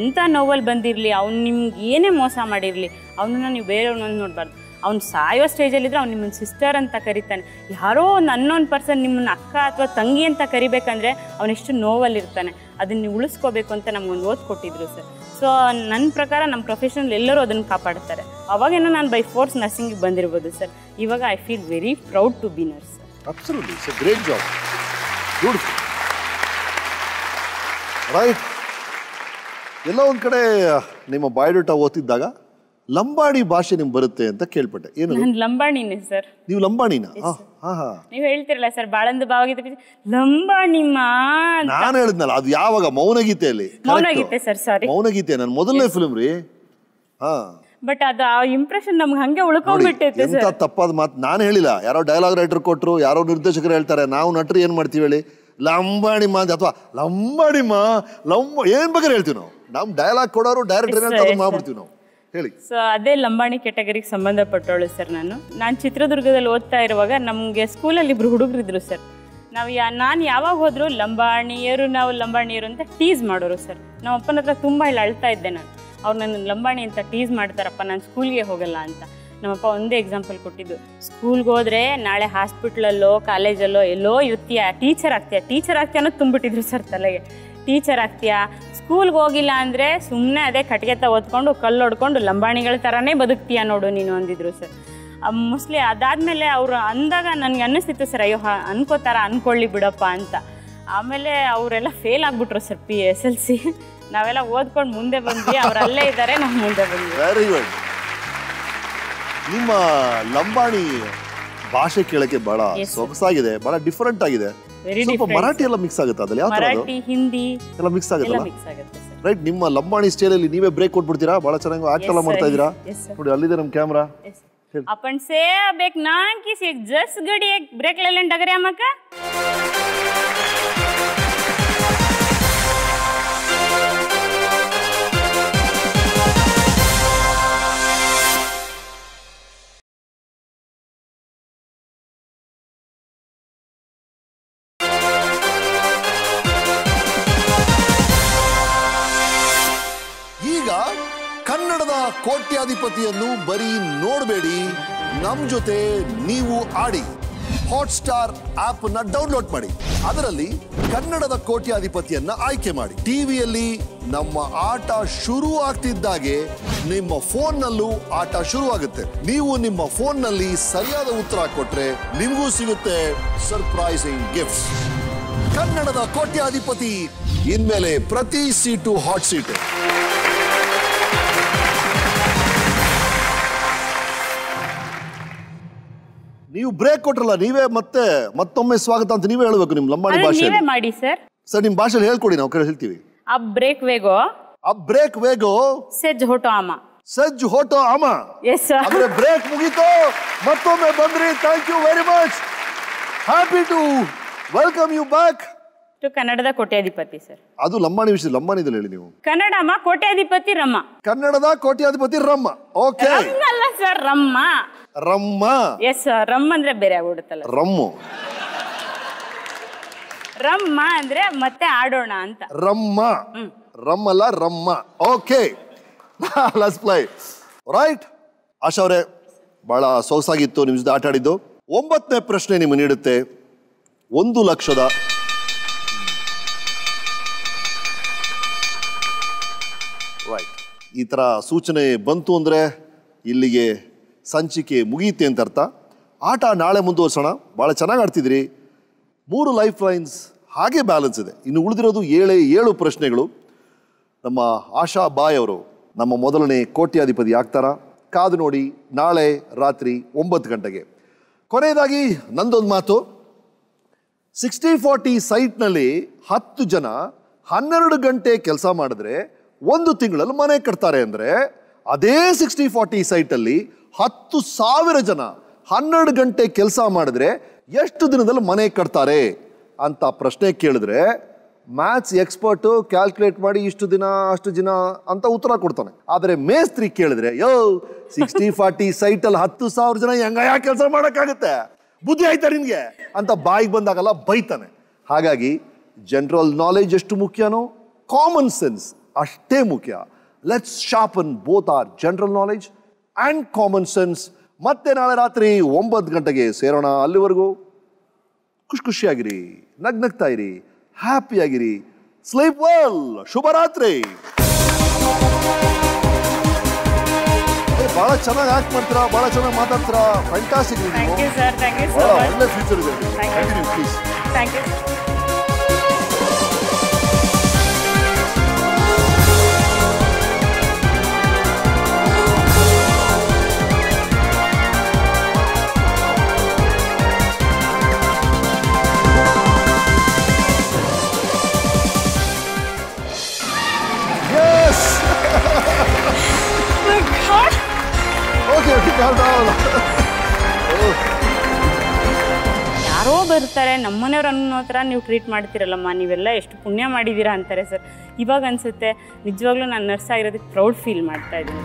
ಎಂಥ ನೋವಲ್ಲಿ ಬಂದಿರಲಿ, ಅವ್ನು ನಿಮ್ಗೆ ಏನೇ ಮೋಸ ಮಾಡಿರಲಿ, ಅವನನ್ನು ನೀವು ಬೇರೆಯವ್ರನ್ನ ನೋಡಬಾರ್ದು. ಅವ್ನು ಸಾಯೋ ಸ್ಟೇಜಲ್ಲಿದ್ದರೆ ಅವ್ನು ನಿಮ್ಮನ್ನು ಸಿಸ್ಟರ್ ಅಂತ ಕರಿತಾನೆ. ಯಾರೋ ಒಂದು ಅನ್ನೋನ್ ಪರ್ಸನ್ ನಿಮ್ಮನ್ನು ಅಕ್ಕ ಅಥವಾ ತಂಗಿ ಅಂತ ಕರಿಬೇಕಂದ್ರೆ ಅವನೆಷ್ಟು ನೋವಲ್ಲಿರ್ತಾನೆ. ಅದನ್ನು ನೀವು ಉಳಿಸ್ಕೋಬೇಕು ಅಂತ ನಮ್ಗೊಂದು ಓದ್ ಕೊಟ್ಟಿದ್ರು ಸರ್. ಸೊ ನನ್ನ ಪ್ರಕಾರ ನಮ್ಮ ಪ್ರೊಫೆಷನಲ್ ಎಲ್ಲರೂ ಅದನ್ನು ಕಾಪಾಡ್ತಾರೆ. ಅವಾಗೇನೋ ನಾನು ಬೈ ಫೋರ್ಸ್ ನರ್ಸಿಂಗಿಗೆ ಬಂದಿರ್ಬೋದು ಸರ್. ಇವಾಗ I feel very proud to be nurse. Absolutely, it's a great job. Beautiful. Right. ಎಲ್ಲ ಒಂದು ಕಡೆ ನಿಮ್ಮ ಬಯೋಡೇಟಾ ಓದ್ತಿದ್ದಾಗ ಲಂಬಾಣಿ ಭಾಷೆ ನಿಮ್ಗೆ ಬರುತ್ತೆ ಅಂತ ಕೇಳ್ಪಟ್ಟೆ. ಏನು? ನಾನು ಲಂಬಾಣಿನೇ ಸರ್. ನೀವು ಲಂಬಾಣಿನ? ನೀವು ಹೇಳ್ತಿರಲ್ಲ ಸರ್, ಬಾಳಂದು ಭಾವಗೀತೆ ಲಂಬಾಣಿಮ್ಮ. ನಾನು ಹೇಳಿದ್ನಲ್ಲ, ಅದು ಯಾವಾಗ? ಮೌನಗೀತೆಯಲ್ಲಿ. ಮೌನಗೀತೆ ಸರ್, ಸಾರಿ, ಮೌನಗೀತೆ ನನ್ನ ಮೊದಲನೇ ಫಿಲ್ಮ್ ರೀ. ಹಾ, ಬಟ್ ಅದು ಆ ಇಂಪ್ರೆಷನ್ ನಮ್ಗೆ ಹಂಗೆ ಉಳ್ಕೊಂಡ್ಬಿಟ್ಟೈತೆ ಸರ್. ಎಂತ ತಪ್ಪಾದ ಮಾತು ನಾನು ಹೇಳಿಲ್ಲ. ಯಾರೋ ಡೈಲಾಗ್ ರೈಟರ್ ಕೊಟ್ಟರು, ಯಾರೋ ನಿರ್ದೇಶಕರು ಹೇಳ್ತಾರೆ. ನಾವು ನಟರು ಏನು ಮಾಡ್ತೀವಿ ಹೇಳಿ? ಲಂಬಾಣಿಮ್ಮ ಅಂತ, ಅಥವಾ ಲಂಬಾಣಿಮ್ಮ ಏನ್ ಬೇಕಾದ್ರೆ ಹೇಳ್ತೀವಿ ನಾವು. ನಮ್ಮ ಡೈಲಾಗ್ ಕೊಡೋರು ಡೈರೆಕ್ಟರ್ ಅಂತ ಮಾಡ್ಬಿಡ್ತೀವಿ ನಾವು. ಹೇಳಿ. ಸೊ ಅದೇ ಲಂಬಾಣಿ ಕ್ಯಾಟಗರಿಗೆ ಸಂಬಂಧಪಟ್ಟವಳು ಸರ್. ನಾನು ಚಿತ್ರದುರ್ಗದಲ್ಲಿ ಓದ್ತಾ ಇರುವಾಗ ನಮಗೆ ಸ್ಕೂಲಲ್ಲಿ 2 ಹುಡುಗರಿದ್ರು ಸರ್. ನಾನು ಯಾವಾಗ ಹೋದ್ರು ಲಂಬಾಣಿಯರು, ನಾವು ಲಂಬಾಣಿಯರು ಅಂತ ಟೀಸ್ ಮಾಡೋರು ಸರ್. ನಮ್ಮ ಅಪ್ಪನ ಹತ್ರ ತುಂಬ ಇಲ್ಲಿ ಅಳ್ತಾ ಇದ್ದೆ ನಾನು. ಅವ್ರು ನನ್ನ ಲಂಬಾಣಿ ಅಂತ ಟೀಸ್ ಮಾಡ್ತಾರಪ್ಪ, ನಾನು ಸ್ಕೂಲ್ಗೆ ಹೋಗಲ್ಲ ಅಂತ. ನಮ್ಮಪ್ಪ ಒಂದೇ ಎಕ್ಸಾಂಪಲ್ ಕೊಟ್ಟಿದ್ದು, ಸ್ಕೂಲ್ಗೆ ಹೋದರೆ ನಾಳೆ ಹಾಸ್ಪಿಟ್ಲಲ್ಲೋ ಕಾಲೇಜಲ್ಲೋ ಎಲ್ಲೋ ಇರ್ತೀಯ, ಟೀಚರ್ ಆಗ್ತೀಯ ಅನ್ನೋದು ತುಂಬಿಟ್ಟಿದ್ರು ಸರ್ ತಲೆಗೆ. ಟೀಚರ್ ಆಗ್ತೀಯಾ, ಸ್ಕೂಲ್ಗೆ ಹೋಗಿಲ್ಲ ಅಂದರೆ ಸುಮ್ಮನೆ ಅದೇ ಕಟ್ಗೆತ್ತ ಓದ್ಕೊಂಡು ಕಲ್ಲು ಹೊಡ್ಕೊಂಡು ಲಂಬಾಣಿಗಳ ಥರನೇ ಬದುಕ್ತೀಯ ನೋಡು ನೀನು ಅಂದಿದ್ರು ಸರ್. ಮೋಸ್ಟ್ಲಿ ಅದಾದಮೇಲೆ ಅವರು ಅಂದಾಗ ನನಗೆ ಅನ್ನಿಸ್ತಿತ್ತು ಸರ್, ಅಯ್ಯೋ ಅನ್ಕೊಳ್ಳಿ ಬಿಡಪ್ಪ ಅಂತ. ಆಮೇಲೆ ಅವರೆಲ್ಲ ಫೇಲ್ ಆಗಿಬಿಟ್ರು ಸರ್ SLC. ನಾವೆಲ್ಲ ಓದ್ಕೊಂಡು ಮುಂದೆ ಬಂದ್ವಿ, ಅವರಲ್ಲೇ ಇದ್ದಾರೆ, ನಾವು ಮುಂದೆ ಬಂದ್ವಿ. Very good. ನಿಮ್ಮ ಲಂಬಾಣಿ ಭಾಷೆ ಕೇಳಕ್ಕೆ ಬಹಳ ಸೊಗಸಾಗಿದೆ, ಬಹಳ ಡಿಫರೆಂಟ್ ಆಗಿದೆ. ಸ್ವಲ್ಪ ಮರಾಠಿ ಎಲ್ಲ ಮಿಕ್ಸ್ ಆಗುತ್ತೆ ಅದ್ರಲ್ಲಿ? ಯಾವ ತರ? ಮರಾಠಿ, ಹಿಂದಿ ಎಲ್ಲ ಮಿಕ್ಸ್ ಆಗುತ್ತಲ್ಲ? ಮಿಕ್ಸ್ ಆಗುತ್ತೆ ಸರ್. ರೈಟ್. ನಿಮ್ಮ ಲಂಬಾಣಿ ಸ್ಟೈಲ್ ಅಲ್ಲಿ ನೀವೇ ಬ್ರೇಕ್ ಕೊಟ್ಬಿಡ್ತೀರಾ? ಬಹಳ ಚೆನ್ನಾಗಿ ಆಕ್ಟ್ ಎಲ್ಲ ಮಾಡ್ತಾ ಇದ್ದೀರಾ ನೋಡಿ. ಅಲ್ಲಿದೆ ನಮ್ಮ ಕ್ಯಾಮ್ರಾ. अपन से अब एक ना किसी एक जस गड़ी एक ब्रेक ले लें डगरे मका. ಕನ್ನಡದ ಕೋಟ್ಯಾಧಿಪತಿಯನ್ನು ಬರೀ ನೋಡಬೇಡಿ, ನಮ್ಮ ಜೊತೆ ನೀವು ಆಡಿ. ಹಾಟ್ಸ್ಟಾರ್ ಆಪ್ ನ ಡೌನ್ಲೋಡ್ ಮಾಡಿ, ಅದರಲ್ಲಿ ಕನ್ನಡದ ಕೋಟ್ಯಾಧಿಪತಿಯನ್ನ ಆಯ್ಕೆ ಮಾಡಿ. ಟಿವಿಯಲ್ಲಿ ನಮ್ಮ ಆಟ ಶುರು ಆಗ್ತಿದ್ದಾಗೆ ನಿಮ್ಮ ಫೋನ್ ನಲ್ಲೂ ಆಟ ಶುರು ಆಗುತ್ತೆ. ನೀವು ನಿಮ್ಮ ಫೋನ್ ನಲ್ಲಿ ಸರಿಯಾದ ಉತ್ತರ ಕೊಟ್ರೆ ನಿಮಗೂ ಸಿಗುತ್ತೆ ಸರ್ಪ್ರೈಸಿಂಗ್ ಗಿಫ್ಟ್ಸ್. ಕನ್ನಡದ ಕೋಟ್ಯಾಧಿಪತಿ, ಇನ್ಮೇಲೆ ಪ್ರತಿ ಸೀಟು ಹಾಟ್ ಸೀಟ್. ನೀವು ಬ್ರೇಕ್ ಕೊಟ್ರಲ್ಲ, ನೀವೇ ಮತ್ತೊಮ್ಮೆ ಸ್ವಾಗತ ಅಂತ ನೀವೇ ಹೇಳಬೇಕು ನಿಮ್ಮ ಲಂಬಾಣಿ ಭಾಷೆಯಲ್ಲಿ. ಮಾಡಿ ಸರ್. ಸರ್ ನಿಮ್ಮ ಭಾಷೆಯಲ್ಲಿ ಹೇಳ್ಕೊಡಿ, ನಾವು ಹೇಳ್ತೀವಿ. अब ब्रेक वेगो से झोटो आमा. ಸಜ್ಜು ಹೋಟೋ ಅಮ. Yes sir. ಅಂದ್ರೆ ಬ್ರೇಕ್ ಮುಗೀತು, ಮತ್ತೊಮ್ಮೆ ಬಂದ್ರಿ. Thank you very much. Happy to welcome you back to ಕನ್ನಡದ ಕೋಟ್ಯಾಧಿಪತಿ ಸರ್. ಅದು ಲಂಬಾಣಿ ವಿಷಯ, ಲಂಬಾಣಿದಲ್ಲಿ ಹೇಳಿ ನೀವು. ಕನ್ನಡಮ್ಮ ಕೋಟ್ಯಾಧಿಪತಿ ರಮ್ಮ. ಕನ್ನಡದ ಕೋಟ್ಯಾಧಿಪತಿ ರಮ್ಮ. ಓಕೆ ಅಲ್ಲ ಸರ್, ರಮ್ಮ. ರಮ್ಮ. ಎಸ್ ಸರ್, ರಮ್ಮ ಅಂದ್ರೆ ಬೇರೆ ಆಗ್ಬಿಡುತ್ತಲ್ಲ. ರಮ್ಮು. ರಮ್ಮ ಅಂದ್ರೆ ಮತ್ತೆ ಆಡೋಣ ಅಂತ. ರಮ್ಮ. ರಮ್ಮಲ್ಲ ರಮ್ಮ. Okay let's play. Right Asha ಅವರೇ, ಬಹಳ ಸೊಗಸಾಗಿತ್ತು ನಿಮ್ಮ ಜೊತೆ ಆಟ ಆಡಿದ್ದು. 9ನೇ ಪ್ರಶ್ನೆ ನಿಮಗೆ ನೀಡುತ್ತೆ 1 ಲಕ್ಷದ ರೈಟ್. ಈ ಥರ ಸೂಚನೆ ಬಂತು ಅಂದರೆ ಇಲ್ಲಿಗೆ ಸಂಚಿಕೆ ಮುಗಿಯುತ್ತೆ ಅಂತ ಅರ್ಥ. ಆಟ ನಾಳೆ ಮುಂದುವರ್ಸೋಣ. ಭಾಳ ಚೆನ್ನಾಗಿ ಆಡ್ತಿದ್ರಿ. 3 ಲೈಫ್ ಲೈನ್ಸ್ ಹಾಗೆ ಬ್ಯಾಲೆನ್ಸ್ ಇದೆ. ಇನ್ನು ಉಳಿದಿರೋದು 7 ಪ್ರಶ್ನೆಗಳು. ನಮ್ಮ ಆಶಾ ಬಾಯ್ ಅವರು ನಮ್ಮ ಮೊದಲನೇ ಕೋಟ್ಯಾಧಿಪತಿ ಆಗ್ತಾರಾ? ಕಾದು ನೋಡಿ ನಾಳೆ ರಾತ್ರಿ 9 ಗಂಟೆಗೆ. ಕೊನೆಯದಾಗಿ ನಂದೊಂದು ಮಾತು. 60-40 ಸೈಟ್ನಲ್ಲಿ 10 ಜನ 12 ಗಂಟೆ ಕೆಲಸ ಮಾಡಿದ್ರೆ 1 ತಿಂಗಳಲ್ಲಿ ಮನೆ ಕಟ್ತಾರೆ ಅಂದರೆ, ಅದೇ 60-40 ಸೈಟಲ್ಲಿ 10,000 ಜನ 12 ಗಂಟೆ ಕೆಲಸ ಮಾಡಿದ್ರೆ ಎಷ್ಟು ದಿನದಲ್ಲಿ ಮನೆ ಕಟ್ತಾರೆ ಅಂತ ಪ್ರಶ್ನೆ ಕೇಳಿದ್ರೆ ಮ್ಯಾಥ್ಸ್ ಎಕ್ಸ್ಪರ್ಟು ಕ್ಯಾಲ್ಕುಲೇಟ್ ಮಾಡಿ ಇಷ್ಟು ದಿನ ಅಷ್ಟು ದಿನ ಅಂತ ಉತ್ತರ ಕೊಡ್ತಾನೆ. ಆದರೆ ಮೇಸ್ತ್ರಿ ಕೇಳಿದ್ರೆ 60-40 ಸೈಟಲ್ಲಿ 10,000 ಜನ ಹೆಂಗಯ್ಯ ಕೆಲಸ ಮಾಡೋಕ್ಕಾಗುತ್ತೆ, ಬುದ್ಧಿ ಆಯ್ತಾ ನಿನಗೆ ಅಂತ ಬಾಯಿಗೆ ಬಂದಾಗಲ್ಲ ಬೈತಾನೆ. ಹಾಗಾಗಿ ಜನರಲ್ ನಾಲೆಜ್ ಎಷ್ಟು ಮುಖ್ಯನೋ ಕಾಮನ್ ಸೆನ್ಸ್ ಅಷ್ಟೇ ಮುಖ್ಯ. Let's sharpen both are general knowledge and common sense. ಮತ್ತೆ ನಾಳೆ ರಾತ್ರಿ 9 ಗಂಟೆಗೆ ಸೇರೋಣ. ಅಲ್ಲಿವರೆಗೂ ಖುಷಿಯಾಗಿರಿ, ನಗ್ನಗ್ತಾ ಇರಿ, ಹ್ಯಾಪಿಯಾಗಿರಿ. Sleep well. ಶುಭರಾತ್ರಿ. ಬಹಳ ಚೆನ್ನಾಗಿ ಆಕ್ಟ್ ಮಾಡ್ತೀರಾ, ಬಹಳ ಚೆನ್ನಾಗಿ ಮಾತಾಡ್ತೀರಾ. Fantastic. Thank you sir. Thank you so much. ಒಳ್ಳೆ ಫ್ಯೂಚರ್ ಇದೆ. Continue please. Thank you. ಯಾರೋ ಬರ್ತಾರೆ ನಮ್ಮನೆಯವ್ರು ಅನ್ನೋ ಥರ ನೀವು ಟ್ರೀಟ್ ಮಾಡ್ತೀರಲ್ಲಮ್ಮ, ನೀವೆಲ್ಲ ಎಷ್ಟು ಪುಣ್ಯ ಮಾಡಿದ್ದೀರಾ ಅಂತಾರೆ ಸರ್. ಇವಾಗ ಅನಿಸುತ್ತೆ ನಿಜವಾಗ್ಲೂ ನಾನು ನರ್ಸ್ ಆಗಿರೋದಕ್ಕೆ ಪ್ರೌಡ್ ಫೀಲ್ ಮಾಡ್ತಾ ಇದ್ದೀನಿ.